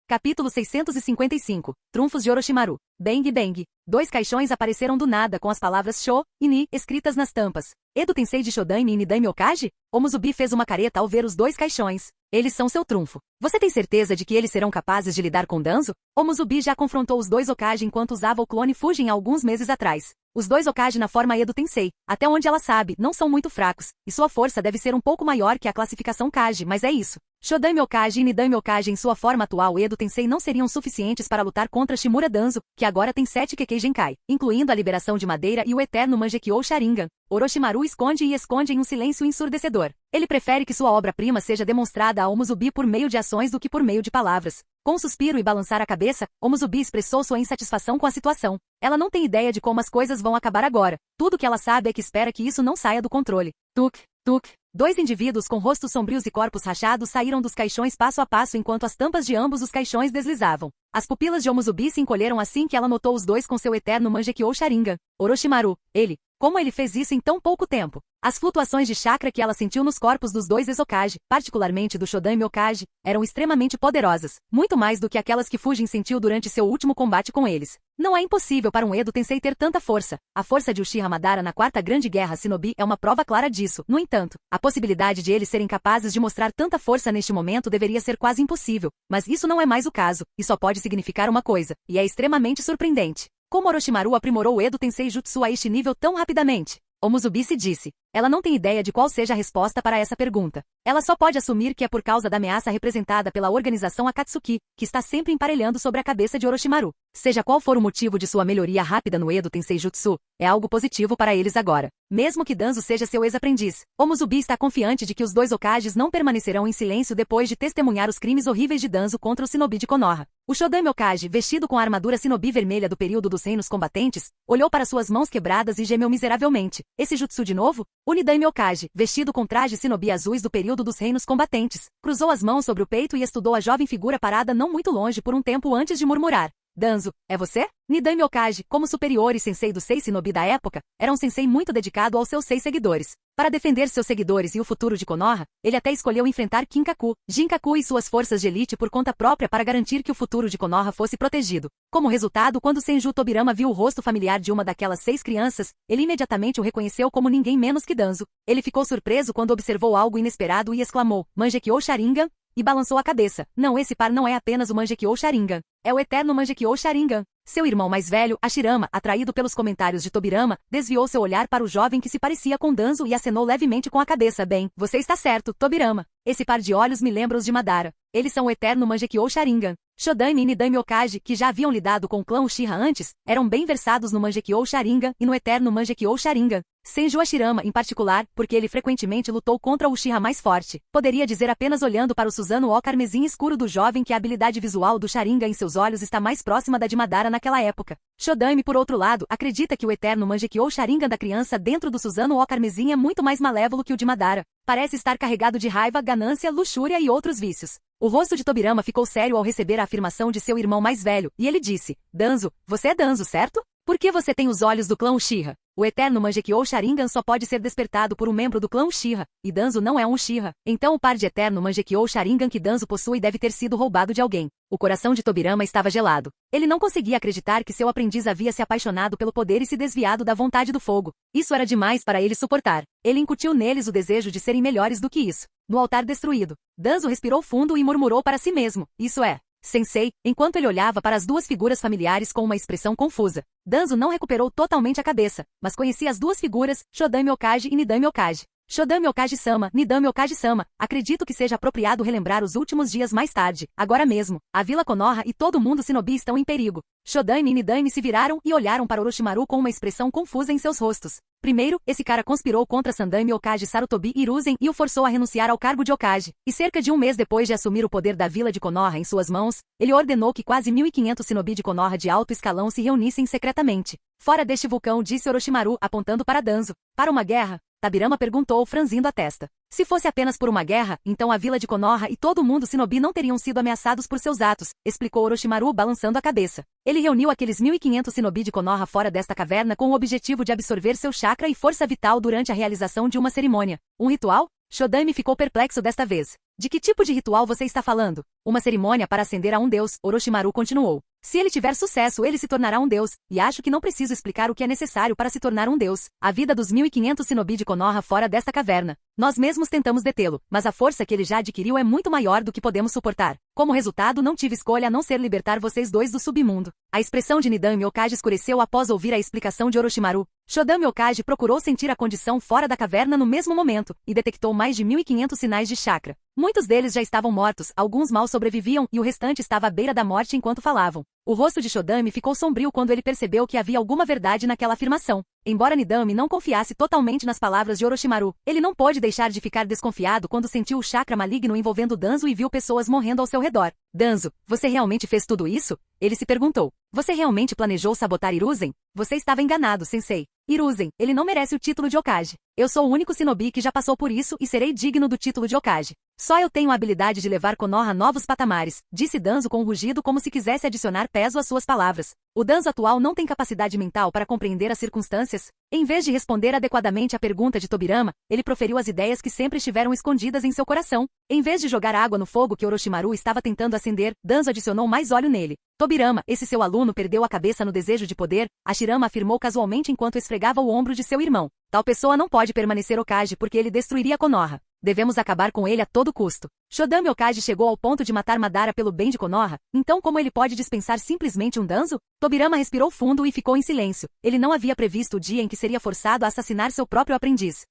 Capítulo 655. Trunfos de Orochimaru. Bang Bang. 2 caixões apareceram do nada com as palavras Sho e Ni escritas nas tampas. Edo Tensei de Shodaime e Nidaime Okage? O Musubi fez uma careta ao ver os 2 caixões. Eles são seu trunfo. Você tem certeza de que eles serão capazes de lidar com Danzo? O Musubi já confrontou os 2 Okage enquanto usava o clone Fujin há alguns meses atrás. Os 2 Okage na forma Edo Tensei, até onde ela sabe, não são muito fracos, e sua força deve ser um pouco maior que a classificação Kage, mas é isso. Shodaime Okage e Nidaime Okage em sua forma atual Edo Tensei não seriam suficientes para lutar contra Shimura Danzo, que agora tem 7 Kekkei Genkai, incluindo a liberação de madeira e o eterno Mangekyou Sharingan. Orochimaru esconde em um silêncio ensurdecedor. Ele prefere que sua obra-prima seja demonstrada ao Musubi por meio de ações do que por meio de palavras. Com um suspiro e balançar a cabeça, o Musubi expressou sua insatisfação com a situação. Ela não tem ideia de como as coisas vão acabar agora. Tudo que ela sabe é que espera que isso não saia do controle. Tuk, tuk. 2 indivíduos com rostos sombrios e corpos rachados saíram dos caixões passo a passo enquanto as tampas de ambos os caixões deslizavam. As pupilas de Omusubi se encolheram assim que ela notou os 2 com seu eterno Mangekyou Sharingan. Orochimaru, ele. Como ele fez isso em tão pouco tempo? As flutuações de chakra que ela sentiu nos corpos dos 2 ex-Okage, particularmente do Shodaime Okage, eram extremamente poderosas, muito mais do que aquelas que Fujin sentiu durante seu último combate com eles. Não é impossível para um Edo Tensei ter tanta força. A força de Uchiha Madara na Quarta Grande Guerra Shinobi é uma prova clara disso. No entanto, a possibilidade de eles serem capazes de mostrar tanta força neste momento deveria ser quase impossível. Mas isso não é mais o caso, e só pode significar uma coisa, e é extremamente surpreendente. Como Orochimaru aprimorou o Edo Tensei Jutsu a este nível tão rapidamente? O Musubi se disse. Ela não tem ideia de qual seja a resposta para essa pergunta. Ela só pode assumir que é por causa da ameaça representada pela organização Akatsuki, que está sempre emparelhando sobre a cabeça de Orochimaru. Seja qual for o motivo de sua melhoria rápida no Edo Tensei Jutsu, é algo positivo para eles agora. Mesmo que Danzo seja seu ex-aprendiz, o Musubi está confiante de que os 2 Hokages não permanecerão em silêncio depois de testemunhar os crimes horríveis de Danzo contra o Shinobi de Konoha. O Shodaime Okage, vestido com a armadura Shinobi vermelha do período dos reinos combatentes, olhou para suas mãos quebradas e gemeu miseravelmente. Esse jutsu de novo? O Nidaime Okage, vestido com trajes Shinobi azuis do período dos reinos combatentes, cruzou as mãos sobre o peito e estudou a jovem figura parada não muito longe por um tempo antes de murmurar. Danzo, é você? Nidaime Okage, como superior e sensei dos 6 Shinobi da época, era um sensei muito dedicado aos seus 6 seguidores. Para defender seus seguidores e o futuro de Konoha, ele até escolheu enfrentar Kinkaku, Jinkaku e suas forças de elite por conta própria para garantir que o futuro de Konoha fosse protegido. Como resultado, quando Senju Tobirama viu o rosto familiar de uma daquelas 6 crianças, ele imediatamente o reconheceu como ninguém menos que Danzo. Ele ficou surpreso quando observou algo inesperado e exclamou, Mangekyou Sharingan, e balançou a cabeça. Não, esse par não é apenas o Mangekyou Sharingan. É o eterno Mangekyou Sharingan. Seu irmão mais velho, Hashirama, atraído pelos comentários de Tobirama, desviou seu olhar para o jovem que se parecia com Danzo e acenou levemente com a cabeça. Bem, você está certo, Tobirama. Esse par de olhos me lembra os de Madara. Eles são o eterno Mangekyou Sharingan. Shodaime e Nidaime Okage, que já haviam lidado com o clã Uchiha antes, eram bem versados no Mangekyou Sharingan e no eterno Mangekyou Sharingan. Senju Hashirama, em particular, porque ele frequentemente lutou contra o Uchiha mais forte. Poderia dizer apenas olhando para o Susanoo carmesim escuro do jovem que a habilidade visual do Sharingan em seus olhos está mais próxima da de Madara naquela época. Shodaime, por outro lado, acredita que o eterno Mangekyou Sharingan da criança dentro do Susanoo carmesim é muito mais malévolo que o de Madara. Parece estar carregado de raiva, ganância, luxúria e outros vícios. O rosto de Tobirama ficou sério ao receber a afirmação de seu irmão mais velho, e ele disse, Danzo, você é Danzo, certo? Por que você tem os olhos do clã Uchiha? O eterno Mangekyou Sharingan só pode ser despertado por um membro do clã Uchiha, e Danzo não é um Uchiha. Então o par de eterno Mangekyou Sharingan que Danzo possui deve ter sido roubado de alguém. O coração de Tobirama estava gelado. Ele não conseguia acreditar que seu aprendiz havia se apaixonado pelo poder e se desviado da vontade do fogo. Isso era demais para ele suportar. Ele incutiu neles o desejo de serem melhores do que isso. No altar destruído, Danzo respirou fundo e murmurou para si mesmo, isso é, Sensei, enquanto ele olhava para as 2 figuras familiares com uma expressão confusa. Danzo não recuperou totalmente a cabeça, mas conhecia as 2 figuras, Shodaime Okage e Nidaime Okage. Shodaime Okage-sama, Nidaime Okage-sama, acredito que seja apropriado relembrar os últimos dias mais tarde, agora mesmo. A Vila Konoha e todo mundo Shinobi estão em perigo. Shodaime e Nidaime se viraram e olharam para Orochimaru com uma expressão confusa em seus rostos. Primeiro, esse cara conspirou contra Sandaime Okage Sarutobi Hiruzen e o forçou a renunciar ao cargo de Okage. E cerca de um mês depois de assumir o poder da vila de Konoha em suas mãos, ele ordenou que quase 1.500 Shinobi de Konoha de alto escalão se reunissem secretamente. Fora deste vulcão, disse Orochimaru, apontando para Danzo. Para uma guerra? Tobirama perguntou, franzindo a testa. Se fosse apenas por uma guerra, então a vila de Konoha e todo mundo Shinobi não teriam sido ameaçados por seus atos, explicou Orochimaru balançando a cabeça. Ele reuniu aqueles 1.500 Shinobi de Konoha fora desta caverna com o objetivo de absorver seu chakra e força vital durante a realização de uma cerimônia. Um ritual? Shodaime ficou perplexo desta vez. De que tipo de ritual você está falando? Uma cerimônia para ascender a um deus, Orochimaru continuou. Se ele tiver sucesso, ele se tornará um deus, e acho que não preciso explicar o que é necessário para se tornar um deus. A vida dos 1500 shinobi de Konoha fora desta caverna. Nós mesmos tentamos detê-lo, mas a força que ele já adquiriu é muito maior do que podemos suportar. Como resultado, não tive escolha a não ser libertar vocês dois do submundo. A expressão de Nidame Okage escureceu após ouvir a explicação de Orochimaru. Shodame Okage procurou sentir a condição fora da caverna no mesmo momento, e detectou mais de 1500 sinais de chakra. Muitos deles já estavam mortos, alguns mal sobreviviam e o restante estava à beira da morte enquanto falavam. O rosto de Shodame ficou sombrio quando ele percebeu que havia alguma verdade naquela afirmação. Embora Nidame não confiasse totalmente nas palavras de Orochimaru, ele não pôde deixar de ficar desconfiado quando sentiu o chakra maligno envolvendo Danzo e viu pessoas morrendo ao seu redor. Danzo, você realmente fez tudo isso? Ele se perguntou. Você realmente planejou sabotar Hiruzen? Você estava enganado, sensei. Hiruzen, ele não merece o título de Hokage. Eu sou o único shinobi que já passou por isso e serei digno do título de Hokage. Só eu tenho a habilidade de levar Konoha a novos patamares, disse Danzo com um rugido como se quisesse adicionar peso às suas palavras. O Danzo atual não tem capacidade mental para compreender as circunstâncias. Em vez de responder adequadamente à pergunta de Tobirama, ele proferiu as ideias que sempre estiveram escondidas em seu coração. Em vez de jogar água no fogo que Orochimaru estava tentando acender, Danzo adicionou mais óleo nele. Tobirama, esse seu aluno perdeu a cabeça no desejo de poder, Hashirama afirmou casualmente enquanto esfregava o ombro de seu irmão. Tal pessoa não pode permanecer Hokage porque ele destruiria Konoha. Devemos acabar com ele a todo custo. Shodame Okage chegou ao ponto de matar Madara pelo bem de Konoha, então como ele pode dispensar simplesmente um Danzo? Tobirama respirou fundo e ficou em silêncio. Ele não havia previsto o dia em que seria forçado a assassinar seu próprio aprendiz.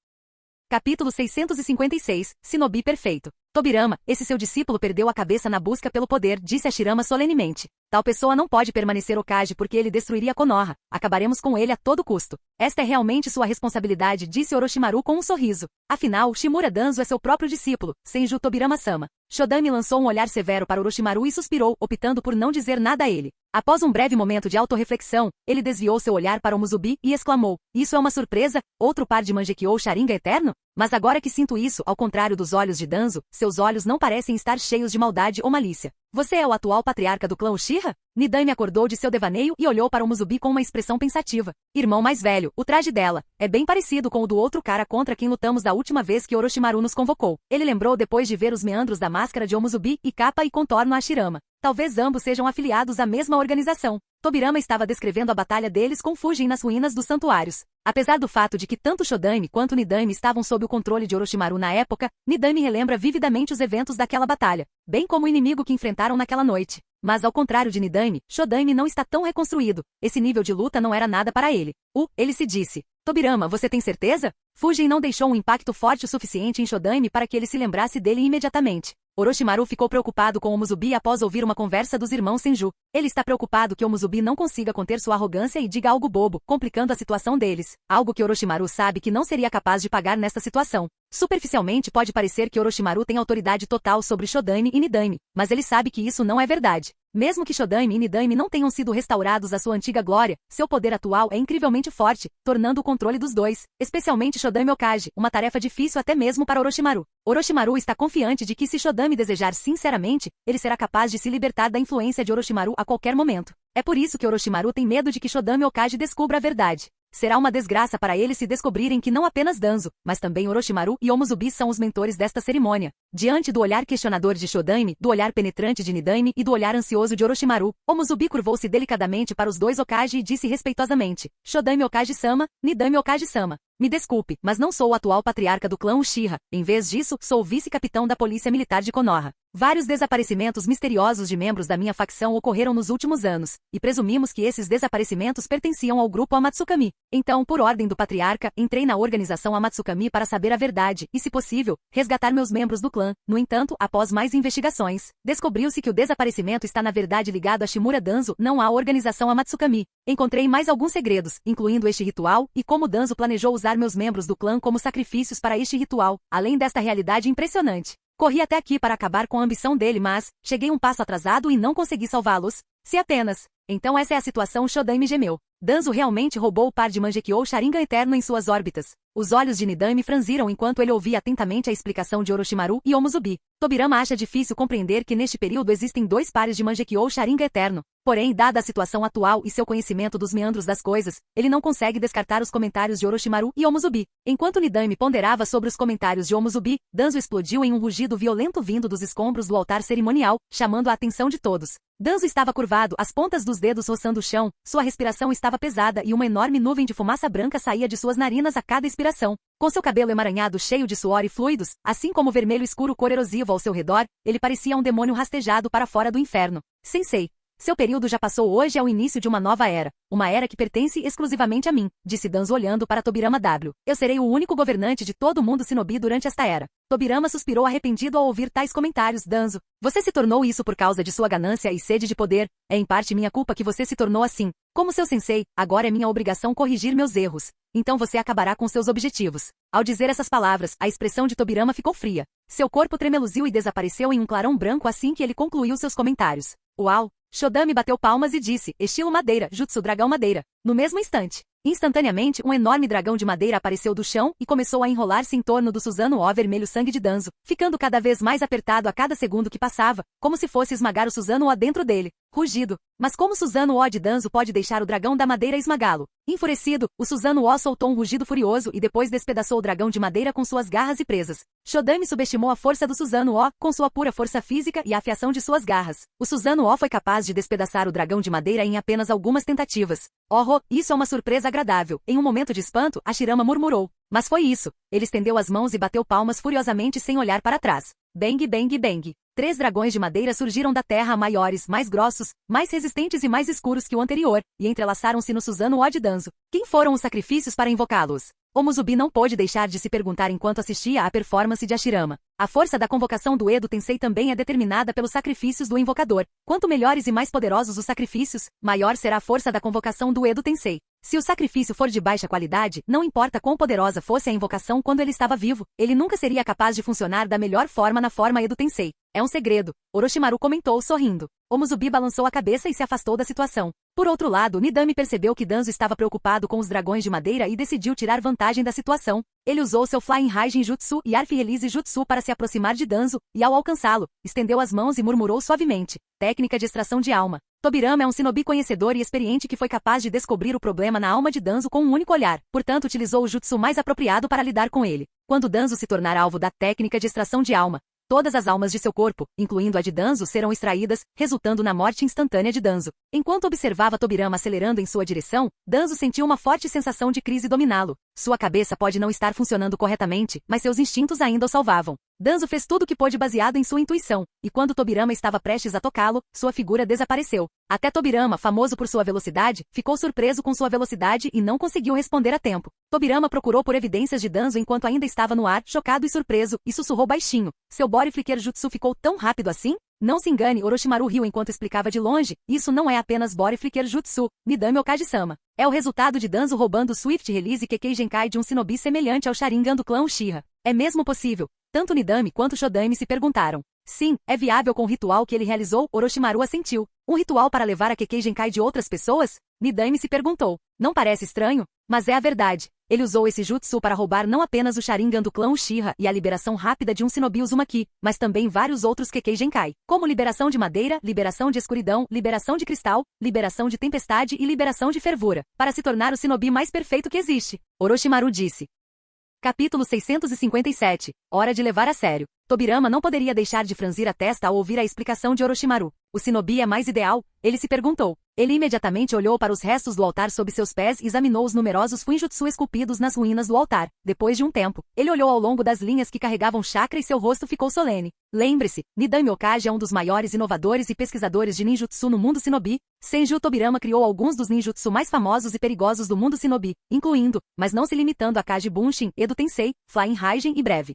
Capítulo 656, Shinobi Perfeito. Tobirama, esse seu discípulo perdeu a cabeça na busca pelo poder, disse Hashirama solenemente. Tal pessoa não pode permanecer Hokage porque ele destruiria Konoha. Acabaremos com ele a todo custo. Esta é realmente sua responsabilidade, disse Orochimaru com um sorriso. Afinal, Shimura Danzo é seu próprio discípulo, Senju Tobirama-sama. Shodame lançou um olhar severo para Orochimaru e suspirou, optando por não dizer nada a ele. Após um breve momento de autorreflexão, ele desviou seu olhar para o Muzubi e exclamou, isso é uma surpresa? Outro par de Mangekyou Sharingan eterno? Mas agora que sinto isso, ao contrário dos olhos de Danzo, seus olhos não parecem estar cheios de maldade ou malícia. Você é o atual patriarca do clã Uchiha? Nidame acordou de seu devaneio e olhou para o Muzubi com uma expressão pensativa. Irmão mais velho, o traje dela é bem parecido com o do outro cara contra quem lutamos da última vez que Orochimaru nos convocou. Ele lembrou depois de ver os meandros da máscara de Omuzubi e capa e contorno a Hashirama. Talvez ambos sejam afiliados à mesma organização. Tobirama estava descrevendo a batalha deles com Fujin nas ruínas dos santuários. Apesar do fato de que tanto Shodame quanto Nidame estavam sob o controle de Orochimaru na época, Nidame relembra vividamente os eventos daquela batalha, bem como o inimigo que enfrentaram naquela noite. Mas ao contrário de Nidame, Shodame não está tão reconstruído. Esse nível de luta não era nada para ele. Ele se disse. Tobirama, você tem certeza? Fujin não deixou um impacto forte o suficiente em Shodame para que ele se lembrasse dele imediatamente. Orochimaru ficou preocupado com o Muzubi após ouvir uma conversa dos irmãos Senju. Ele está preocupado que o Muzubi não consiga conter sua arrogância e diga algo bobo, complicando a situação deles. Algo que Orochimaru sabe que não seria capaz de pagar nesta situação. Superficialmente pode parecer que Orochimaru tem autoridade total sobre Shodame e Nidame, mas ele sabe que isso não é verdade. Mesmo que Shodame e Nidame não tenham sido restaurados à sua antiga glória, seu poder atual é incrivelmente forte, tornando o controle dos dois, especialmente Shodame Okage, uma tarefa difícil até mesmo para Orochimaru. Orochimaru está confiante de que se Shodame desejar sinceramente, ele será capaz de se libertar da influência de Orochimaru a qualquer momento. É por isso que Orochimaru tem medo de que Shodame Okage descubra a verdade. Será uma desgraça para eles se descobrirem que não apenas Danzo, mas também Orochimaru e Omuzubi são os mentores desta cerimônia. Diante do olhar questionador de Shodame, do olhar penetrante de Nidame e do olhar ansioso de Orochimaru, Omuzubi curvou-se delicadamente para os dois Hokage e disse respeitosamente, Shodame Okage-sama, Nidame Okage-sama. Me desculpe, mas não sou o atual patriarca do clã Uchiha. Em vez disso, sou o vice-capitão da Polícia Militar de Konoha. Vários desaparecimentos misteriosos de membros da minha facção ocorreram nos últimos anos, e presumimos que esses desaparecimentos pertenciam ao grupo Amatsukami. Então, por ordem do patriarca, entrei na organização Amatsukami para saber a verdade e, se possível, resgatar meus membros do clã. No entanto, após mais investigações, descobriu-se que o desaparecimento está na verdade ligado a Shimura Danzo, não à organização Amatsukami. Encontrei mais alguns segredos, incluindo este ritual, e como Danzo planejou usar meus membros do clã como sacrifícios para este ritual, além desta realidade impressionante. Corri até aqui para acabar com a ambição dele, mas cheguei um passo atrasado e não consegui salvá-los. Se apenas. Então essa é a situação, Shodame gemeu. Danzo realmente roubou o par de Mangekyou Sharingan Eterno em suas órbitas. Os olhos de Nidame franziram enquanto ele ouvia atentamente a explicação de Orochimaru e Omuzubi. Tobirama acha difícil compreender que neste período existem 2 pares de Mangekyou Sharingan Eterno. Porém, dada a situação atual e seu conhecimento dos meandros das coisas, ele não consegue descartar os comentários de Orochimaru e Omuzubi. Enquanto Nidame ponderava sobre os comentários de Omuzubi, Danzo explodiu em um rugido violento vindo dos escombros do altar cerimonial, chamando a atenção de todos. Danzo estava curvado, as pontas dos dedos roçando o chão, sua respiração estava pesada e uma enorme nuvem de fumaça branca saía de suas narinas a cada expiração. Com seu cabelo emaranhado cheio de suor e fluidos, assim como o vermelho escuro cor erosivo ao seu redor, ele parecia um demônio rastejado para fora do inferno. Sensei. Seu período já passou, hoje é o início de uma nova era. Uma era que pertence exclusivamente a mim, disse Danzo olhando para Tobirama W. Eu serei o único governante de todo o mundo Shinobi durante esta era. Tobirama suspirou arrependido ao ouvir tais comentários. Danzo, você se tornou isso por causa de sua ganância e sede de poder. É em parte minha culpa que você se tornou assim. Como seu sensei, agora é minha obrigação corrigir meus erros. Então você acabará com seus objetivos. Ao dizer essas palavras, a expressão de Tobirama ficou fria. Seu corpo tremeluziu e desapareceu em um clarão branco assim que ele concluiu seus comentários. Uau! Shodame bateu palmas e disse, estilo madeira, jutsu dragão madeira. No mesmo instante, instantaneamente um enorme dragão de madeira apareceu do chão e começou a enrolar-se em torno do Susanoo vermelho sangue de Danzo, ficando cada vez mais apertado a cada segundo que passava, como se fosse esmagar o Susanoo dentro dele. Rugido. Mas como Susanoo de Danzo pode deixar o dragão da madeira esmagá-lo? Enfurecido, o Susanoo soltou um rugido furioso e depois despedaçou o dragão de madeira com suas garras e presas. Shodame subestimou a força do Susanoo, com sua pura força física e a afiação de suas garras. O Susanoo foi capaz de despedaçar o dragão de madeira em apenas algumas tentativas. Oh, isso é uma surpresa agradável. Em um momento de espanto, Hashirama murmurou. Mas foi isso. Ele estendeu as mãos e bateu palmas furiosamente sem olhar para trás. Bang, bang, bang. 3 dragões de madeira surgiram da terra, maiores, mais grossos, mais resistentes e mais escuros que o anterior, e entrelaçaram-se no Susanoo de Danzo. Quem foram os sacrifícios para invocá-los? Omuzubi não pôde deixar de se perguntar enquanto assistia à performance de Hashirama. A força da convocação do Edo Tensei também é determinada pelos sacrifícios do invocador. Quanto melhores e mais poderosos os sacrifícios, maior será a força da convocação do Edo Tensei. Se o sacrifício for de baixa qualidade, não importa quão poderosa fosse a invocação quando ele estava vivo, ele nunca seria capaz de funcionar da melhor forma na forma Edo Tensei. É um segredo, Orochimaru comentou sorrindo. Omuzubi balançou a cabeça e se afastou da situação. Por outro lado, Nidame percebeu que Danzo estava preocupado com os dragões de madeira e decidiu tirar vantagem da situação. Ele usou seu Flying Raijin Jutsu e Arf Release Jutsu para se aproximar de Danzo, e ao alcançá-lo, estendeu as mãos e murmurou suavemente. Técnica de extração de alma. Tobirama é um shinobi conhecedor e experiente que foi capaz de descobrir o problema na alma de Danzo com um único olhar, portanto utilizou o jutsu mais apropriado para lidar com ele. Quando Danzo se tornar alvo da técnica de extração de alma, todas as almas de seu corpo, incluindo a de Danzo, serão extraídas, resultando na morte instantânea de Danzo. Enquanto observava Tobirama acelerando em sua direção, Danzo sentiu uma forte sensação de crise dominá-lo. Sua cabeça pode não estar funcionando corretamente, mas seus instintos ainda o salvavam. Danzo fez tudo o que pôde baseado em sua intuição, e quando Tobirama estava prestes a tocá-lo, sua figura desapareceu. Até Tobirama, famoso por sua velocidade, ficou surpreso com sua velocidade e não conseguiu responder a tempo. Tobirama procurou por evidências de Danzo enquanto ainda estava no ar, chocado e surpreso, e sussurrou baixinho. Seu Body Flicker Jutsu ficou tão rápido assim? Não se engane, Orochimaru riu enquanto explicava de longe, isso não é apenas Body Flicker Jutsu, Nidame Okaji-sama. É o resultado de Danzo roubando o Swift Release Kekkei Genkai de um shinobi semelhante ao Sharingan do clã Uchiha. É mesmo possível? Tanto Nidame quanto Shodame se perguntaram. Sim, é viável com o ritual que ele realizou, Orochimaru assentiu. Um ritual para levar a Kekkei Genkai de outras pessoas? Nidame se perguntou. Não parece estranho? Mas é a verdade. Ele usou esse jutsu para roubar não apenas o Sharingan do clã Uchiha e a liberação rápida de um shinobi Uzumaki, mas também vários outros Kekkei Genkai, como liberação de madeira, liberação de escuridão, liberação de cristal, liberação de tempestade e liberação de fervura, para se tornar o shinobi mais perfeito que existe. Orochimaru disse. Capítulo 657. Hora de levar a sério. Tobirama não poderia deixar de franzir a testa ao ouvir a explicação de Orochimaru. O shinobi é mais ideal? Ele se perguntou. Ele imediatamente olhou para os restos do altar sob seus pés e examinou os numerosos Fuinjutsu esculpidos nas ruínas do altar. Depois de um tempo, ele olhou ao longo das linhas que carregavam chakra e seu rosto ficou solene. Lembre-se, Nidame Okaji é um dos maiores inovadores e pesquisadores de ninjutsu no mundo shinobi. Senju Tobirama criou alguns dos ninjutsu mais famosos e perigosos do mundo shinobi, incluindo, mas não se limitando a Kaji Bunshin, Edo Tensei, Flying Raijin e Breve.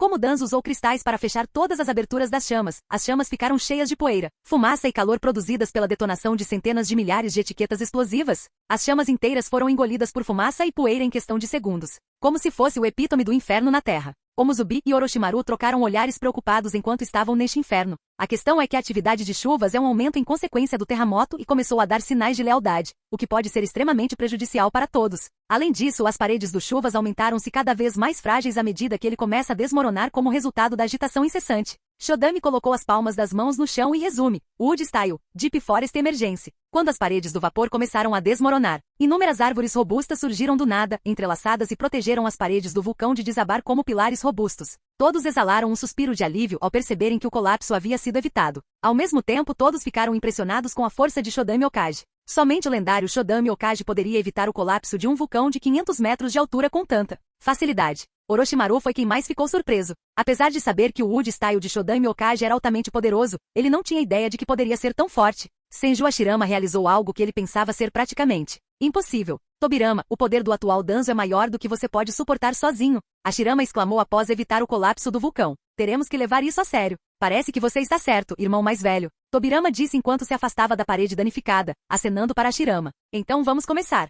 Como Danzo usou cristais para fechar todas as aberturas das chamas, as chamas ficaram cheias de poeira, fumaça e calor produzidas pela detonação de centenas de milhares de etiquetas explosivas. As chamas inteiras foram engolidas por fumaça e poeira em questão de segundos, como se fosse o epítome do inferno na Terra. Omuzubi e Orochimaru trocaram olhares preocupados enquanto estavam neste inferno. A questão é que a atividade de chuvas é um aumento em consequência do terremoto e começou a dar sinais de lealdade, o que pode ser extremamente prejudicial para todos. Além disso, as paredes do chuvas aumentaram-se cada vez mais frágeis à medida que ele começa a desmoronar como resultado da agitação incessante. Shodami colocou as palmas das mãos no chão e resume: Wood Style, Deep Forest Emergency. Quando as paredes do vapor começaram a desmoronar, inúmeras árvores robustas surgiram do nada, entrelaçadas e protegeram as paredes do vulcão de desabar como pilares robustos. Todos exalaram um suspiro de alívio ao perceberem que o colapso havia sido evitado. Ao mesmo tempo, todos ficaram impressionados com a força de Shodami Okage. Somente o lendário Shodami Okage poderia evitar o colapso de um vulcão de 500 metros de altura com tanta facilidade. Orochimaru foi quem mais ficou surpreso. Apesar de saber que o Wood Style de Shodami Okage era altamente poderoso, ele não tinha ideia de que poderia ser tão forte. Senju Hashirama realizou algo que ele pensava ser praticamente impossível. Tobirama, o poder do atual Danzo é maior do que você pode suportar sozinho. Hashirama exclamou após evitar o colapso do vulcão. Teremos que levar isso a sério. Parece que você está certo, irmão mais velho. Tobirama disse enquanto se afastava da parede danificada, acenando para Hashirama. Então vamos começar.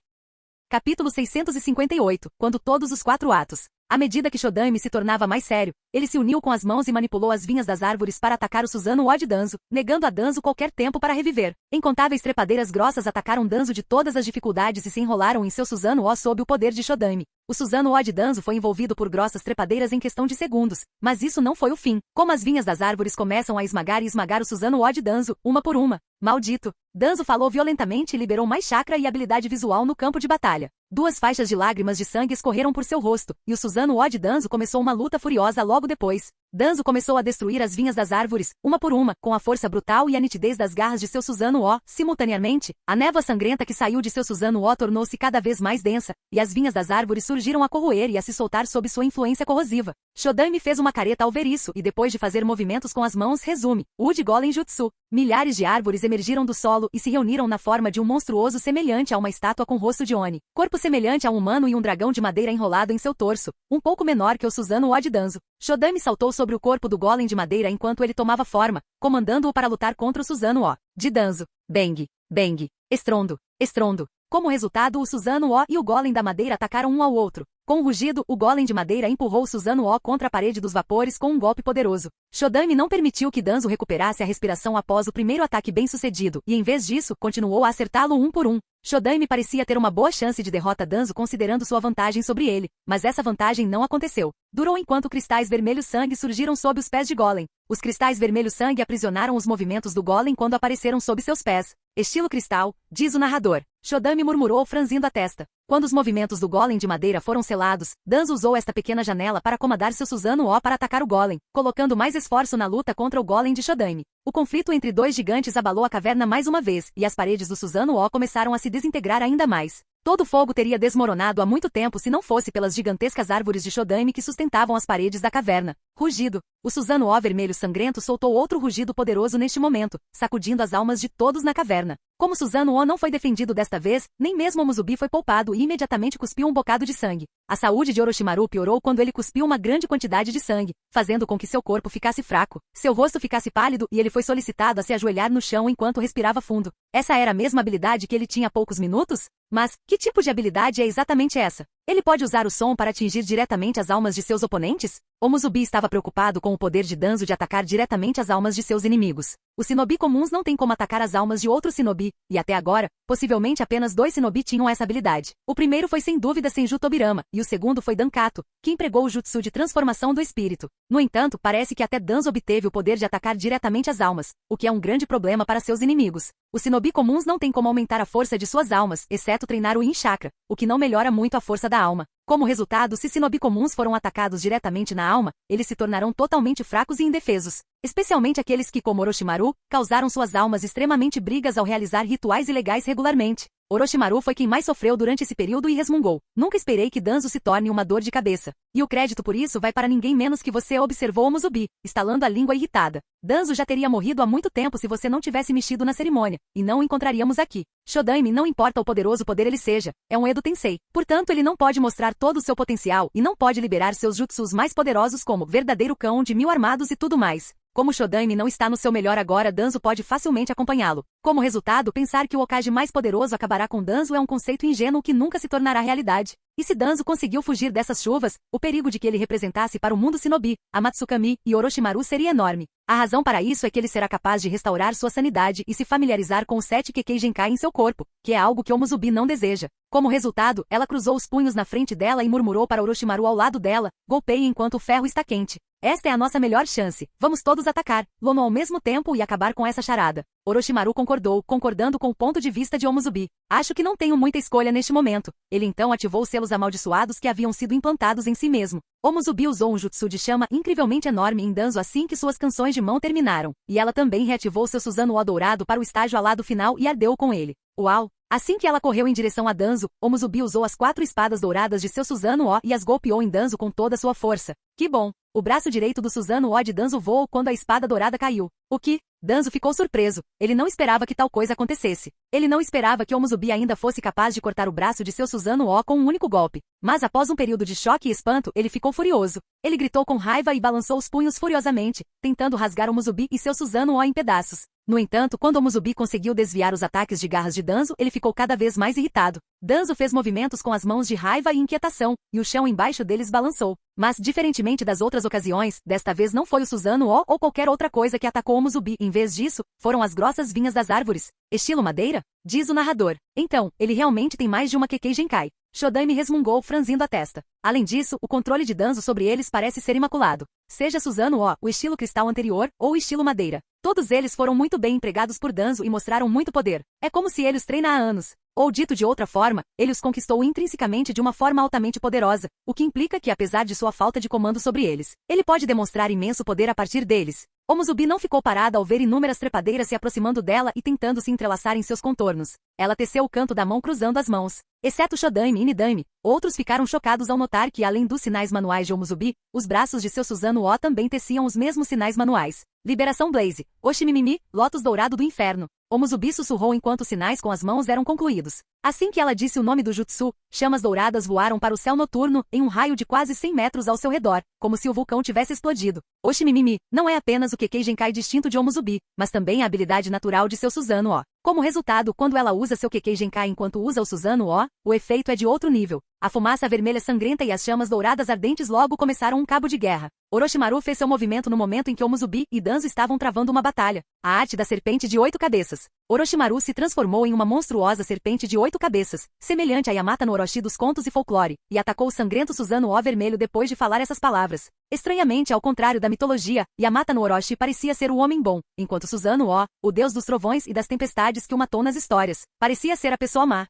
Capítulo 658, quando todos os 4 atos. À medida que Shodami se tornava mais sério, ele se uniu com as mãos e manipulou as vinhas das árvores para atacar o Susanoo de Danzo, negando a Danzo qualquer tempo para reviver. Incontáveis trepadeiras grossas atacaram Danzo de todas as dificuldades e se enrolaram em seu Susanoo sob o poder de Shodami. O Susanoo de Danzo foi envolvido por grossas trepadeiras em questão de segundos, mas isso não foi o fim. Como as vinhas das árvores começam a esmagar o Susanoo de Danzo, uma por uma. Maldito! Danzo falou violentamente e liberou mais chakra e habilidade visual no campo de batalha. 2 faixas de lágrimas de sangue escorreram por seu rosto, e o Susanoo de Danzo começou uma luta furiosa logo depois. Danzo começou a destruir as vinhas das árvores, uma por uma, com a força brutal e a nitidez das garras de seu Susanoo. Simultaneamente, a névoa sangrenta que saiu de seu Susanoo tornou-se cada vez mais densa, e as vinhas das árvores surgiram a corroer e a se soltar sob sua influência corrosiva. Shodami fez uma careta ao ver isso e depois de fazer movimentos com as mãos resume: Wood Golem Jutsu. Milhares de árvores emergiram do solo e se reuniram na forma de um monstruoso semelhante a uma estátua com rosto de Oni. Corpo semelhante a um humano e um dragão de madeira enrolado em seu torso, um pouco menor que o Susanoo de Danzo. Shodami saltou sobre o corpo do golem de madeira enquanto ele tomava forma, comandando-o para lutar contra o Susanoo de Danzo. Bang! Bang! Estrondo! Estrondo! Como resultado, o Susanoo e o golem da madeira atacaram um ao outro. Com um rugido, o golem de madeira empurrou o Susanoo contra a parede dos vapores com um golpe poderoso. Shodami não permitiu que Danzo recuperasse a respiração após o primeiro ataque bem-sucedido e, em vez disso, continuou a acertá-lo um por um. Shodami parecia ter uma boa chance de derrota Danzo considerando sua vantagem sobre ele, mas essa vantagem não aconteceu. Durou enquanto cristais vermelhos sangue surgiram sob os pés de Golem. Os cristais vermelhos sangue aprisionaram os movimentos do Golem quando apareceram sob seus pés. Estilo cristal, diz o narrador. Shodami murmurou franzindo a testa. Quando os movimentos do Golem de madeira foram selados, Danzo usou esta pequena janela para acomodar seu Susanoo para atacar o Golem, colocando mais esforço na luta contra o Golem de Shodami. O conflito entre 2 gigantes abalou a caverna mais uma vez, e as paredes do Susanoo começaram a se desintegrar ainda mais. Todo o fogo teria desmoronado há muito tempo se não fosse pelas gigantescas árvores de Shodami que sustentavam as paredes da caverna. Rugido. O Susanoo vermelho sangrento soltou outro rugido poderoso neste momento, sacudindo as almas de todos na caverna. Como Susanoo não foi defendido desta vez, nem mesmo Omuzubi foi poupado e imediatamente cuspiu um bocado de sangue. A saúde de Orochimaru piorou quando ele cuspiu uma grande quantidade de sangue, fazendo com que seu corpo ficasse fraco, seu rosto ficasse pálido e ele foi solicitado a se ajoelhar no chão enquanto respirava fundo. Essa era a mesma habilidade que ele tinha há poucos minutos? Mas, que tipo de habilidade é exatamente essa? Ele pode usar o som para atingir diretamente as almas de seus oponentes? Omuzubi estava preocupado com o poder de Danzo de atacar diretamente as almas de seus inimigos. Os shinobi comuns não têm como atacar as almas de outros shinobi, e até agora, possivelmente apenas 2 shinobi tinham essa habilidade. O primeiro foi sem dúvida Senju Tobirama, e o segundo foi Dankato, que empregou o jutsu de transformação do espírito. No entanto, parece que até Danzo obteve o poder de atacar diretamente as almas, o que é um grande problema para seus inimigos. Os shinobi comuns não têm como aumentar a força de suas almas, exceto treinar o Yin Chakra, o que não melhora muito a força da alma. Como resultado, se shinobi comuns foram atacados diretamente na alma, eles se tornarão totalmente fracos e indefesos. Especialmente aqueles que, como Orochimaru, causaram suas almas extremamente brigas ao realizar rituais ilegais regularmente. Orochimaru foi quem mais sofreu durante esse período e resmungou. Nunca esperei que Danzo se torne uma dor de cabeça. E o crédito por isso vai para ninguém menos que você, observou Omuzubi, estalando a língua irritada. Danzo já teria morrido há muito tempo se você não tivesse mexido na cerimônia, e não o encontraríamos aqui. Shodaime, não importa o poderoso poder ele seja, é um Edo Tensei. Portanto, ele não pode mostrar todo o seu potencial e não pode liberar seus jutsus mais poderosos como verdadeiro cão de 1000 armados e tudo mais. Como Shodaime não está no seu melhor agora, Danzo pode facilmente acompanhá-lo. Como resultado, pensar que o Hokage mais poderoso acabará com Danzo é um conceito ingênuo que nunca se tornará realidade. E se Danzo conseguiu fugir dessas chuvas, o perigo de que ele representasse para o mundo Shinobi, a Matsukami e Orochimaru seria enorme. A razão para isso é que ele será capaz de restaurar sua sanidade e se familiarizar com os 7 Kekkei Genkai em seu corpo, que é algo que Omuzubi não deseja. Como resultado, ela cruzou os punhos na frente dela e murmurou para Orochimaru ao lado dela: golpeie enquanto o ferro está quente. Esta é a nossa melhor chance. Vamos todos atacar Lono ao mesmo tempo e acabar com essa charada. Orochimaru concordou, concordando com o ponto de vista de Omuzubi. Acho que não tenho muita escolha neste momento. Ele então ativou os selos amaldiçoados que haviam sido implantados em si mesmo. Omuzubi usou um jutsu de chama incrivelmente enorme em Danzo assim que suas canções de mão terminaram. E ela também reativou seu Susanoo dourado para o estágio alado final e ardeu com ele. Uau! Assim que ela correu em direção a Danzo, Omuzubi usou as 4 espadas douradas de seu Susanoo e as golpeou em Danzo com toda sua força. Que bom! O braço direito do Susanoo de Danzo voou quando a espada dourada caiu. O que? Danzo ficou surpreso. Ele não esperava que tal coisa acontecesse. Ele não esperava que Omuzubi ainda fosse capaz de cortar o braço de seu Susanoo com um único golpe. Mas após um período de choque e espanto, ele ficou furioso. Ele gritou com raiva e balançou os punhos furiosamente, tentando rasgar Omuzubi e seu Susanoo em pedaços. No entanto, quando Omuzubi conseguiu desviar os ataques de garras de Danzo, ele ficou cada vez mais irritado. Danzo fez movimentos com as mãos de raiva e inquietação, e o chão embaixo deles balançou. Mas, diferentemente das outras ocasiões, desta vez não foi o Susanoo ou qualquer outra coisa que atacou Omuzubi. Em vez disso, foram as grossas vinhas das árvores. Estilo madeira? Diz o narrador. Então, ele realmente tem mais de uma Kekkei Genkai. Shodaime resmungou, franzindo a testa. Além disso, o controle de Danzo sobre eles parece ser imaculado. Seja Susanoo, o estilo cristal anterior, ou o estilo madeira. Todos eles foram muito bem empregados por Danzo e mostraram muito poder. É como se ele os treina há anos. Ou dito de outra forma, ele os conquistou intrinsecamente de uma forma altamente poderosa, o que implica que apesar de sua falta de comando sobre eles, ele pode demonstrar imenso poder a partir deles. Omuzubi não ficou parada ao ver inúmeras trepadeiras se aproximando dela e tentando se entrelaçar em seus contornos. Ela teceu o canto da mão cruzando as mãos. Exceto Shodaime e Nidaime, outros ficaram chocados ao notar que além dos sinais manuais de Omuzubi, os braços de seu Susanoo também teciam os mesmos sinais manuais. Liberação Blaze, Oshimimimi, Lótus Dourado do Inferno. Omuzubi sussurrou enquanto os sinais com as mãos eram concluídos. Assim que ela disse o nome do jutsu, chamas douradas voaram para o céu noturno, em um raio de quase 100 metros ao seu redor, como se o vulcão tivesse explodido. Oshimimimi não é apenas o Kekkei Genkai distinto de Omuzubi, mas também a habilidade natural de seu Susanoo. Como resultado, quando ela usa seu Kekkei Genkai enquanto usa o Susanoo, o efeito é de outro nível. A fumaça vermelha sangrenta e as chamas douradas ardentes logo começaram um cabo de guerra. Orochimaru fez seu movimento no momento em que Omuzubi e Danzo estavam travando uma batalha. A arte da serpente de 8 cabeças. Orochimaru se transformou em uma monstruosa serpente de 8 cabeças, semelhante a Yamata no Orochi dos contos e folclore, e atacou o sangrento Susanoo vermelho depois de falar essas palavras. Estranhamente, ao contrário da mitologia, Yamata no Orochi parecia ser o homem bom, enquanto Susanoo, o deus dos trovões e das tempestades que o matou nas histórias, parecia ser a pessoa má.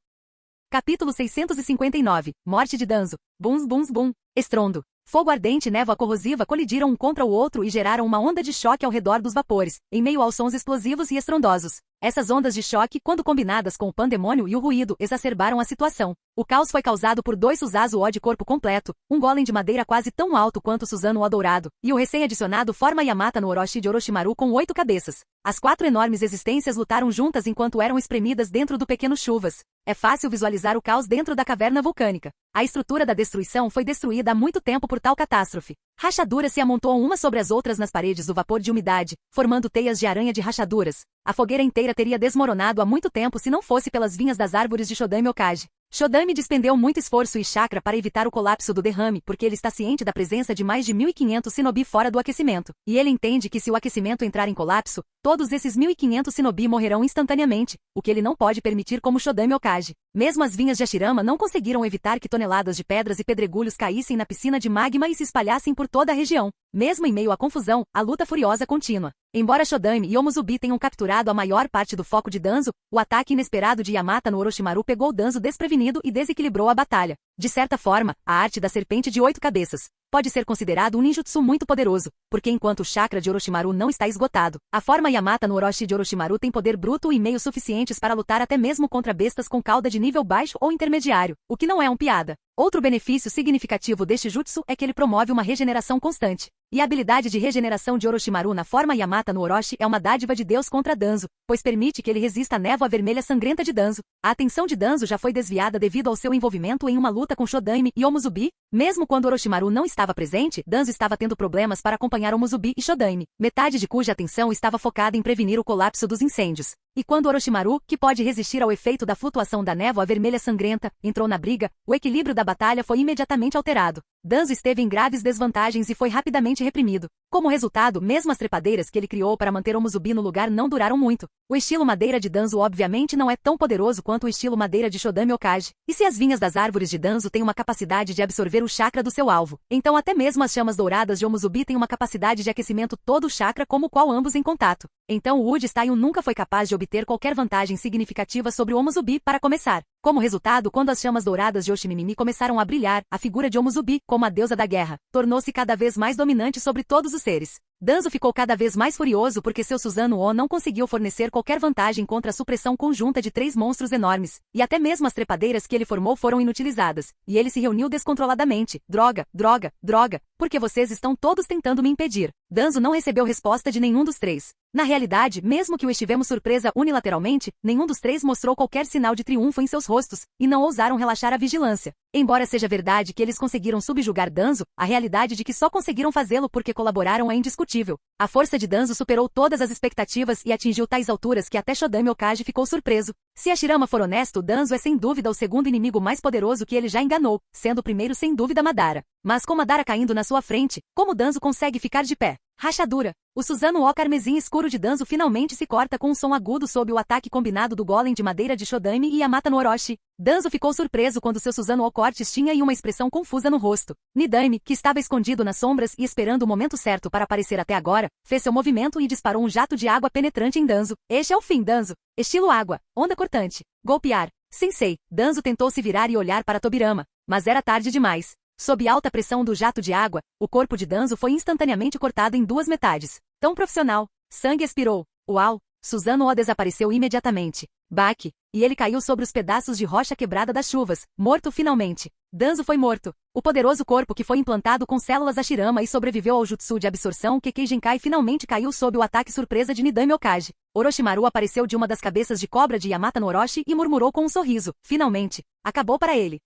Capítulo 659. Morte de Danzo. Bum bum bum. Estrondo. Fogo ardente e névoa corrosiva colidiram um contra o outro e geraram uma onda de choque ao redor dos vapores, em meio aos sons explosivos e estrondosos. Essas ondas de choque, quando combinadas com o pandemônio e o ruído, exacerbaram a situação. O caos foi causado por 2 Suzazu-O de corpo completo, um golem de madeira quase tão alto quanto o Susanoo dourado, e o recém-adicionado forma Yamata no Orochi de Orochimaru com 8 cabeças. As 4 enormes existências lutaram juntas enquanto eram espremidas dentro do pequeno Chuvas. É fácil visualizar o caos dentro da caverna vulcânica. A estrutura da destruição foi destruída há muito tempo por tal catástrofe. Rachaduras se amontoam umas sobre as outras nas paredes do vapor de umidade, formando teias de aranha de rachaduras. A fogueira inteira teria desmoronado há muito tempo se não fosse pelas vinhas das árvores de Shodaime Hokage. Shodaime despendeu muito esforço e chakra para evitar o colapso do derrame porque ele está ciente da presença de mais de 1.500 shinobi fora do aquecimento. E ele entende que se o aquecimento entrar em colapso, todos esses 1.500 shinobi morrerão instantaneamente, o que ele não pode permitir como Shodaime Hokage. Mesmo as vinhas de Hashirama não conseguiram evitar que toneladas de pedras e pedregulhos caíssem na piscina de magma e se espalhassem por toda a região. Mesmo em meio à confusão, a luta furiosa continua. Embora Shodaime e Omuzubi tenham capturado a maior parte do foco de Danzo, o ataque inesperado de Yamata no Orochimaru pegou Danzo desprevenido e desequilibrou a batalha. De certa forma, a arte da serpente de 8 cabeças. pode ser considerado um ninjutsu muito poderoso, porque enquanto o chakra de Orochimaru não está esgotado, a forma Yamata no Orochi de Orochimaru tem poder bruto e meio suficientes para lutar até mesmo contra bestas com cauda de nível baixo ou intermediário, o que não é um piada. Outro benefício significativo deste jutsu é que ele promove uma regeneração constante. E a habilidade de regeneração de Orochimaru na forma Yamata no Orochi é uma dádiva de Deus contra Danzo, pois permite que ele resista à névoa vermelha sangrenta de Danzo. A atenção de Danzo já foi desviada devido ao seu envolvimento em uma luta com Shodaime e Omuzubi. Mesmo quando Orochimaru não estava presente, Danzo estava tendo problemas para acompanhar Omuzubi e Shodaime, metade de cuja atenção estava focada em prevenir o colapso dos incêndios. E quando Orochimaru, que pode resistir ao efeito da flutuação da névoa vermelha sangrenta, entrou na briga, o equilíbrio da batalha foi imediatamente alterado. Danzo esteve em graves desvantagens e foi rapidamente reprimido. Como resultado, mesmo as trepadeiras que ele criou para manter Omuzubi no lugar não duraram muito. O estilo madeira de Danzo obviamente não é tão poderoso quanto o estilo madeira de Shodaime Okage. E se as vinhas das árvores de Danzo têm uma capacidade de absorver o chakra do seu alvo, então até mesmo as chamas douradas de Omuzubi têm uma capacidade de aquecimento todo o chakra como o qual ambos em contato. Então o Uji Staion nunca foi capaz de obter qualquer vantagem significativa sobre o Omuzubi para começar. Como resultado, quando as chamas douradas de Oshimimimi começaram a brilhar, a figura de Omuzubi, como a deusa da guerra, tornou-se cada vez mais dominante sobre todos os seres. Danzo ficou cada vez mais furioso porque seu Susanoo não conseguiu fornecer qualquer vantagem contra a supressão conjunta de 3 monstros enormes, e até mesmo as trepadeiras que ele formou foram inutilizadas, e ele se reuniu descontroladamente. Droga, droga, droga, porque vocês estão todos tentando me impedir. Danzo não recebeu resposta de nenhum dos 3. Na realidade, mesmo que o estivemos surpresa unilateralmente, nenhum dos 3 mostrou qualquer sinal de triunfo em seus rostos, e não ousaram relaxar a vigilância. Embora seja verdade que eles conseguiram subjugar Danzo, a realidade de que só conseguiram fazê-lo porque colaboraram é indiscutível. A força de Danzo superou todas as expectativas e atingiu tais alturas que até Shodaime Okage ficou surpreso. Se Hashirama for honesto, Danzo é sem dúvida o segundo inimigo mais poderoso que ele já enganou, sendo o primeiro sem dúvida Madara. Mas com Madara caindo na sua frente, como Danzo consegue ficar de pé? Rachadura. O Susanoo carmesim escuro de Danzo finalmente se corta com um som agudo sob o ataque combinado do golem de madeira de Shodaime e Yamata no Orochi. Danzo ficou surpreso quando seu Susanoo cortes tinha uma expressão confusa no rosto. Nidaime, que estava escondido nas sombras e esperando o momento certo para aparecer até agora, fez seu movimento e disparou um jato de água penetrante em Danzo. Este é o fim, Danzo. Estilo água. Onda cortante. Golpear. Sensei. Danzo tentou se virar e olhar para Tobirama, mas era tarde demais. Sob alta pressão do jato de água, o corpo de Danzo foi instantaneamente cortado em 2 metades. Tão profissional. Sangue expirou. Uau! Susanoo desapareceu imediatamente. Baque. E ele caiu sobre os pedaços de rocha quebrada das chuvas, morto finalmente. Danzo foi morto. O poderoso corpo que foi implantado com células Hashirama e sobreviveu ao jutsu de absorção Kekkei Genkai finalmente caiu sob o ataque surpresa de Nidaime Okage. Orochimaru apareceu de uma das cabeças de cobra de Yamata no Orochi e murmurou com um sorriso. Finalmente. Acabou para ele.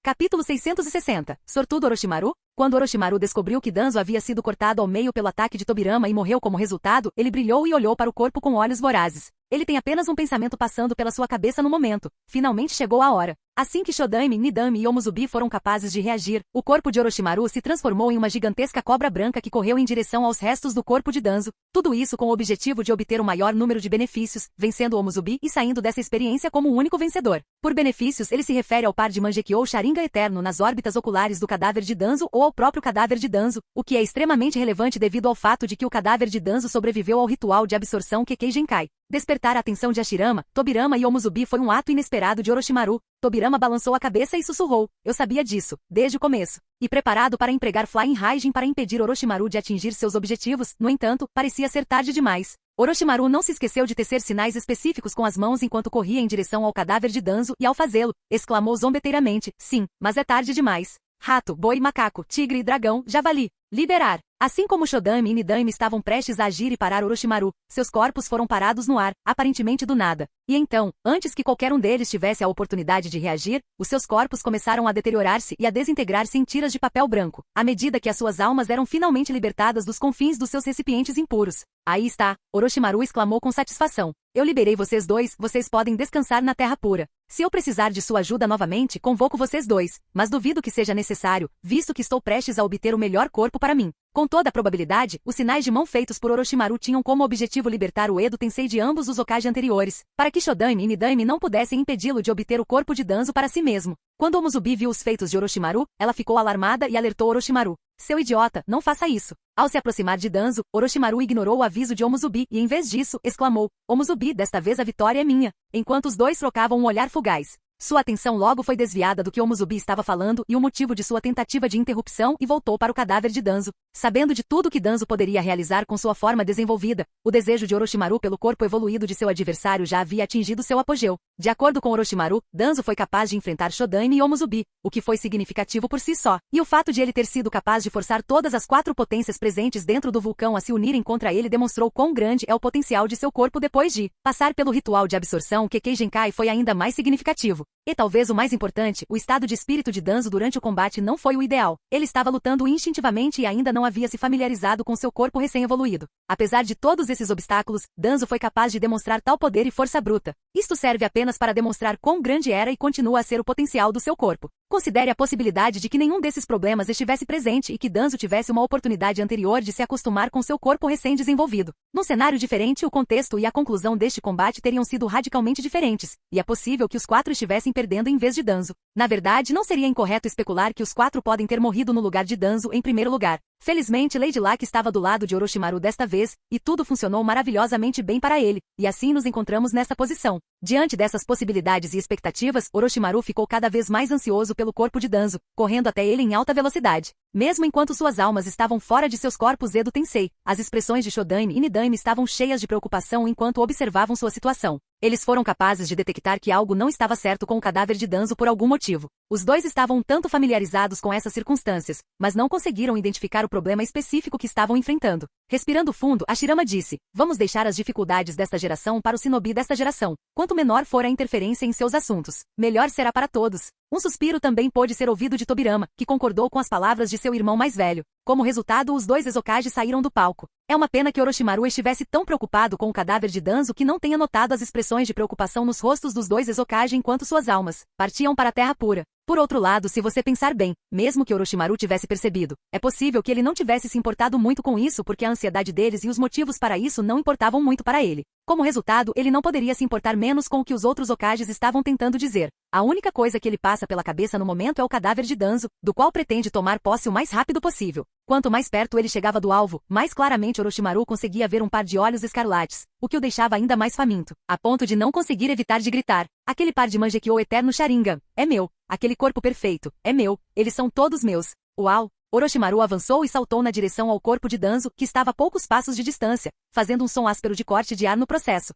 Capítulo 660. Sortudo Orochimaru? Quando Orochimaru descobriu que Danzo havia sido cortado ao meio pelo ataque de Tobirama e morreu como resultado, ele brilhou e olhou para o corpo com olhos vorazes. Ele tem apenas um pensamento passando pela sua cabeça no momento. Finalmente chegou a hora. Assim que Shodaime, Nidaime e Omuzubi foram capazes de reagir, o corpo de Orochimaru se transformou em uma gigantesca cobra branca que correu em direção aos restos do corpo de Danzo. Tudo isso com o objetivo de obter o maior número de benefícios, vencendo Omuzubi e saindo dessa experiência como o único vencedor. Por benefícios, ele se refere ao par de Mangekyou Sharingan eterno nas órbitas oculares do cadáver de Danzo ou ao próprio cadáver de Danzo, o que é extremamente relevante devido ao fato de que o cadáver de Danzo sobreviveu ao ritual de absorção Kekkei Genkai. Despertar a atenção de Hashirama, Tobirama e Omuzubi foi um ato inesperado de Orochimaru. Tobirama balançou a cabeça e sussurrou. Eu sabia disso, desde o começo. E preparado para empregar Flying Raijin para impedir Orochimaru de atingir seus objetivos, no entanto, parecia ser tarde demais. Orochimaru não se esqueceu de tecer sinais específicos com as mãos enquanto corria em direção ao cadáver de Danzo e ao fazê-lo, exclamou zombeteiramente. Sim, mas é tarde demais. Rato, boi, macaco, tigre, dragão, javali. Liberar. Assim como Shodaime e Nidaime estavam prestes a agir e parar Orochimaru, seus corpos foram parados no ar, aparentemente do nada. E então, antes que qualquer um deles tivesse a oportunidade de reagir, os seus corpos começaram a deteriorar-se e a desintegrar-se em tiras de papel branco, à medida que as suas almas eram finalmente libertadas dos confins dos seus recipientes impuros. Aí está, Orochimaru exclamou com satisfação. Eu liberei vocês dois, vocês podem descansar na terra pura. Se eu precisar de sua ajuda novamente, convoco vocês dois, mas duvido que seja necessário, visto que estou prestes a obter o melhor corpo para mim. Com toda a probabilidade, os sinais de mão feitos por Orochimaru tinham como objetivo libertar o Edo Tensei de ambos os Hokage anteriores, para que Shodaime e Nidaime não pudessem impedi-lo de obter o corpo de Danzo para si mesmo. Quando Omuzubi viu os feitos de Orochimaru, ela ficou alarmada e alertou Orochimaru. Seu idiota, não faça isso. Ao se aproximar de Danzo, Orochimaru ignorou o aviso de Omuzubi e em vez disso, exclamou. Omuzubi, desta vez a vitória é minha. Enquanto os dois trocavam um olhar fugaz. Sua atenção logo foi desviada do que Omuzubi estava falando e o motivo de sua tentativa de interrupção e voltou para o cadáver de Danzo. Sabendo de tudo que Danzo poderia realizar com sua forma desenvolvida, o desejo de Orochimaru pelo corpo evoluído de seu adversário já havia atingido seu apogeu. De acordo com Orochimaru, Danzo foi capaz de enfrentar Shodaime e Omuzubi, o que foi significativo por si só. E o fato de ele ter sido capaz de forçar todas as 4 potências presentes dentro do vulcão a se unirem contra ele demonstrou quão grande é o potencial de seu corpo depois de passar pelo ritual de absorção Kekkei Genkai foi ainda mais significativo. E talvez o mais importante, o estado de espírito de Danzo durante o combate não foi o ideal. Ele estava lutando instintivamente e ainda não havia se familiarizado com seu corpo recém-evoluído. Apesar de todos esses obstáculos, Danzo foi capaz de demonstrar tal poder e força bruta. Isto serve apenas para demonstrar quão grande era e continua a ser o potencial do seu corpo. Considere a possibilidade de que nenhum desses problemas estivesse presente e que Danzo tivesse uma oportunidade anterior de se acostumar com seu corpo recém-desenvolvido. Num cenário diferente, o contexto e a conclusão deste combate teriam sido radicalmente diferentes, e é possível que os 4 estivessem perdendo em vez de Danzo. Na verdade, não seria incorreto especular que os 4 podem ter morrido no lugar de Danzo em primeiro lugar. Felizmente, Lady Luck estava do lado de Orochimaru desta vez, e tudo funcionou maravilhosamente bem para ele, e assim nos encontramos nesta posição. Diante dessas possibilidades e expectativas, Orochimaru ficou cada vez mais ansioso pelo corpo de Danzo, correndo até ele em alta velocidade. Mesmo enquanto suas almas estavam fora de seus corpos Edo Tensei, as expressões de Shodaime e Nidaime estavam cheias de preocupação enquanto observavam sua situação. Eles foram capazes de detectar que algo não estava certo com o cadáver de Danzo por algum motivo. Os dois estavam um tanto familiarizados com essas circunstâncias, mas não conseguiram identificar o problema específico que estavam enfrentando. Respirando fundo, Hashirama disse: "Vamos deixar as dificuldades desta geração para o shinobi desta geração. Quanto menor for a interferência em seus assuntos, melhor será para todos." Um suspiro também pôde ser ouvido de Tobirama, que concordou com as palavras de seu irmão mais velho. Como resultado, os 2 Exokage saíram do palco. É uma pena que Orochimaru estivesse tão preocupado com o cadáver de Danzo que não tenha notado as expressões de preocupação nos rostos dos 2 Exokage enquanto suas almas partiam para a terra pura. Por outro lado, se você pensar bem, mesmo que Orochimaru tivesse percebido, é possível que ele não tivesse se importado muito com isso porque a ansiedade deles e os motivos para isso não importavam muito para ele. Como resultado, ele não poderia se importar menos com o que os outros Hokages estavam tentando dizer. A única coisa que ele passa pela cabeça no momento é o cadáver de Danzo, do qual pretende tomar posse o mais rápido possível. Quanto mais perto ele chegava do alvo, mais claramente Orochimaru conseguia ver um par de olhos escarlates, o que o deixava ainda mais faminto, a ponto de não conseguir evitar de gritar: "Aquele par de Mangekyo Eterno Sharingan, é meu! Aquele corpo perfeito, é meu! Eles são todos meus! Uau!" Orochimaru avançou e saltou na direção ao corpo de Danzo, que estava a poucos passos de distância, fazendo um som áspero de corte de ar no processo.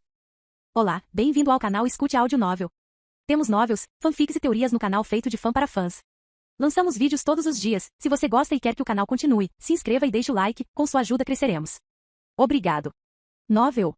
Olá, bem-vindo ao canal Escute Áudio Novel. Temos novels, fanfics e teorias no canal feito de fã para fãs. Lançamos vídeos todos os dias. Se você gosta e quer que o canal continue, se inscreva e deixe o like, com sua ajuda cresceremos. Obrigado. Novel.